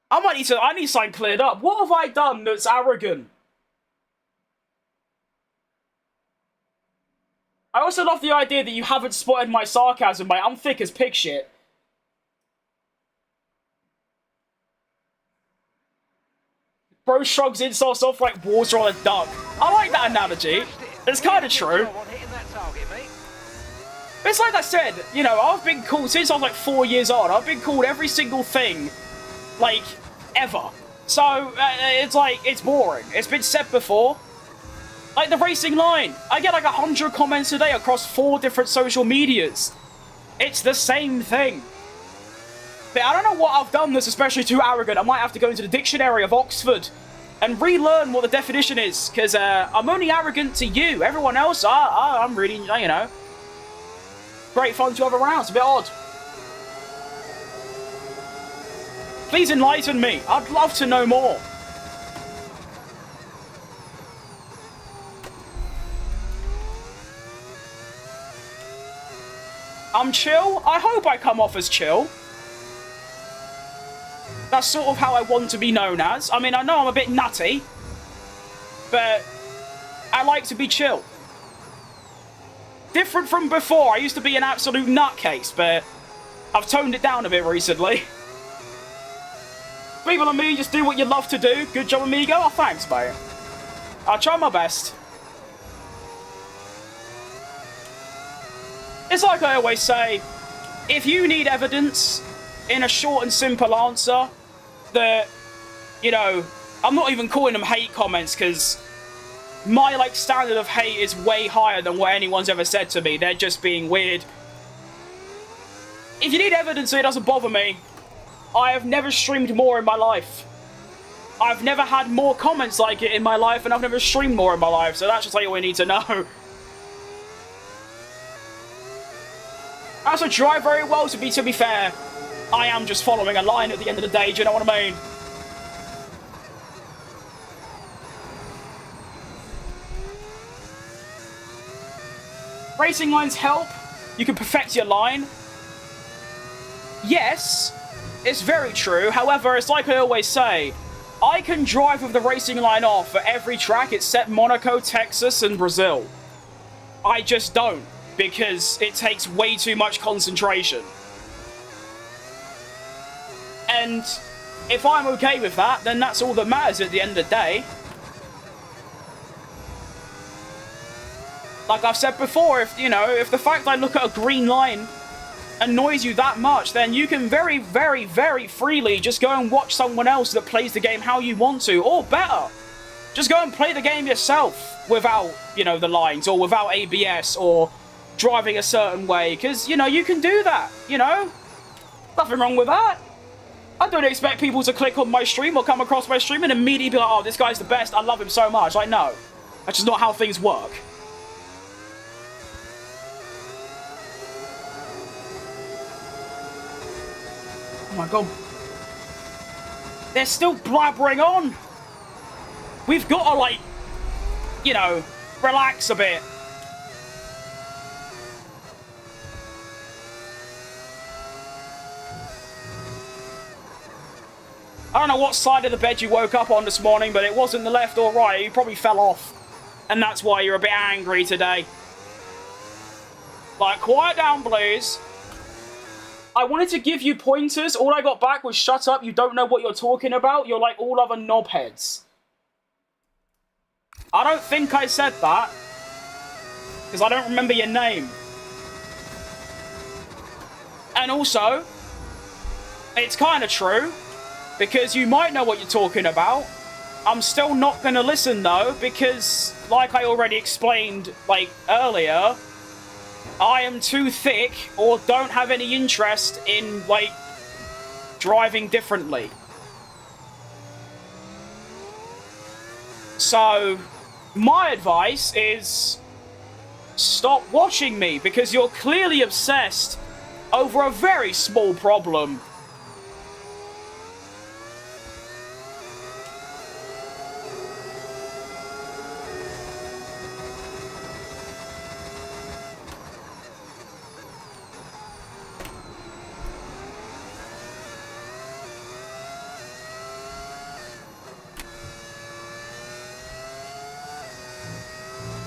I need something cleared up. What have I done that's arrogant? I also love the idea that you haven't spotted my sarcasm, mate. I'm thick as pig shit. Bro shrugs insults off like water on a duck. I like that analogy. It's kind of true. It's like I said, you know, I've been called, since I was like 4 years old, I've been called every single thing, like, ever. So, it's like, it's boring. It's been said before. Like the racing line. I get like 100 comments a day across 4 different social medias. It's the same thing. But I don't know what I've done that's especially too arrogant. I might have to go into the dictionary of Oxford and relearn what the definition is. Because I'm only arrogant to you. Everyone else, I'm really, you know, great fun to have around. It's a bit odd. Please enlighten me. I'd love to know more. I'm chill. I hope I come off as chill. That's sort of how I want to be known as. I mean, I know I'm a bit nutty, but I like to be chill. Different from before. I used to be an absolute nutcase, but I've toned it down a bit recently. People like me, just do what you love to do. Good job, amigo. Oh, thanks, mate. I'll try my best. It's like I always say, if you need evidence, in a short and simple answer that, you know, I'm not even calling them hate comments because my, like, standard of hate is way higher than what anyone's ever said to me. They're just being weird. If you need evidence that it doesn't bother me, I have never streamed more in my life. I've never had more comments like it in my life, and I've never streamed more in my life, so that's just like all you need to know. I also drive very well, to be fair. I am just following a line at the end of the day, do you know what I mean? Racing lines help. You can perfect your line. Yes, it's very true. However, it's like I always say, I can drive with the racing line off for every track except Monaco, Texas, and Brazil. I just don't, because it takes way too much concentration. And if I'm okay with that, then that's all that matters at the end of the day. Like I've said before, if the fact I look at a green line annoys you that much, then you can very, very, very freely just go and watch someone else that plays the game how you want to, or better. Just go and play the game yourself without, the lines, or without ABS, or driving a certain way, because, you can do that, Nothing wrong with that. I don't expect people to click on my stream or come across my stream and immediately be like, oh, this guy's the best, I love him so much. Like, no. That's just not how things work. Oh my god. They're still blabbering on. We've got to, like, relax a bit. I don't know what side of the bed you woke up on this morning, but it wasn't the left or right. You probably fell off. And that's why you're a bit angry today. Like, quiet down, please. I wanted to give you pointers. All I got back was, shut up, you don't know what you're talking about. You're like all other knobheads. I don't think I said that. Because I don't remember your name. And also, it's kind of true. Because you might know what you're talking about. I'm still not going to listen, though, because, like I already explained, like, earlier, I am too thick or don't have any interest in, like, driving differently. So, my advice is stop watching me, because you're clearly obsessed over a very small problem.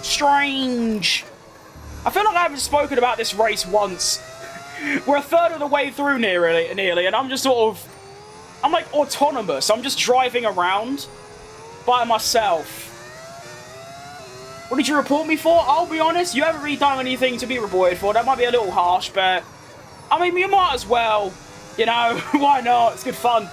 Strange. I feel like I haven't spoken about this race once. We're a third of the way through nearly, and I'm just I'm like autonomous. I'm just driving around by myself. What did you report me for? I'll be honest, you haven't really done anything to be reported for. That might be a little harsh, but I mean, you might as well. Why not? It's good fun.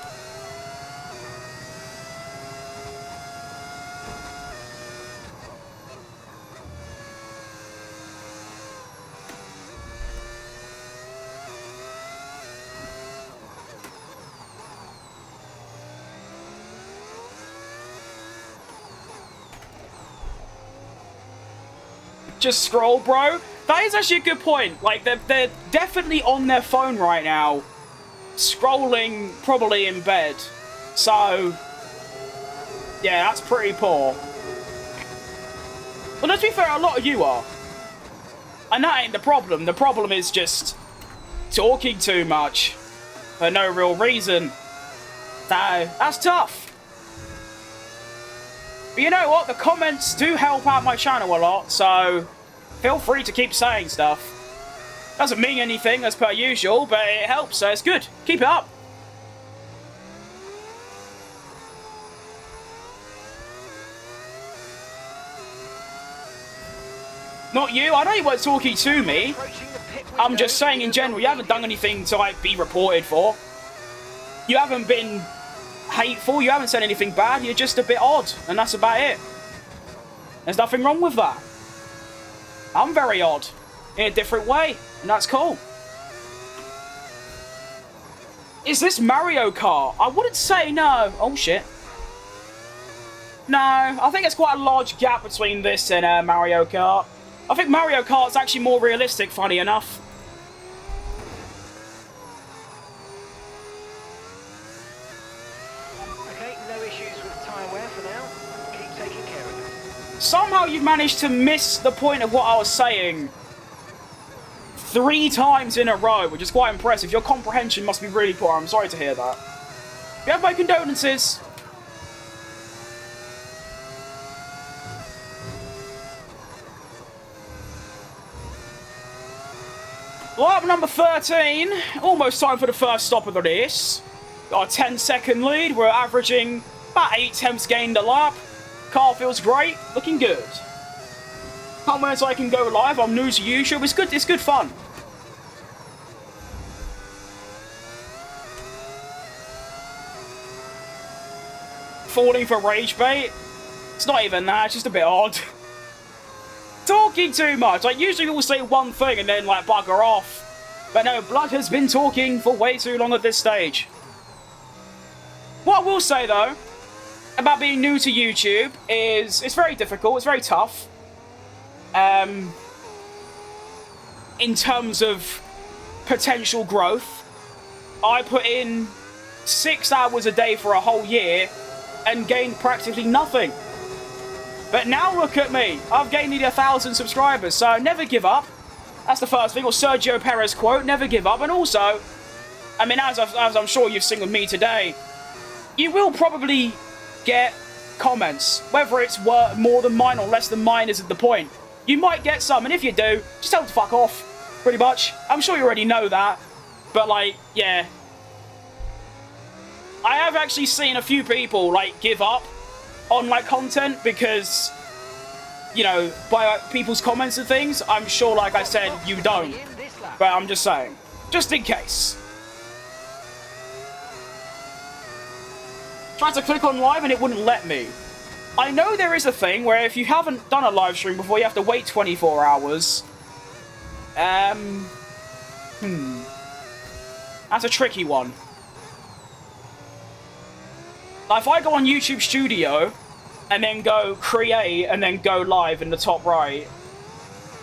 Just scroll, bro. That is actually a good point. Like, they're definitely on their phone right now, scrolling probably in bed. So, yeah, that's pretty poor. But let's be fair, a lot of you are. And that ain't the problem. The problem is just talking too much for no real reason. So, that's tough. But you know what? The comments do help out my channel a lot, so feel free to keep saying stuff. Doesn't mean anything as per usual, but it helps, so it's good. Keep it up. Not you. I know you weren't talking to me. I'm just saying in general, you haven't done anything to, like, be reported for. You haven't been hateful, you haven't said anything bad, you're just a bit odd, and that's about it. There's nothing wrong with that. I'm very odd, in a different way, and that's cool. Is this Mario Kart? I wouldn't say no. Oh, shit. No, I think there's quite a large gap between this and Mario Kart. I think Mario Kart's actually more realistic, funny enough. Okay, no issues with tyre wear for now. Keep taking care of it. Somehow you've managed to miss the point of what I was saying 3 times in a row, which is quite impressive. Your comprehension must be really poor. I'm sorry to hear that. You have my condolences. Lap number 13. Almost time for the first stop of the race. Got a 10-second lead. We're averaging about 8 tenths gained a lap. Car feels great. Looking good. Can't wait until I can go live. I'm new to YouTube. It's good. It's good fun. Falling for rage bait. It's not even that. It's just a bit odd. Talking too much. Like, usually people say one thing and then, like, bugger off. But no, Blood has been talking for way too long at this stage. What I will say, though, about being new to YouTube is it's very difficult. It's very tough. In terms of potential growth. I put in 6 hours a day for a whole year and gained practically nothing. But now look at me. I've gained nearly 1,000 subscribers, so never give up. That's the first thing. Or Sergio Perez quote, never give up. And also, I mean, as I'm sure you've seen with me today, you will probably get comments. Whether it's more than mine or less than mine isn't the point. You might get some, and if you do, just tell them to fuck off, pretty much. I'm sure you already know that. But, like, yeah. I have actually seen a few people, like, give up on, like, content because, you know, by like, people's comments and things. I'm sure, like I said, you don't. But I'm just saying. Just in case. Tried to click on live and it wouldn't let me. I know there is a thing where if you haven't done a live stream before, you have to wait 24 hours. That's a tricky one. Like, if I go on YouTube Studio and then go create and then go live in the top right,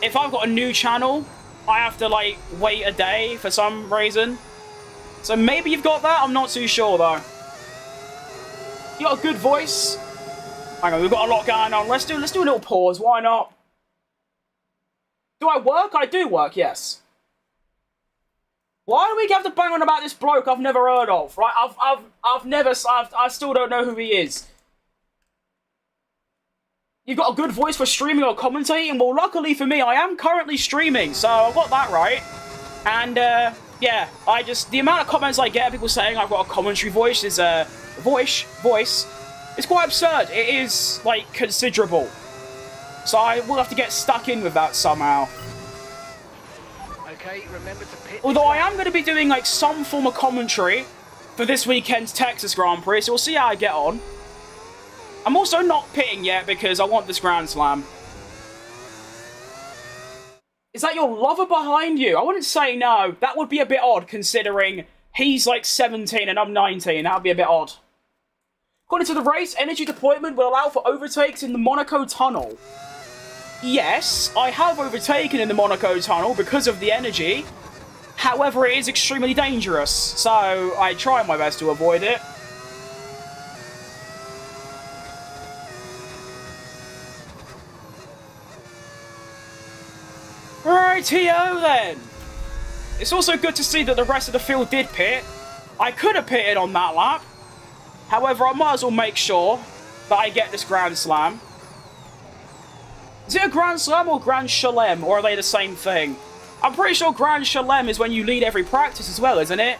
if I've got a new channel, I have to, like, wait a day for some reason. So maybe you've got that? I'm not too sure, though. You got a good voice? Hang on, we've got a lot going on. Let's do a little pause. Why not? Do I work? I do work, yes. Why do we have to bang on about this bloke I've never heard of? Right, I still don't know who he is. You've got a good voice for streaming or commentating? Well, luckily for me, I am currently streaming, so I've got that right. And, yeah, the amount of comments I get, people saying I've got a commentary voice is, voice, it's quite absurd. It is, like, considerable. So I will have to get stuck in with that somehow. Okay, remember to pit. Although I am going to be doing, like, some form of commentary for this weekend's Texas Grand Prix, so we'll see how I get on. I'm also not pitting yet because I want this Grand Slam. Is that your lover behind you? I wouldn't say no. That would be a bit odd considering he's, like, 17 and I'm 19. That would be a bit odd. According to the race, energy deployment will allow for overtakes in the Monaco Tunnel. Yes, I have overtaken in the Monaco Tunnel because of the energy. However, it is extremely dangerous, so I try my best to avoid it. Rightio then. It's also good to see that the rest of the field did pit. I could have pitted on that lap. However, I might as well make sure that I get this Grand Slam. Is it a Grand Slam or Grand Chelem, or are they the same thing? I'm pretty sure Grand Chelem is when you lead every practice as well, isn't it?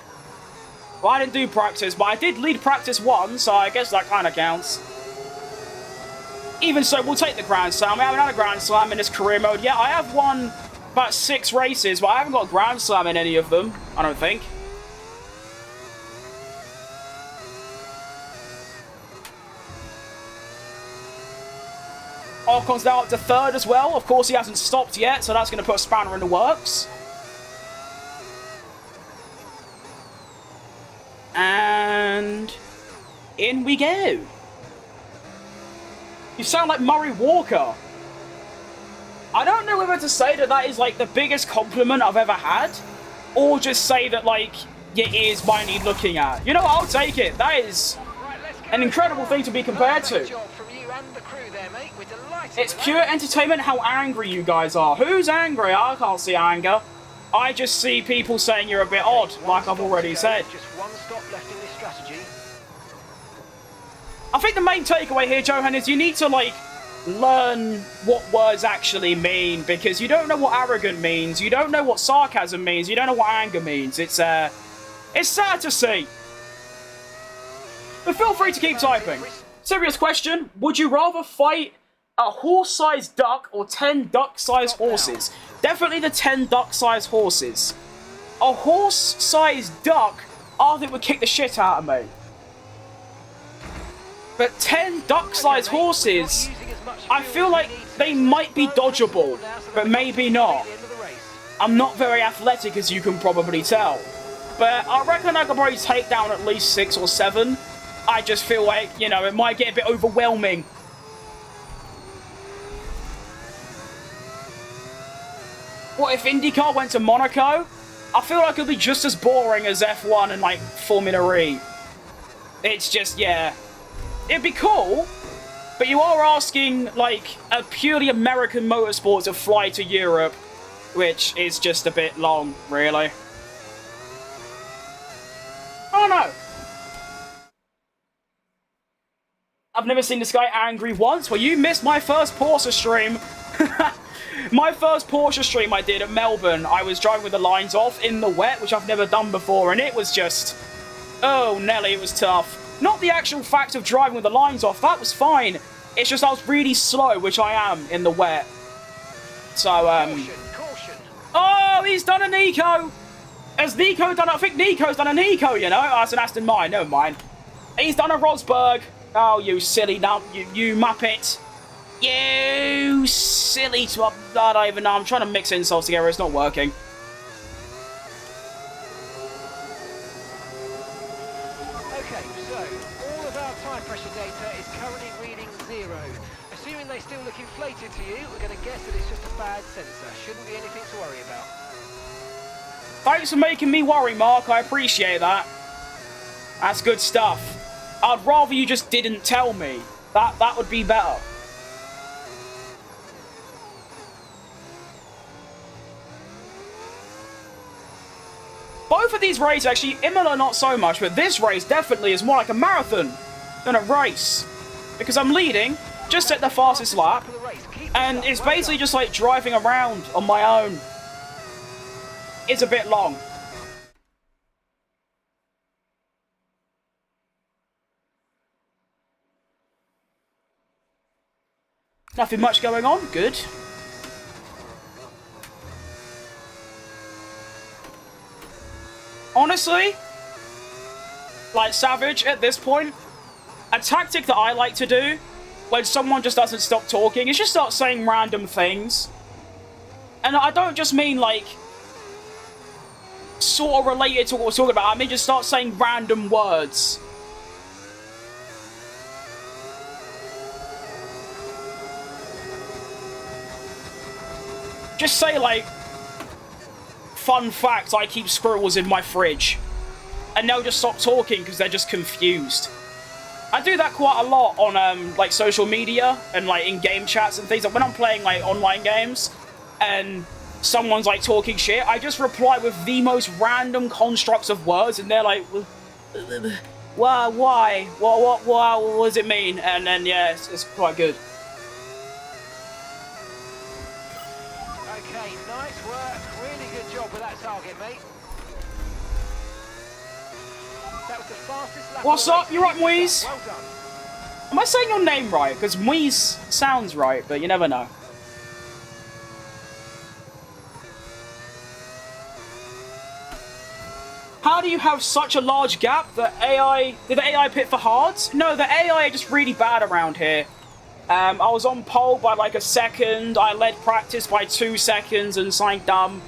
Well, I didn't do practice, but I did lead practice 1, so I guess that kind of counts. Even so, we'll take the Grand Slam. I haven't had a Grand Slam in this career mode yet. I have won about 6 races, but I haven't got a Grand Slam in any of them, I don't think. Ocon's now up to third as well. Of course, he hasn't stopped yet, so that's going to put a spanner in the works. And in we go. You sound like Murray Walker. I don't know whether to say that that is, like, the biggest compliment I've ever had, or just say that, like, your ears might need looking at. You know what? I'll take it. That is an incredible thing to be compared to. It's pure entertainment how angry you guys are. Who's angry? I can't see anger. I just see people saying you're a bit odd, like I've already said. Just one stop left in this strategy. I think the main takeaway here, Johan, is you need to, like, learn what words actually mean, because you don't know what arrogant means, you don't know what sarcasm means, you don't know what anger means. It's sad to see. But feel free to keep typing. Serious question, would you rather fight a horse-sized duck or 10 duck-sized horses? Definitely the 10 duck-sized horses. A horse-sized duck, I think would kick the shit out of me. But 10 duck-sized horses, I feel like they might be dodgeable, but maybe not. I'm not very athletic, as you can probably tell. But I reckon I could probably take down at least 6 or 7. I just feel like, you know, it might get a bit overwhelming. What if IndyCar went to Monaco? I feel like it'd be just as boring as F1 and, like, Formula E. It's just, yeah. It'd be cool, but you are asking, like, a purely American motorsport to fly to Europe, which is just a bit long, really. I don't know. I've never seen this guy angry once. Well, you missed my first Porsche stream. My first Porsche stream I did at Melbourne, I was driving with the lines off in the wet, which I've never done before, and it was just... Oh, Nelly, it was tough. Not the actual fact of driving with the lines off, that was fine. It's just I was really slow, which I am, in the wet. So, Caution. Oh, he's done an eco! Has Nico done... I think Nico's done an eco, you know? Oh, that's an Aston Martin, never mind. He's done a Rosberg. Oh, you silly you muppet. You silly... I don't even know. I'm trying to mix insults together. It's not working. Okay, so all of our tyre pressure data is currently reading 0. Assuming they still look inflated to you, we're going to guess that it's just a bad sensor. Shouldn't be anything to worry about. Thanks for making me worry, Mark. I appreciate that. That's good stuff. I'd rather you just didn't tell me. That would be better. Both of these races, actually, Imola not so much, but this race definitely is more like a marathon than a race. Because I'm leading, just at the fastest lap, and it's basically just like driving around on my own. It's a bit long. Nothing much going on, good. Honestly, like Savage at this point, a tactic that I like to do when someone just doesn't stop talking is just start saying random things. And I don't just mean like sort of related to what we're talking about, I mean just start saying random words. Just say like, fun fact, I keep squirrels in my fridge. And they'll just stop talking because they're just confused. I do that quite a lot on like social media and like in game chats and things. Like when I'm playing like online games and someone's like talking shit, I just reply with the most random constructs of words and they're like, why? What does it mean? And then yeah, it's quite good. Okay, nice work. Really good job with that target, mate. That was the fastest lap. What's up? You right, Moise? Well done. Am I saying your name right? Because Moise sounds right, but you never know. How do you have such a large gap? Did the AI pit for hards? No, the AI are just really bad around here. I was on pole by like a second. I led practice by 2 seconds and something dumb.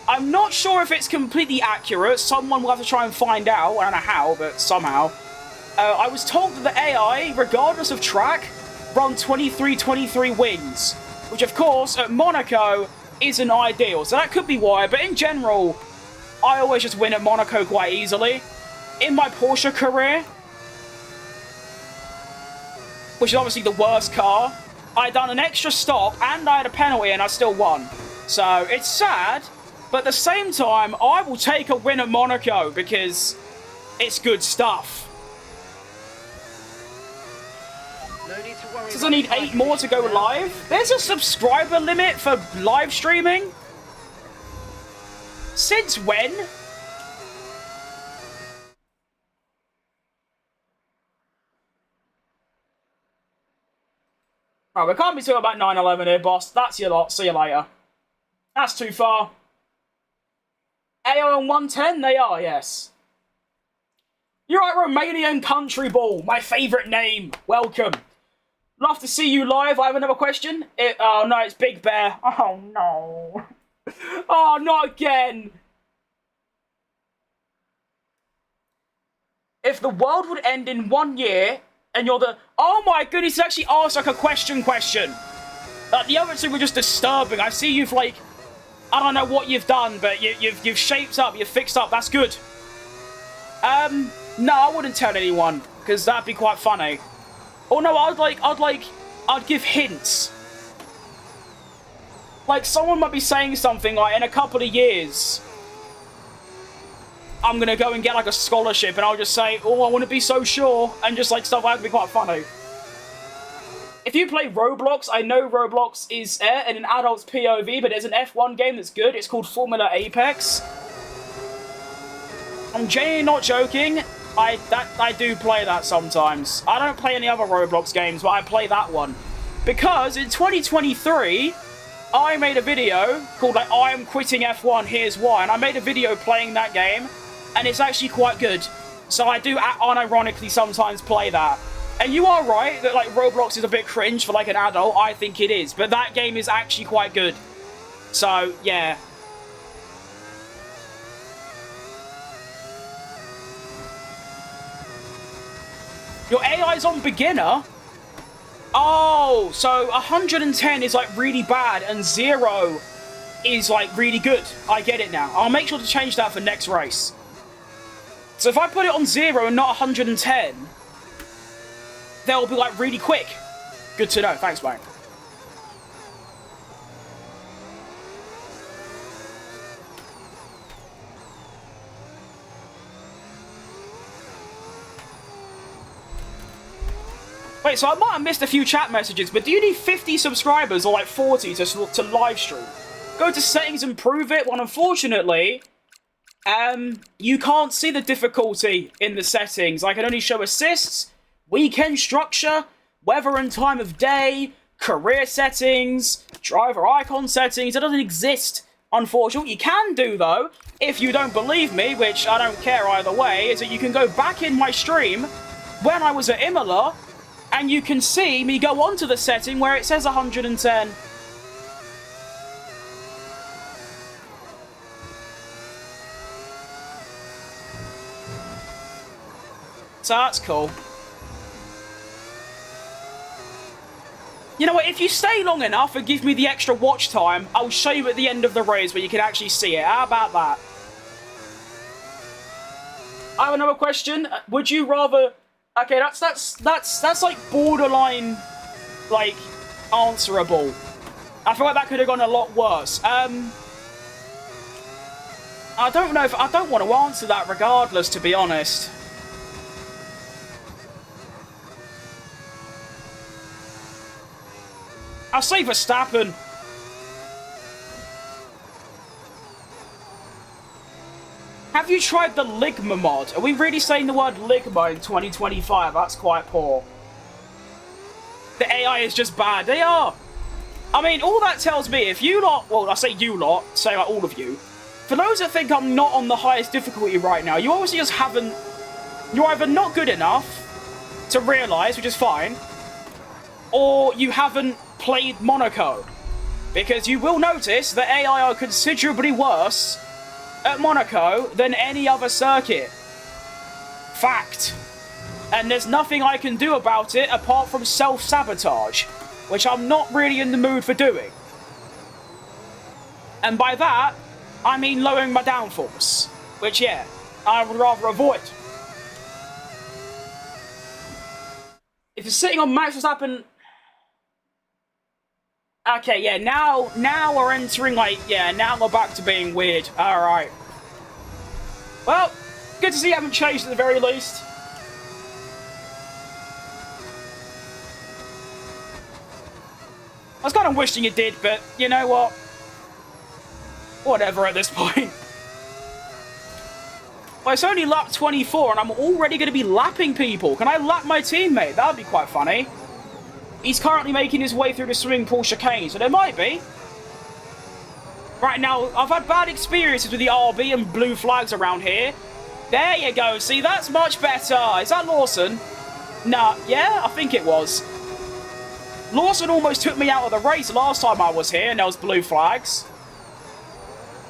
I'm not sure if it's completely accurate. Someone will have to try and find out. I don't know how, but somehow. I was told that the AI, regardless of track, run 23-23 wins. Which, of course, at Monaco isn't ideal. So that could be why. But in general, I always just win at Monaco quite easily. In my Porsche career, which is obviously the worst car, I done an extra stop and I had a penalty and I still won. So it's sad. But at the same time, I will take a win at Monaco because it's good stuff. No need to worry. Does I need 8 more to go live? There's a subscriber limit for live streaming? Since when? Oh, we can't be talking about 9/11 here, boss. That's your lot. See you later. That's too far. AI on 110? They are, yes. You're right, Romanian Country Ball. My favourite name. Welcome. Love to see you live. I have another question. Oh, no, it's Big Bear. Oh, no. Oh, not again. If the world would end in 1 year, and you're the... Oh, my goodness, it's actually asked like a question. The other two were just disturbing. I see you've, like... I don't know what you've done, but you've shaped up, you've fixed up. That's good. No, I wouldn't tell anyone, because that'd be quite funny. Oh no, I'd give hints. Like, someone might be saying something like, in a couple of years, I'm gonna go and get like a scholarship, and I'll just say, oh, I wouldn't be so sure, and just like stuff like that'd be quite funny. If you play Roblox, I know Roblox is in an adult's POV, but there's an F1 game that's good. It's called Formula Apex. I'm genuinely not joking. I do play that sometimes. I don't play any other Roblox games, but I play that one. Because in 2023, I made a video called like, I am quitting F1, here's why. And I made a video playing that game, and it's actually quite good. So I do unironically sometimes play that. And you are right that like Roblox is a bit cringe for like an adult. I think it is. But that game is actually quite good. So, yeah. Your AI's on beginner? Oh, so 110 is like really bad and 0 is like really good. I get it now. I'll make sure to change that for next race. So if I put it on 0 and not 110, they'll be like really quick. Good to know. Thanks, mate. Wait, so I might have missed a few chat messages, but do you need 50 subscribers or like 40 to live stream? Go to settings, improve it. Well, unfortunately, you can't see the difficulty in the settings. I can only show assists, weekend structure, weather and time of day, career settings, driver icon settings. It doesn't exist, unfortunately. What you can do, though, if you don't believe me, which I don't care either way, is that you can go back in my stream when I was at Imola, and you can see me go onto the setting where it says 110. So that's cool. You know what, if you stay long enough and give me the extra watch time, I'll show you at the end of the race where you can actually see it. How about that? I have another question. Would you rather... Okay, that's like borderline, like, answerable. I feel like that could have gone a lot worse. I don't know if... I don't want to answer that regardless, to be honest. I'll say Verstappen. Have you tried the Ligma mod? Are we really saying the word Ligma in 2025? That's quite poor. The AI is just bad. They are. I mean, all that tells me, if you lot... Well, I say you lot, say like all of you. For those that think I'm not on the highest difficulty right now, you obviously just haven't... You're either not good enough to realise, which is fine, or you haven't played Monaco. Because you will notice that AI are considerably worse at Monaco than any other circuit. Fact. And there's nothing I can do about it apart from self-sabotage, which I'm not really in the mood for doing. And by that, I mean lowering my downforce, which, yeah, I would rather avoid. If you're sitting on Max Verstappen... Okay, yeah, now we're entering, like, yeah, now we're back to being weird. Alright. Well, good to see you haven't changed at the very least. I was kind of wishing you did, but you know what? Whatever at this point. Well, it's only lap 24 and I'm already going to be lapping people. Can I lap my teammate? That would be quite funny. He's currently making his way through the swimming pool chicane, so there might be. Right now, I've had bad experiences with the RB and blue flags around here. There you go. See, that's much better. Is that Lawson? Nah, yeah, I think it was. Lawson almost took me out of the race last time I was here and there was blue flags.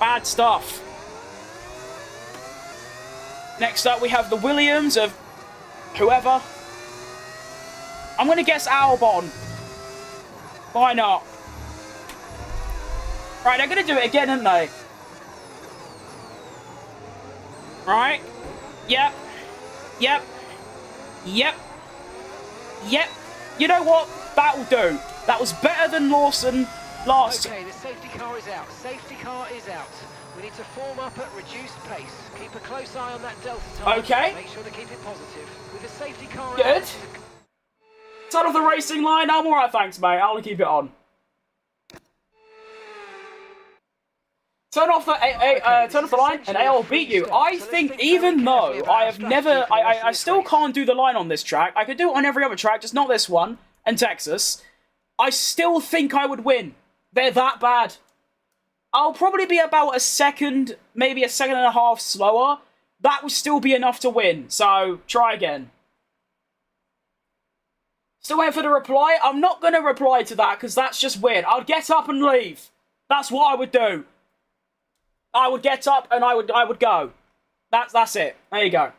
Bad stuff. Next up, we have the Williams of whoever. I'm going to guess Albon. Why not? Right, they're going to do it again, aren't they? Right. Yep. Yep. Yep. Yep. You know what? That'll do. That was better than Lawson last time. Okay, the safety car is out. Safety car is out. We need to form up at reduced pace. Keep a close eye on that delta time. Okay. Make sure to keep it positive. With the safety car Good. out... Turn off the racing line. I'm alright, thanks, mate. I'll keep it on. Turn off the turn off the line and AL beat you. I think even though I have never... I still can't do the line on this track. I could do it on every other track, just not this one. And Texas, I still think I would win. They're that bad. I'll probably be about a second, maybe a second and a half slower. That would still be enough to win, so try again. Still waiting for the reply? I'm not going to reply to that because that's just weird. I'll get up and leave. That's what I would do. I would get up and I would go. That's it. There you go.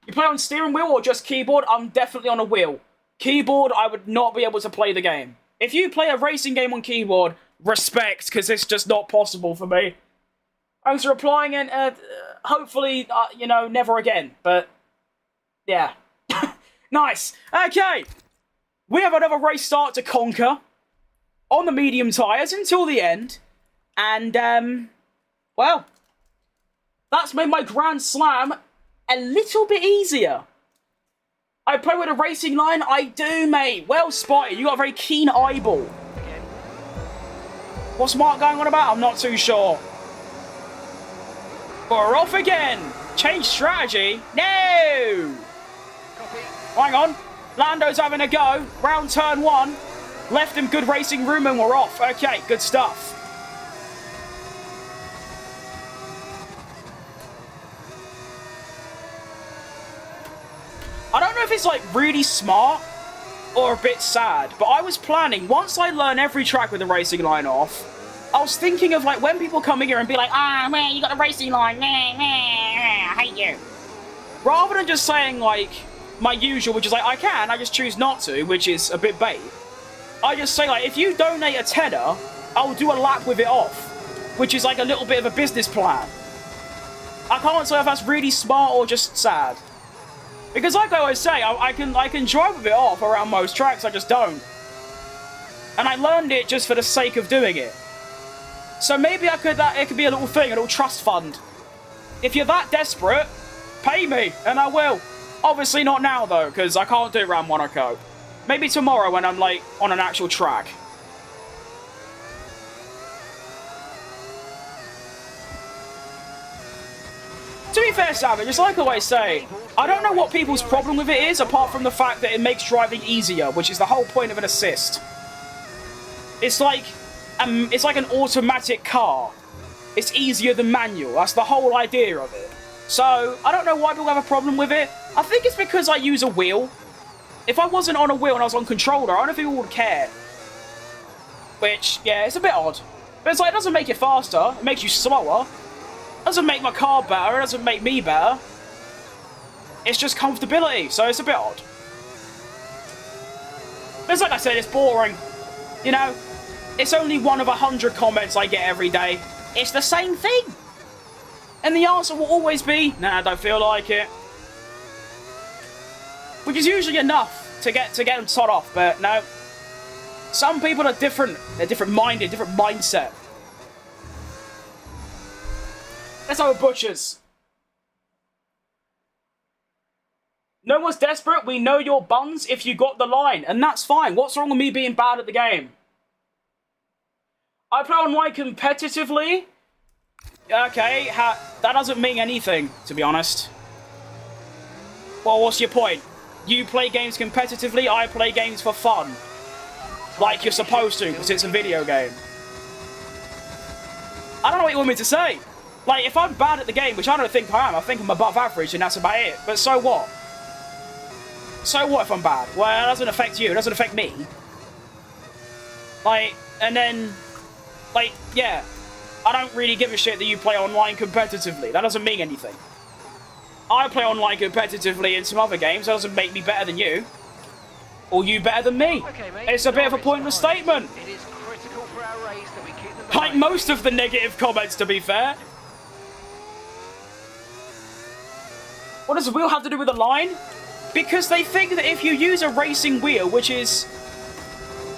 You play on steering wheel or just keyboard? I'm definitely on a wheel. Keyboard, I would not be able to play the game. If you play a racing game on keyboard, respect, because it's just not possible for me. Thanks for replying, and hopefully, you know, never again. But, yeah. Nice. Okay. We have another race start to conquer on the medium tyres until the end. And, well, that's made my Grand Slam a little bit easier. I play with a racing line? I do, mate. Well spotted. You got a very keen eyeball. What's Mark going on about? I'm not too sure. But we're off again. Change strategy? No. Hang on. Lando's having a go. Round turn one. Left him good racing room and we're off. Okay, good stuff. I don't know if it's like really smart or a bit sad, but I was planning, once I learn every track with the racing line off, I was thinking of like when people come in here and be like, man, you got the racing line, I hate you. Rather than just saying like my usual, which is like, I just choose not to, which is a bit bait. I just say like, if you donate a tenner, I'll do a lap with it off, which is like a little bit of a business plan. I can't say if that's really smart or just sad. Because like I always say, I can drive with it off around most tracks, I just don't. And I learned it just for the sake of doing it. So maybe it could be a little thing, a little trust fund. If you're that desperate, pay me, and I will. Obviously not now though, because I can't do it around Monaco. Maybe tomorrow when I'm like on an actual track. To be fair, Savage, it's like I always say, I don't know what people's problem with it is, apart from the fact that it makes driving easier, which is the whole point of an assist. It's like an automatic car. It's easier than manual. That's the whole idea of it. So, I don't know why people have a problem with it. I think it's because I use a wheel. If I wasn't on a wheel and I was on controller, I don't think people would care. Which, yeah, it's a bit odd. But it's like, it doesn't make it faster. It makes you slower. It doesn't make my car better. It doesn't make me better. It's just comfortability, so it's a bit odd. But it's like I said, it's boring. You know, it's only one of 100 comments I get every day. It's the same thing. And the answer will always be, nah, I don't feel like it. Which is usually enough to get them sod off, but no. Some people are different. They're different-minded, different mindset. Let's have a butchers. No one's desperate. We know your buns if you got the line. And that's fine. What's wrong with me being bad at the game? I play online competitively. Okay, that doesn't mean anything, to be honest. Well, what's your point? You play games competitively, I play games for fun. Like you're supposed to, because it's a video game. I don't know what you want me to say. Like, if I'm bad at the game, which I don't think I am, I think I'm above average, and that's about it. But so what? So what if I'm bad? Well, it doesn't affect you, it doesn't affect me. Like, and then, like, yeah. I don't really give a shit that you play online competitively. That doesn't mean anything. I play online competitively in some other games. That doesn't make me better than you. Or you better than me. Okay, mate. It's a bit of a pointless statement. It is critical for our race that we keep them Like most of the negative comments, to be fair. What does the wheel have to do with the line? Because they think that if you use a racing wheel, which is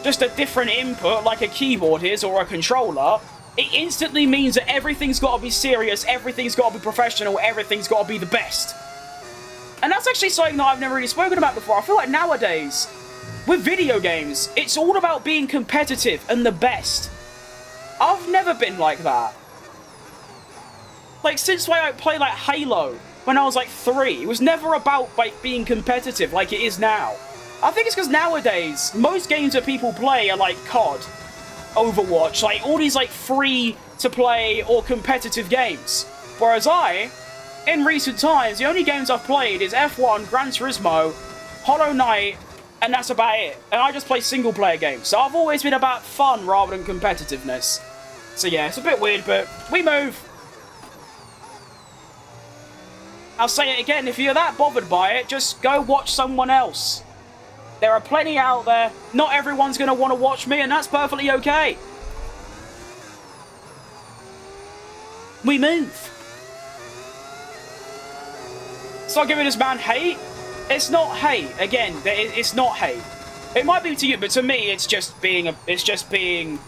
just a different input, like a keyboard is or a controller, it instantly means that everything's got to be serious, everything's got to be professional, everything's got to be the best. And that's actually something that I've never really spoken about before. I feel like nowadays, with video games, it's all about being competitive and the best. I've never been like that. Like, since I played, like, Halo, when I was, like, 3, it was never about, like, being competitive like it is now. I think it's because nowadays, most games that people play are, like, COD, Overwatch, like all these like free to play or competitive games. Whereas in recent times, the only games I've played is F1, Gran Turismo, Hollow Knight, and that's about it. And I just play single player games. So I've always been about fun rather than competitiveness. So yeah, it's a bit weird, but we move. I'll say it again, if you're that bothered by it, just go watch someone else. There are plenty out there. Not everyone's going to want to watch me, and that's perfectly okay. We move. Start giving this man hate. It's not hate. Again, it's not hate. It might be to you, but to me, it's just being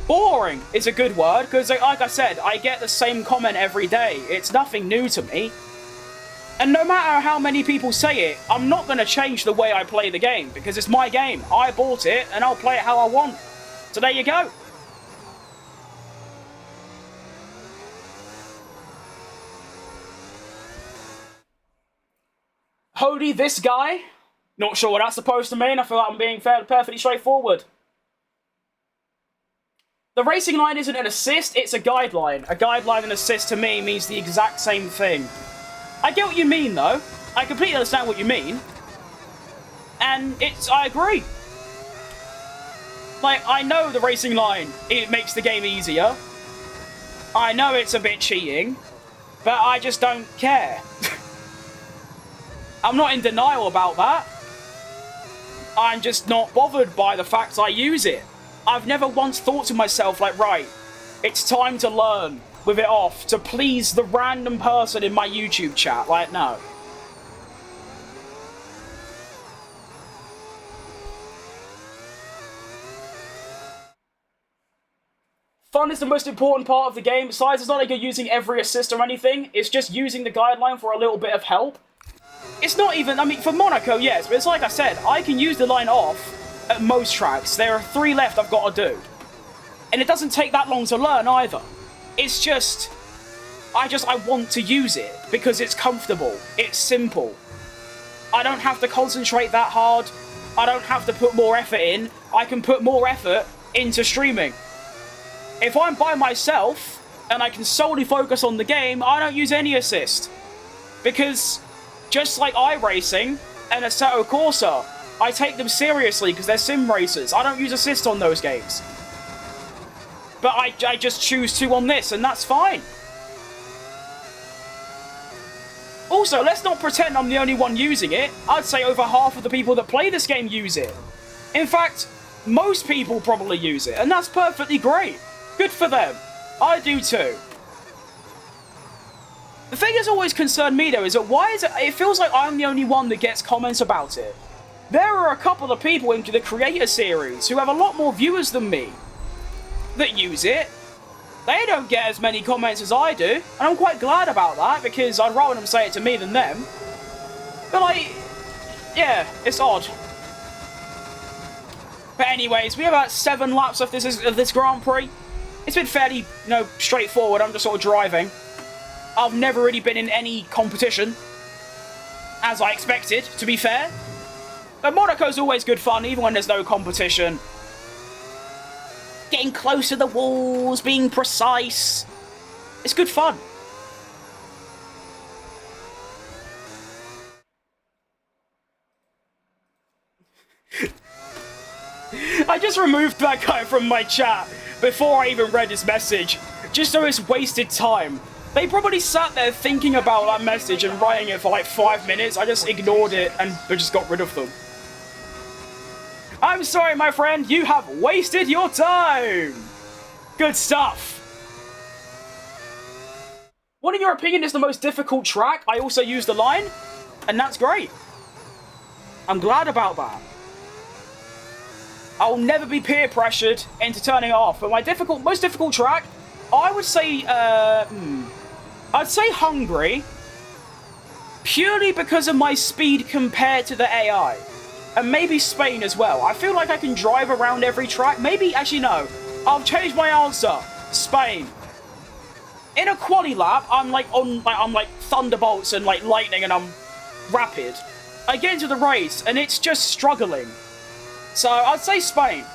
boring. Is a good word, because like I said, I get the same comment every day. It's nothing new to me. And no matter how many people say it, I'm not going to change the way I play the game, because it's my game. I bought it, and I'll play it how I want. So there you go. Hody, this guy? Not sure what that's supposed to mean. I feel like I'm being perfectly straightforward. The racing line isn't an assist, it's a guideline. A guideline and assist to me means the exact same thing. I get what you mean, though. I completely understand what you mean. And I agree. Like, I know the racing line, it makes the game easier. I know it's a bit cheating, but I just don't care. I'm not in denial about that. I'm just not bothered by the fact I use it. I've never once thought to myself, like, right, it's time to learn with it off to please the random person in my YouTube chat. Like, no. Fun is the most important part of the game. Besides, it's not like you're using every assist or anything. It's just using the guideline for a little bit of help. It's not even, I mean, for Monaco, yes, but it's like I said, I can use the line off at most tracks. There are 3 left I've got to do. And it doesn't take that long to learn either. It's just, I want to use it because it's comfortable. It's simple. I don't have to concentrate that hard. I don't have to put more effort in. I can put more effort into streaming. If I'm by myself and I can solely focus on the game, I don't use any assist. Because just like iRacing and Assetto Corsa, I take them seriously because they're sim racers. I don't use assist on those games. But I just choose to on this, and that's fine. Also, let's not pretend I'm the only one using it. I'd say over half of the people that play this game use it. In fact, most people probably use it, and that's perfectly great. Good for them. I do too. The thing that's always concerned me, though, is that why is it feels like I'm the only one that gets comments about it. There are a couple of people into the creator series who have a lot more viewers than me that use it. They don't get as many comments as I do, and I'm quite glad about that, because I'd rather them say it to me than them. But, like, yeah, it's odd. But anyways, we have about 7 laps of this Grand Prix. It's been fairly, you know, straightforward. I'm just sort of driving. I've never really been in any competition, as I expected, to be fair. But Monaco's always good fun, even when there's no competition. Getting close to the walls, being precise. It's good fun. I just removed that guy from my chat before I even read his message, just so it's wasted time. They probably sat there thinking about that message and writing it for like 5 minutes. I just ignored it and just got rid of them. I'm sorry, my friend, you have wasted your time. Good stuff. What, in your opinion, is the most difficult track? I also used the line, and that's great. I'm glad about that. I'll never be peer pressured into turning it off. But my most difficult track, I would say, I'd say Hungary, purely because of my speed compared to the AI. And maybe Spain as well. I feel like I can drive around every track. Maybe, actually no. I'll change my answer. Spain. In a quali lap, I'm like thunderbolts and like lightning and I'm rapid. I get into the race and it's just struggling. So I'd say Spain.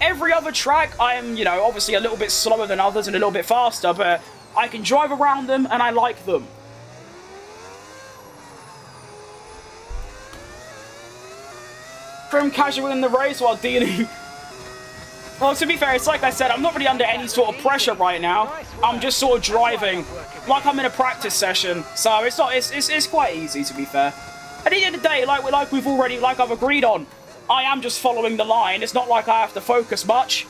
Every other track, I am, you know, obviously a little bit slower than others and a little bit faster, but I can drive around them and I like them. From casual in the race while dealing... Well, to be fair, it's like I said, I'm not really under any sort of pressure right now. I'm just sort of driving like I'm in a practice session. So it's not, it's quite easy, to be fair. At the end of the day, like I've agreed on, I am just following the line. It's not like I have to focus much.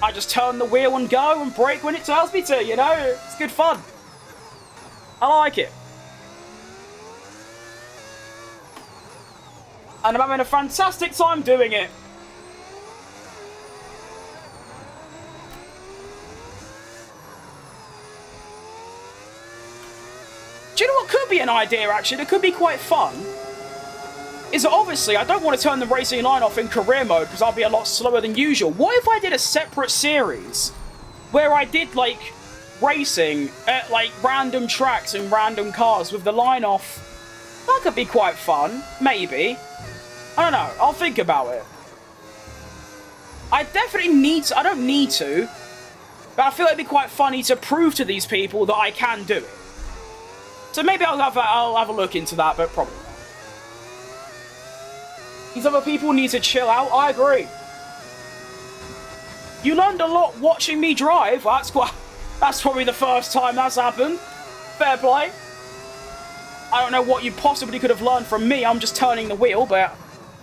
I just turn the wheel and go and brake when it tells me to, you know? It's good fun. I like it. And I'm having a fantastic time doing it. Do you know what could be an idea, actually, that could be quite fun? Is that obviously I don't want to turn the racing line off in career mode because I'll be a lot slower than usual. What if I did a separate series where I did, like, racing at, like, random tracks and random cars with the line off? That could be quite fun. Maybe. I don't know. I'll think about it. I definitely need to. I don't need to. But I feel like it'd be quite funny to prove to these people that I can do it. So maybe I'll have a look into that, but probably not. These other people need to chill out. I agree. You learned a lot watching me drive. That's probably the first time that's happened. Fair play. I don't know what you possibly could have learned from me. I'm just turning the wheel, but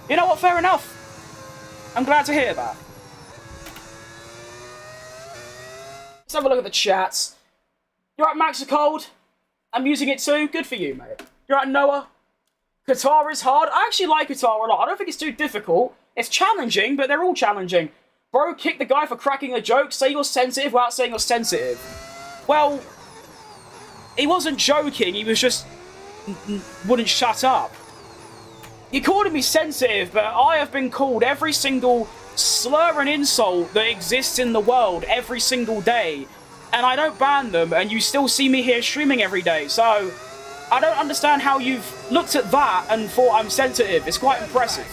you know what? Fair enough. I'm glad to hear that. Let's have a look at the chats. You're right, Max Cold. I'm using it too. Good for you, mate. You're right, Noah. Qatar is hard. I actually like Qatar a lot. I don't think it's too difficult. It's challenging, but they're all challenging. Bro, kick the guy for cracking a joke. Say you're sensitive without saying you're sensitive. Well, he wasn't joking. He was just wouldn't shut up. You called me sensitive, but I have been called every single slur and insult that exists in the world every single day. And I don't ban them, and you still see me here streaming every day. So, I don't understand how you've looked at that and thought I'm sensitive. It's quite impressive.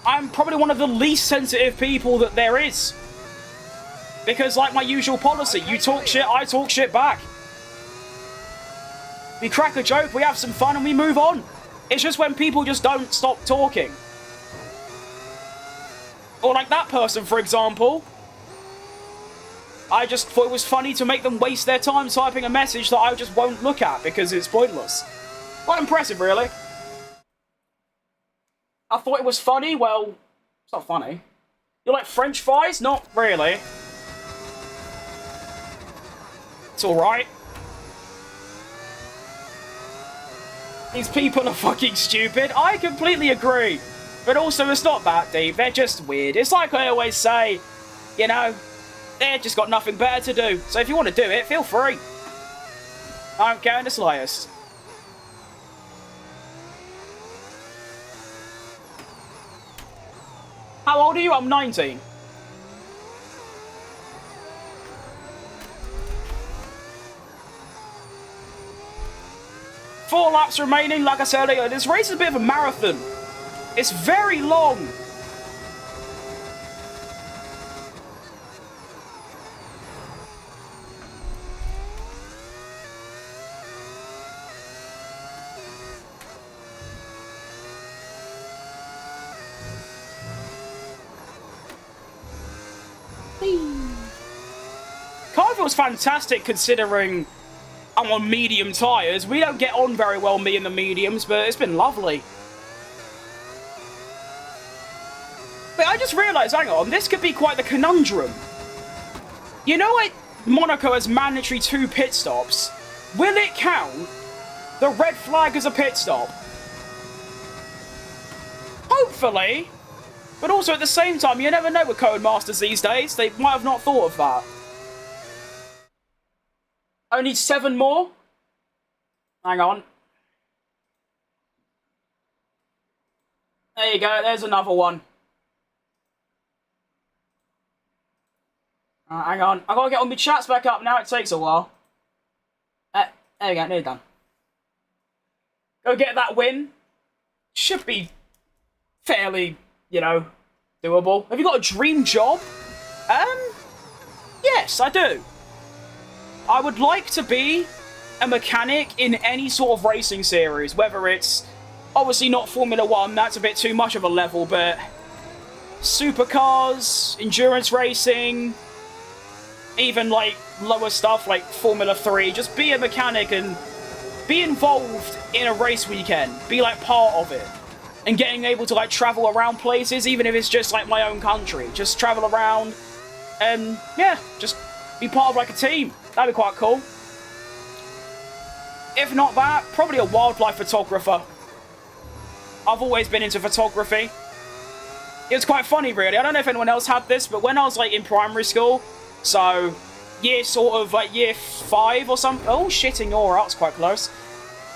I'm probably one of the least sensitive people that there is. Because, like my usual policy, you talk shit, I talk shit back. We crack a joke, we have some fun, and we move on. It's just when people just don't stop talking. Or like that person, for example. I just thought it was funny to make them waste their time typing a message that I just won't look at because it's pointless. Quite impressive, really. I thought it was funny. Well, it's not funny. You like French fries? Not really. It's alright. These people are fucking stupid. I completely agree. But also, it's not that deep. They're just weird. It's like I always say, you know, they've just got nothing better to do. So if you want to do it, feel free. I don't care in the slightest. How old are you? I'm 19. Four laps remaining. Like I said earlier, this race is a bit of a marathon. It's very long. Car feels fantastic considering I'm on medium tyres. We don't get on very well, me and the mediums, but it's been lovely. But I just realised, hang on, this could be quite the conundrum. You know, like, Monaco has mandatory 2 pit stops. Will it count the red flag as a pit stop? Hopefully. But also at the same time, you never know with Codemasters these days. They might have not thought of that. Only 7 more? Hang on. There you go, there's another one. Hang on, I gotta get all my chats back up now, it takes a while. There you go, nearly done. Go get that win. Should be fairly, you know, doable. Have you got a dream job? Yes, I do. I would like to be a mechanic in any sort of racing series, whether it's obviously not Formula 1, that's a bit too much of a level, but supercars, endurance racing, even like lower stuff like Formula 3, just be a mechanic and be involved in a race weekend, be like part of it, and getting able to like travel around places, even if it's just like my own country, just travel around and yeah, just be part of like a team. That'd be quite cool. If not that, probably a wildlife photographer. I've always been into photography. It was quite funny, really. I don't know if anyone else had this, but when I was like in primary school, so year 5 or something. Oh shit, in your that's quite close.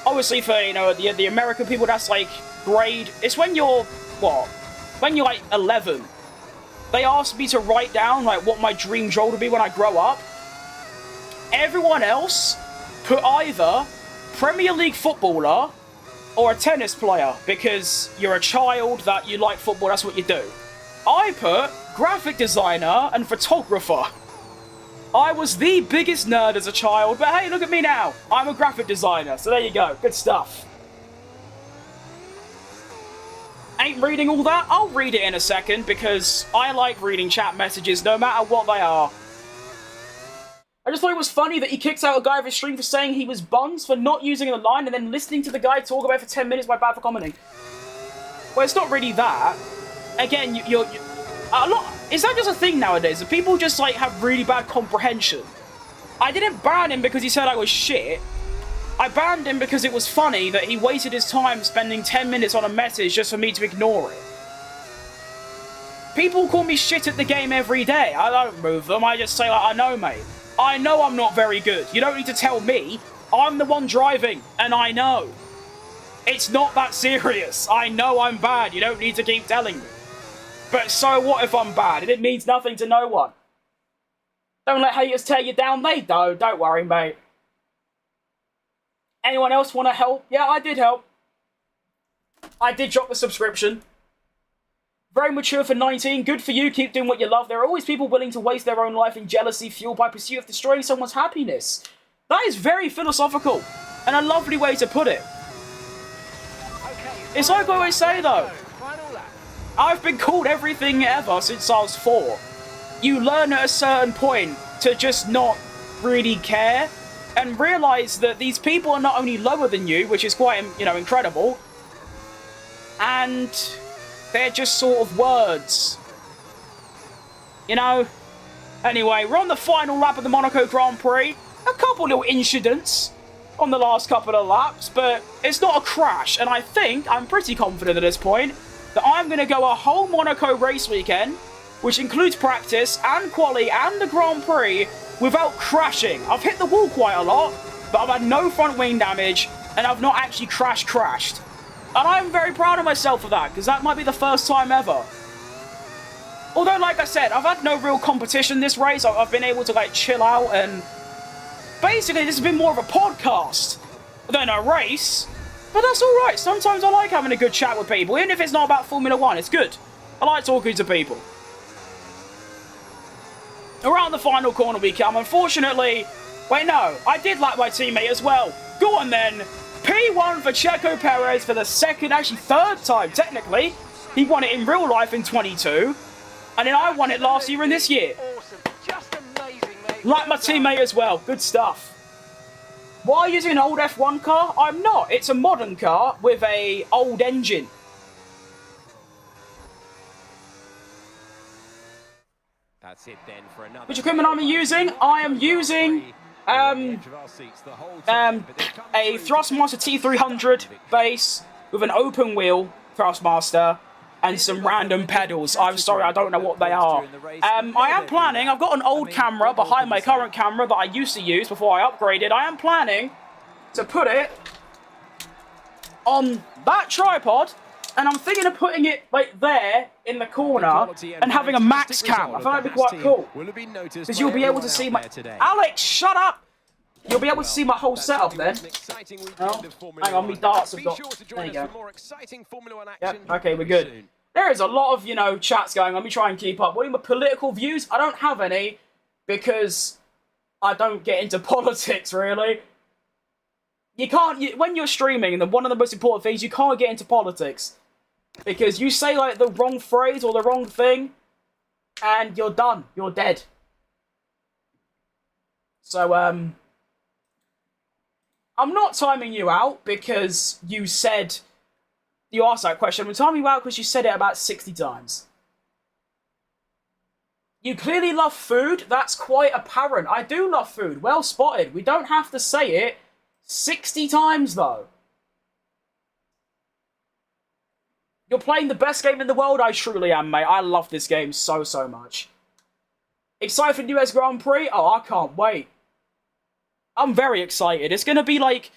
Obviously for, you know, the American people, that's like grade. It's when you're what? When you're like 11. They asked me to write down like what my dream job would be when I grow up. Everyone else put either Premier League footballer or a tennis player because you're a child that you like football, that's what you do. I put graphic designer and photographer. I was the biggest nerd as a child, but hey, look at me now. I'm a graphic designer, so there you go. Good stuff. Ain't reading all that? I'll read it in a second because I like reading chat messages no matter what they are. I just thought it was funny that he kicks out a guy of his stream for saying he was buns for not using the line and then listening to the guy talk about it for 10 minutes by bad for commenting. Well, it's not really that. Again, you're a lot. Is that just a thing nowadays? That people just like have really bad comprehension? I didn't ban him because he said I was shit. I banned him because it was funny that he wasted his time spending 10 minutes on a message just for me to ignore it. People call me shit at the game every day. I don't move them. I just say like, I know, mate. I know I'm not very good. You don't need to tell me. I'm the one driving, and I know. It's not that serious. I know I'm bad. You don't need to keep telling me. But so what if I'm bad? It means nothing to no one. Don't let haters tear you down. They don't. Don't worry, mate. Anyone else want to help? Yeah, I did help. I did drop the subscription. Very mature for 19. Good for you. Keep doing what you love. There are always people willing to waste their own life in jealousy, fueled by pursuit of destroying someone's happiness. That is very philosophical. and a lovely way to put it. Okay, It's like I always say, though. Final lap. I've been called everything ever since I was 4. You learn at a certain point to just not really care and realise that these people are not only lower than you, which is quite, you know, incredible, and they're just sort of words. You know? Anyway, we're on the final lap of the Monaco Grand Prix. A couple little incidents on the last couple of laps, but it's not a crash, and I think, I'm pretty confident at this point, that I'm going to go a whole Monaco race weekend, which includes practice and quali and the Grand Prix, without crashing. I've hit the wall quite a lot, but I've had no front wing damage, and I've not actually crashed. And I'm very proud of myself for that, because that might be the first time ever. Although, like I said, I've had no real competition this race. I've been able to, like, chill out, and basically this has been more of a podcast than a race. But that's alright. Sometimes I like having a good chat with people, even if it's not about Formula 1. It's good. I like talking to people. Around the final corner we come. Unfortunately, wait, no. I did like my teammate as well. Go on, then. P1 for Checo Perez for the second, actually third time, technically. He won it in real life in 22. And then I won it last year and this year. Awesome. Just amazing, mate. Like my teammate as well. Good stuff. Why are you using an old F1 car? I'm not. It's a modern car with a old engine. That's it then for another. Which equipment am I using? I am using a Thrustmaster T300 base with an open wheel Thrustmaster and some random pedals. I'm sorry, I don't know what they are. I am planning, I've got an old camera behind my current camera that I used to use before I upgraded. I am planning to put it on that tripod, and I'm thinking of putting it like there in the corner and having a max cam. I thought that'd be quite cool. Because you'll be able to see my... Alex, shut up! You'll be able to see my whole setup then. Oh, hang on, my darts have got... There you go. Yep, okay, we're good. There is a lot of, you know, chats going on. Let me try and keep up. What are my political views? I don't have any because I don't get into politics, really. You can't... when you're streaming, and one of the most important things, you can't get into politics. Because you say, like, the wrong phrase or the wrong thing, and you're done. You're dead. So, I'm not timing you out because you said... You asked that question. I'm timing you out because you said it about 60 times. You clearly love food. That's quite apparent. I do love food. Well spotted. We don't have to say it 60 times, though. You're playing the best game in the world. I truly am, mate. I love this game so, so much. Excited for the US Grand Prix? Oh, I can't wait. I'm very excited. It's going to be like...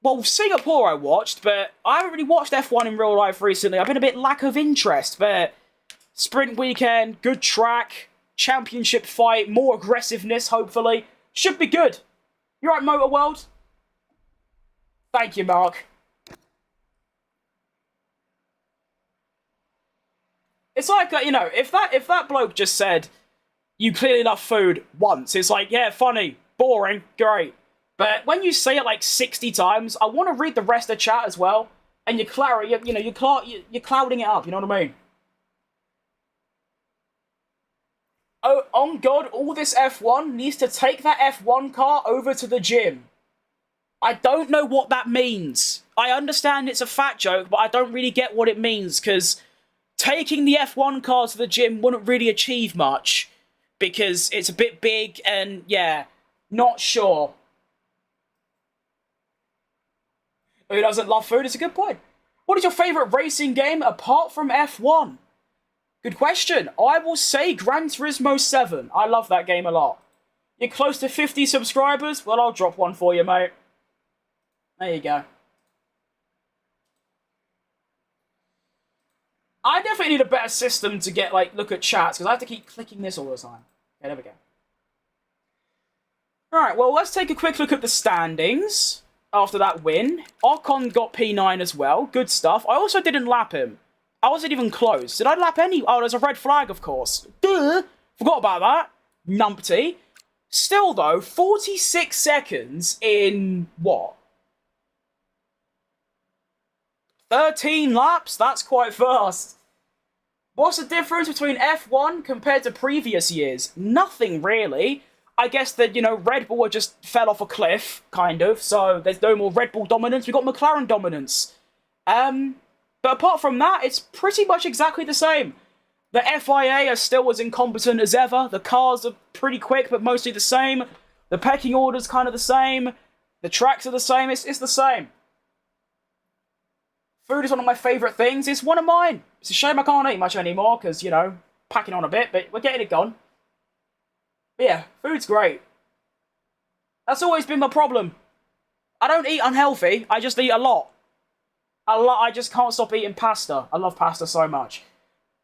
Well, Singapore I watched, but I haven't really watched F1 in real life recently. I've been a bit lack of interest, but sprint weekend, good track, championship fight, more aggressiveness, hopefully. Should be good. You right, Motor World? Thank you, Mark. It's like, you know, if that bloke just said, you clearly love food once, it's like, yeah, funny, boring, great. But when you say it like 60 times, I want to read the rest of the chat as well. And you're clouding it up, you know what I mean? Oh, on God, all this F1 needs to take that F1 car over to the gym. I don't know what that means. I understand it's a fat joke, but I don't really get what it means, because taking the F1 car to the gym wouldn't really achieve much, because it's a bit big and, yeah, not sure. Who doesn't love food? It's a good point. What is your favourite racing game apart from F1? Good question. I will say Gran Turismo 7. I love that game a lot. You're close to 50 subscribers? Well, I'll drop one for you, mate. There you go. I definitely need a better system to get, like, look at chats, because I have to keep clicking this all the time. Okay, there we go. Alright, well, let's take a quick look at the standings. After that win, Ocon got P9 as well. Good stuff. I also didn't lap him. I wasn't even close. Did I lap any? Oh, there's a red flag, of course. Duh! Forgot about that. Numpty. Still, though, 46 seconds in, what? 13 laps? That's quite fast. What's the difference between F1 compared to previous years? Nothing, really. I guess that, you know, Red Bull just fell off a cliff, kind of, so there's no more Red Bull dominance. We've got McLaren dominance. But apart from that, it's pretty much exactly the same. The FIA are still as incompetent as ever. The cars are pretty quick, but mostly the same. The pecking order's kind of the same. The tracks are the same. It's the same. Food is one of my favourite things. It's one of mine. It's a shame I can't eat much anymore, because, you know, packing on a bit, but we're getting it gone. But yeah, food's great. That's always been my problem. I don't eat unhealthy, I just eat a lot. I just can't stop eating pasta. I love pasta so much.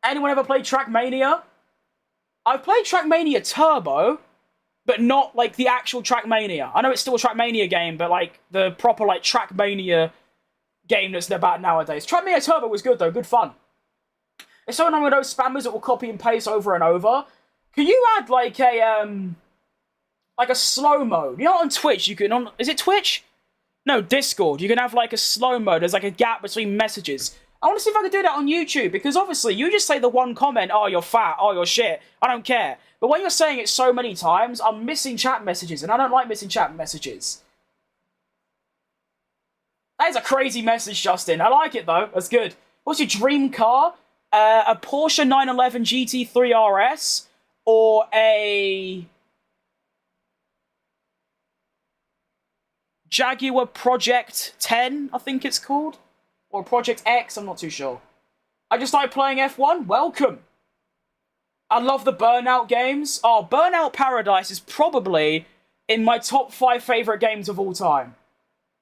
Anyone ever played Trackmania? I've played Trackmania Turbo, but not, like, the actual Trackmania. I know it's still a Trackmania game, but, like, the proper, like, Trackmania game that's about nowadays. Trackmania Turbo was good, though. Good fun. It's so annoying with those spammers that will copy and paste over and over. Can you add, like, a slow-mo? You know, on Twitch, you can... Is it Twitch? No, Discord. You can have, like, a slow-mo. There's, like, a gap between messages. I want to see if I can do that on YouTube, because obviously you just say the one comment, oh, you're fat, oh, you're shit, I don't care. But when you're saying it so many times, I'm missing chat messages, and I don't like missing chat messages. That is a crazy message, Justin. I like it, though. That's good. What's your dream car? A Porsche 911 GT3 RS, or a Jaguar Project 10, I think it's called. Or Project X, I'm not too sure. I just started playing F1. Welcome. I love the Burnout games. Oh, Burnout Paradise is probably in my top 5 favourite games of all time.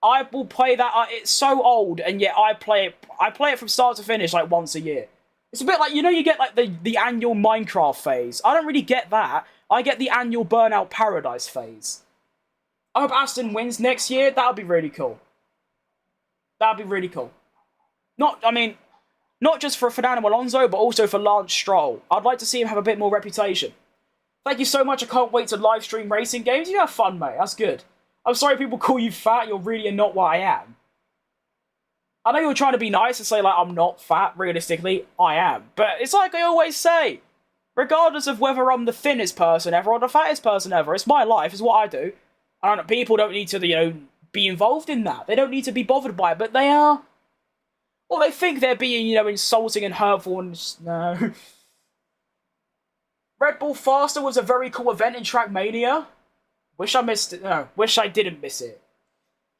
I will play that. It's so old, and yet I play it. I play it from start to finish, like, once a year. It's a bit like, you know, you get, like, the annual Minecraft phase. I don't really get that. I get the annual Burnout Paradise phase. I hope Aston wins next year. That would be really cool. That would be really cool. Not just for Fernando Alonso, but also for Lance Stroll. I'd like to see him have a bit more reputation. Thank you so much. I can't wait to live stream racing games. You have fun, mate. That's good. I'm sorry people call you fat. You're really not what I am. I know you're trying to be nice and say, like, I'm not fat. Realistically, I am. But it's like I always say. Regardless of whether I'm the thinnest person ever or the fattest person ever, it's my life. It's what I do. And people don't need to, you know, be involved in that. They don't need to be bothered by it, but they are. Well, they think they're being, you know, insulting and hurtful, and just, no. Red Bull Faster was a very cool event in Trackmania. Wish I missed it. No, wish I didn't miss it.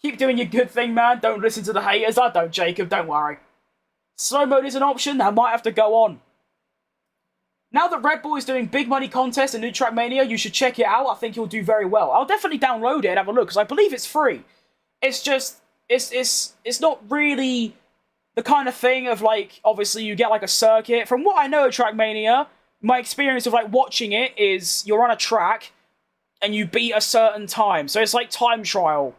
Keep doing your good thing, man. Don't listen to the haters. I don't, Jacob. Don't worry. Slow mode is an option. That might have to go on. Now that Red Bull is doing big money contests and new Trackmania, you should check it out. I think you'll do very well. I'll definitely download it and have a look, because I believe it's free. It's just, it's not really the kind of thing of, like, obviously you get, like, a circuit. From what I know of Trackmania, my experience of, like, watching it is you're on a track and you beat a certain time. So it's like time trial.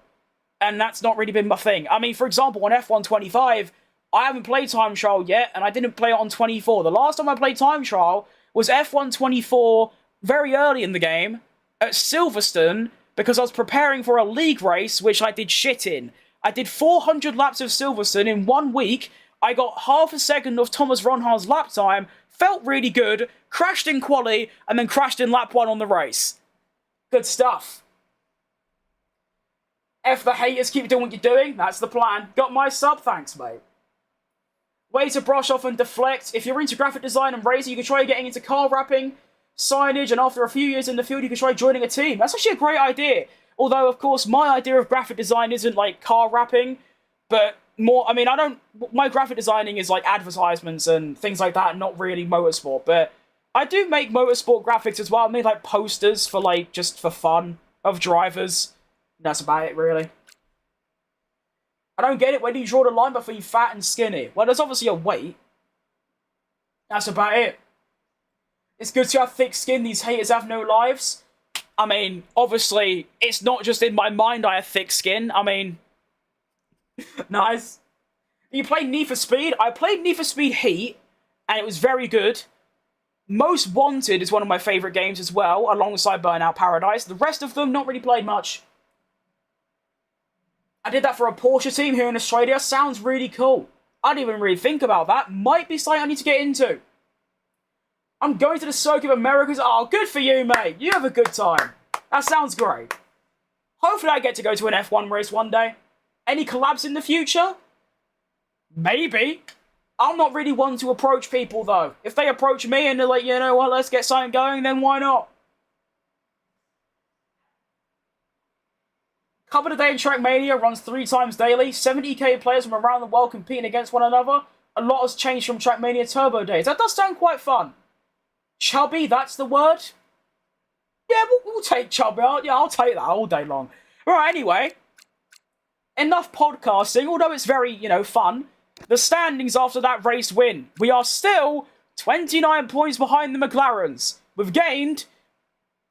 And that's not really been my thing. I mean, for example, on F1 25, I haven't played time trial yet, and I didn't play it on 24. The last time I played time trial was F1 24 very early in the game at Silverstone, because I was preparing for a league race, which I did shit in. I did 400 laps of Silverstone in 1 week. I got half a second of Thomas Ronhar's lap time, felt really good, crashed in quali, and then crashed in lap 1 on the race. Good stuff. F the haters, keep doing what you're doing. That's the plan. Got my sub, thanks, mate. Way to brush off and deflect. If you're into graphic design and racing, you can try getting into car wrapping, signage, and after a few years in the field, you can try joining a team. That's actually a great idea. Although, of course, my idea of graphic design isn't, like, car wrapping, but more, I mean, my graphic designing is, like, advertisements and things like that, not really motorsport, but I do make motorsport graphics as well. I made, like, posters for, like, just for fun of drivers. That's about it, really. I don't get it. Where do you draw the line between fat and skinny? Well, there's obviously a weight. That's about it. It's good to have thick skin. These haters have no lives. I mean, obviously, it's not just in my mind I have thick skin. I mean, nice. You play Need for Speed? I played Need for Speed Heat, and it was very good. Most Wanted is one of my favourite games as well, alongside Burnout Paradise. The rest of them, not really played much. I did that for a Porsche team here in Australia. Sounds really cool. I didn't even really think about that. Might be something I need to get into. I'm going to the Circuit of Americas. Oh, good for you, mate. You have a good time. That sounds great. Hopefully I get to go to an F1 race one day. Any collabs in the future? Maybe. I'm not really one to approach people, though. If they approach me and they're like, you know what, let's get something going, then why not? Cover the Day in Trackmania runs 3 times daily. 70k players from around the world competing against one another. A lot has changed from Trackmania Turbo days. That does sound quite fun. Chubby, that's the word? Yeah, we'll take chubby. Yeah, I'll take that all day long. Right, anyway. Enough podcasting, although it's very, fun. The standings after that race win. We are still 29 points behind the McLarens. We've gained,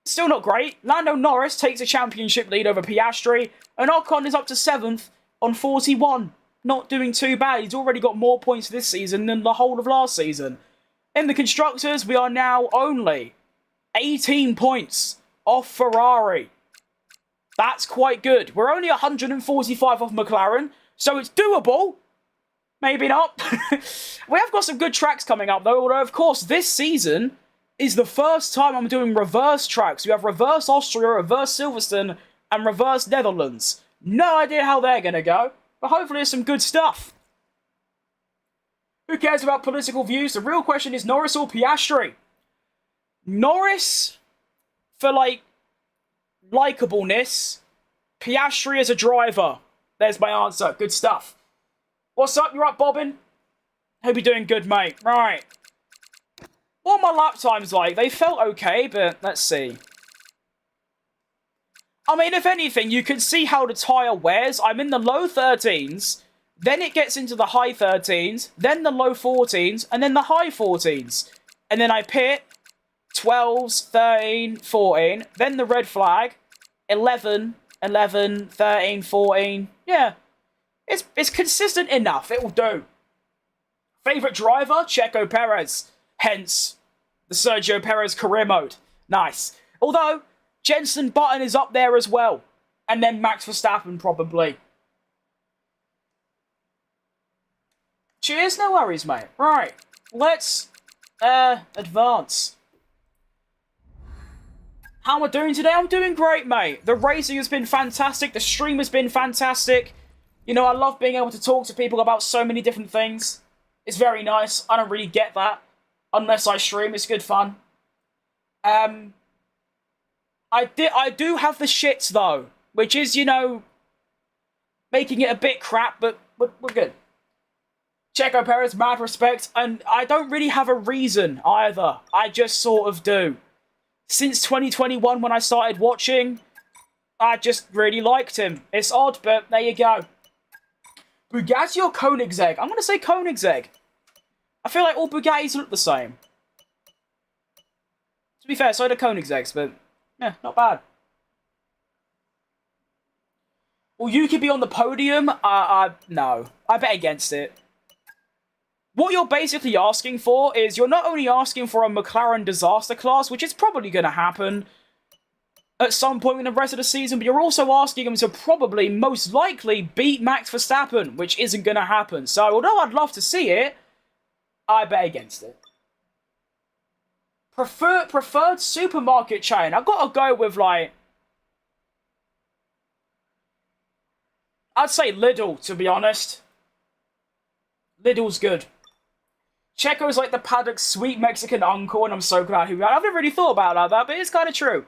still not great. Lando Norris takes a championship lead over Piastri, and Ocon is up to 7th on 41. Not doing too bad. He's already got more points this season than the whole of last season. In the Constructors, we are now only 18 points off Ferrari. That's quite good. We're only 145 off McLaren, so it's doable. Maybe not. We have got some good tracks coming up, though, although, of course, this season is the first time I'm doing reverse tracks. We have reverse Austria, reverse Silverstone, and reverse Netherlands. No idea how they're going to go, but hopefully there's some good stuff. Who cares about political views? The real question is Norris or Piastri? Norris, for, likeableness. Piastri as a driver. There's my answer. Good stuff. What's up? You up, Bobbin? Hope you're doing good, mate. Right. What are my lap times like? They felt okay, but let's see. I mean, if anything, you can see how the tyre wears. I'm in the low 13s, then it gets into the high 13s, then the low 14s, and then the high 14s. And then I pit, 12s, 13, 14, then the red flag, 11, 11, 13, 14. Yeah. It's consistent enough. It will do. Favourite driver? Checo Perez. Hence, the Sergio Perez career mode. Nice. Although, Jenson Button is up there as well. And then Max Verstappen, probably. Cheers, no worries, mate. Right. Let's, advance. How am I doing today? I'm doing great, mate. The racing has been fantastic. The stream has been fantastic. I love being able to talk to people about so many different things. It's very nice. I don't really get that unless I stream. It's good fun. I do have the shits, though, which is, making it a bit crap, but we're good. Checo Perez, mad respect, and I don't really have a reason either. I just sort of do. Since 2021, when I started watching, I just really liked him. It's odd, but there you go. Bugatti or Koenigsegg? I'm going to say Koenigsegg. I feel like all Bugattis look the same. To be fair, so do Koenigsegg's, but yeah, not bad. Will Yuki be on the podium? No. I bet against it. What you're basically asking for is you're not only asking for a McLaren disaster class, which is probably going to happen at some point in the rest of the season, but you're also asking him to probably, most likely, beat Max Verstappen, which isn't going to happen. So, although I'd love to see it, I bet against it. Preferred supermarket chain. I've got to go with, I'd say Lidl, to be honest. Lidl's good. Checo's like the paddock's sweet Mexican uncle, and I'm so glad I've never really thought about it like that, but it's kind of true.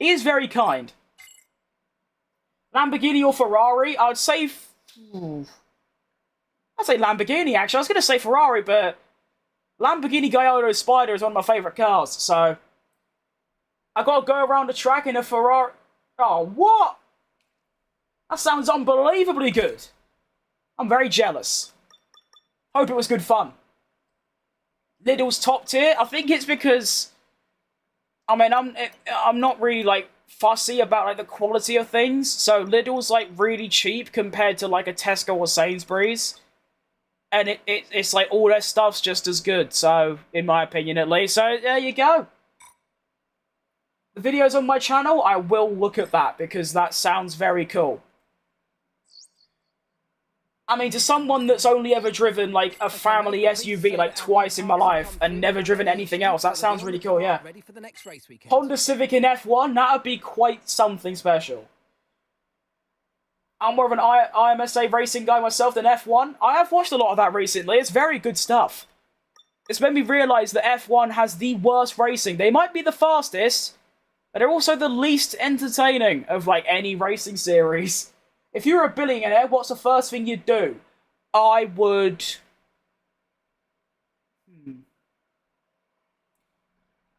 He is very kind. Lamborghini or Ferrari? I'd say Lamborghini, actually. I was going to say Ferrari, but Lamborghini Gallardo Spider is one of my favourite cars, so I got to go around the track in a Ferrari. Oh, what? That sounds unbelievably good. I'm very jealous. Hope it was good fun. Lidl's top tier. I think it's because, I mean, I'm not really fussy about the quality of things. So Lidl's really cheap compared to a Tesco or Sainsbury's, and it's all their stuff's just as good. So in my opinion, at least. So there you go. The videos on my channel, I will look at that because that sounds very cool. I mean, to someone that's only ever driven, like, a family SUV, like, twice in my life and never driven anything else, that sounds really cool, yeah. Ready for the next race weekend. Honda Civic in F1, that would be quite something special. I'm more of an IMSA racing guy myself than F1. I have watched a lot of that recently. It's very good stuff. It's made me realise that F1 has the worst racing. They might be the fastest, but they're also the least entertaining of, like, any racing series. If you were a billionaire, what's the first thing you'd do? I would...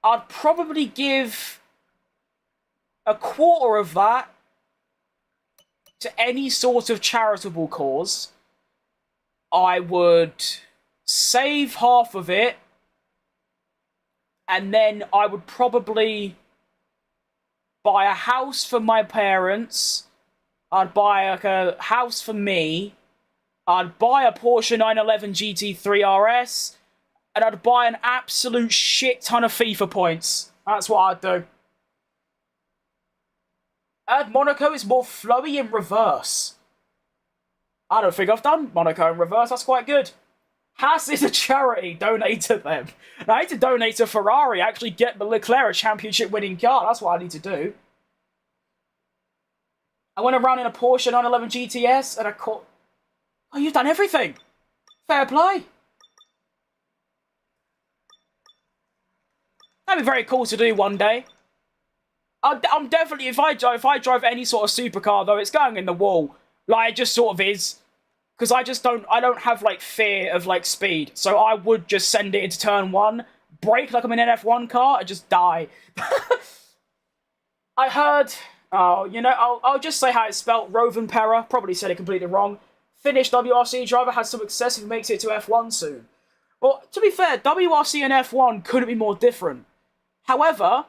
I'd probably give a quarter of that to any sort of charitable cause. I would save half of it, and then I would probably buy a house for my parents. I'd buy like a house for me. I'd buy a Porsche 911 GT3 RS. And I'd buy an absolute shit ton of FIFA points. That's what I'd do. Monaco is more flowy in reverse. I don't think I've done Monaco in reverse. That's quite good. Haas is a charity. Donate to them. And I need to donate to Ferrari. Actually get Leclerc a championship winning car. That's what I need to do. I went around in a Porsche 911 GTS and I caught... Oh, you've done everything. Fair play. That'd be very cool to do one day. I'm definitely... If I drive any sort of supercar, though, it's going in the wall. Like, it just sort of is. Because I don't have, like, fear of, like, speed. So I would just send it into turn 1, brake like I'm in an F1 car, and just die. I heard... Oh, you know, I'll just say how it's spelt. Rovenpera, probably said it completely wrong. Finnish WRC driver has some success if he makes it to F1 soon. Well, to be fair, WRC and F1 couldn't be more different. However,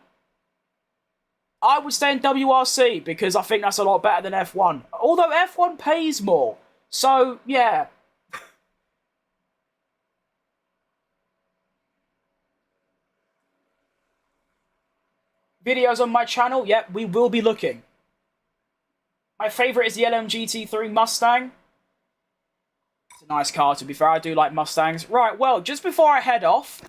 I would stay in WRC because I think that's a lot better than F1. Although F1 pays more. So, yeah. Videos on my channel, yep, we will be looking. My favourite is the LMGT3 Mustang. It's a nice car, to be fair. I do like Mustangs. Right, well, just before I head off,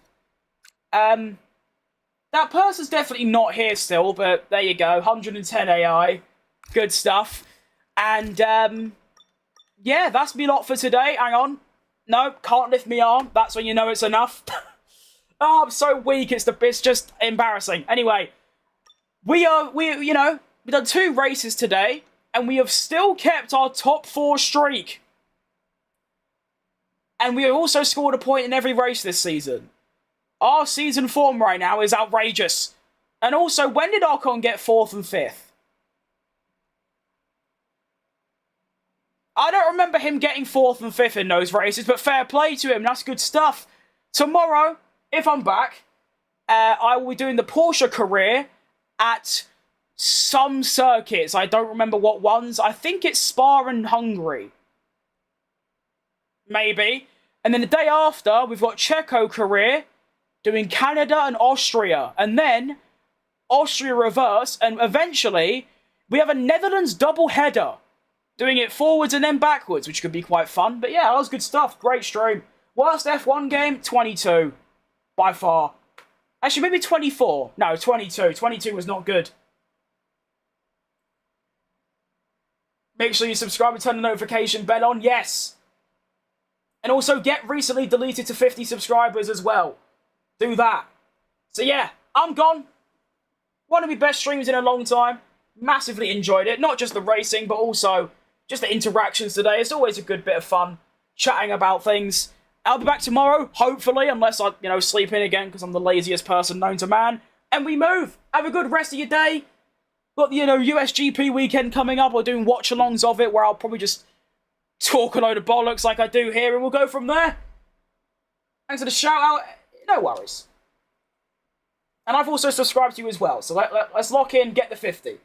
that person's definitely not here still, but there you go. 110 AI. Good stuff. And, yeah, that's me lot for today. Hang on. No, can't lift me arm. That's when you know it's enough. Oh, I'm so weak. It's just embarrassing. Anyway, we've done 2 races today, and we have still kept our top 4 streak. And we have also scored a point in every race this season. Our season form right now is outrageous. And also, when did Ocon get 4th and 5th? I don't remember him getting 4th and 5th in those races, but fair play to him. That's good stuff. Tomorrow, if I'm back, I will be doing the Porsche career at some circuits. I don't remember what ones. I think it's Spa and Hungary. Maybe. And then the day after, we've got CHECO career, doing Canada and Austria. And then Austria reverse. And eventually, we have a Netherlands double header. Doing it forwards and then backwards, which could be quite fun. But yeah, that was good stuff. Great stream. Worst F1 game? 22. By far. Actually, maybe 24. No, 22. 22 was not good. Make sure you subscribe and turn the notification bell on. Yes. And also get recently deleted to 50 subscribers as well. Do that. So yeah, I'm gone. One of my best streams in a long time. Massively enjoyed it. Not just the racing, but also just the interactions today. It's always a good bit of fun chatting about things. I'll be back tomorrow, hopefully, unless I, sleep in again because I'm the laziest person known to man. And we move. Have a good rest of your day. Got the, USGP weekend coming up. We're doing watch-alongs of it where I'll probably just talk a load of bollocks like I do here and we'll go from there. Thanks for the shout-out. No worries. And I've also subscribed to you as well, so let's lock in, get the 50.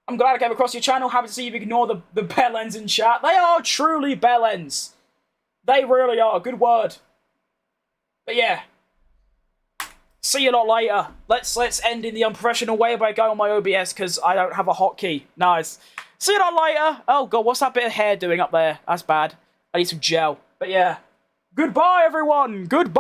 I'm glad I came across your channel. Happy to see you ignore the bell ends in chat. They are truly bell ends. They really are. Good word. But yeah. See you a lot later. Let's end in the unprofessional way by going on my OBS because I don't have a hotkey. Nice. See you a lot later. Oh god, what's that bit of hair doing up there? That's bad. I need some gel. But yeah. Goodbye, everyone. Goodbye.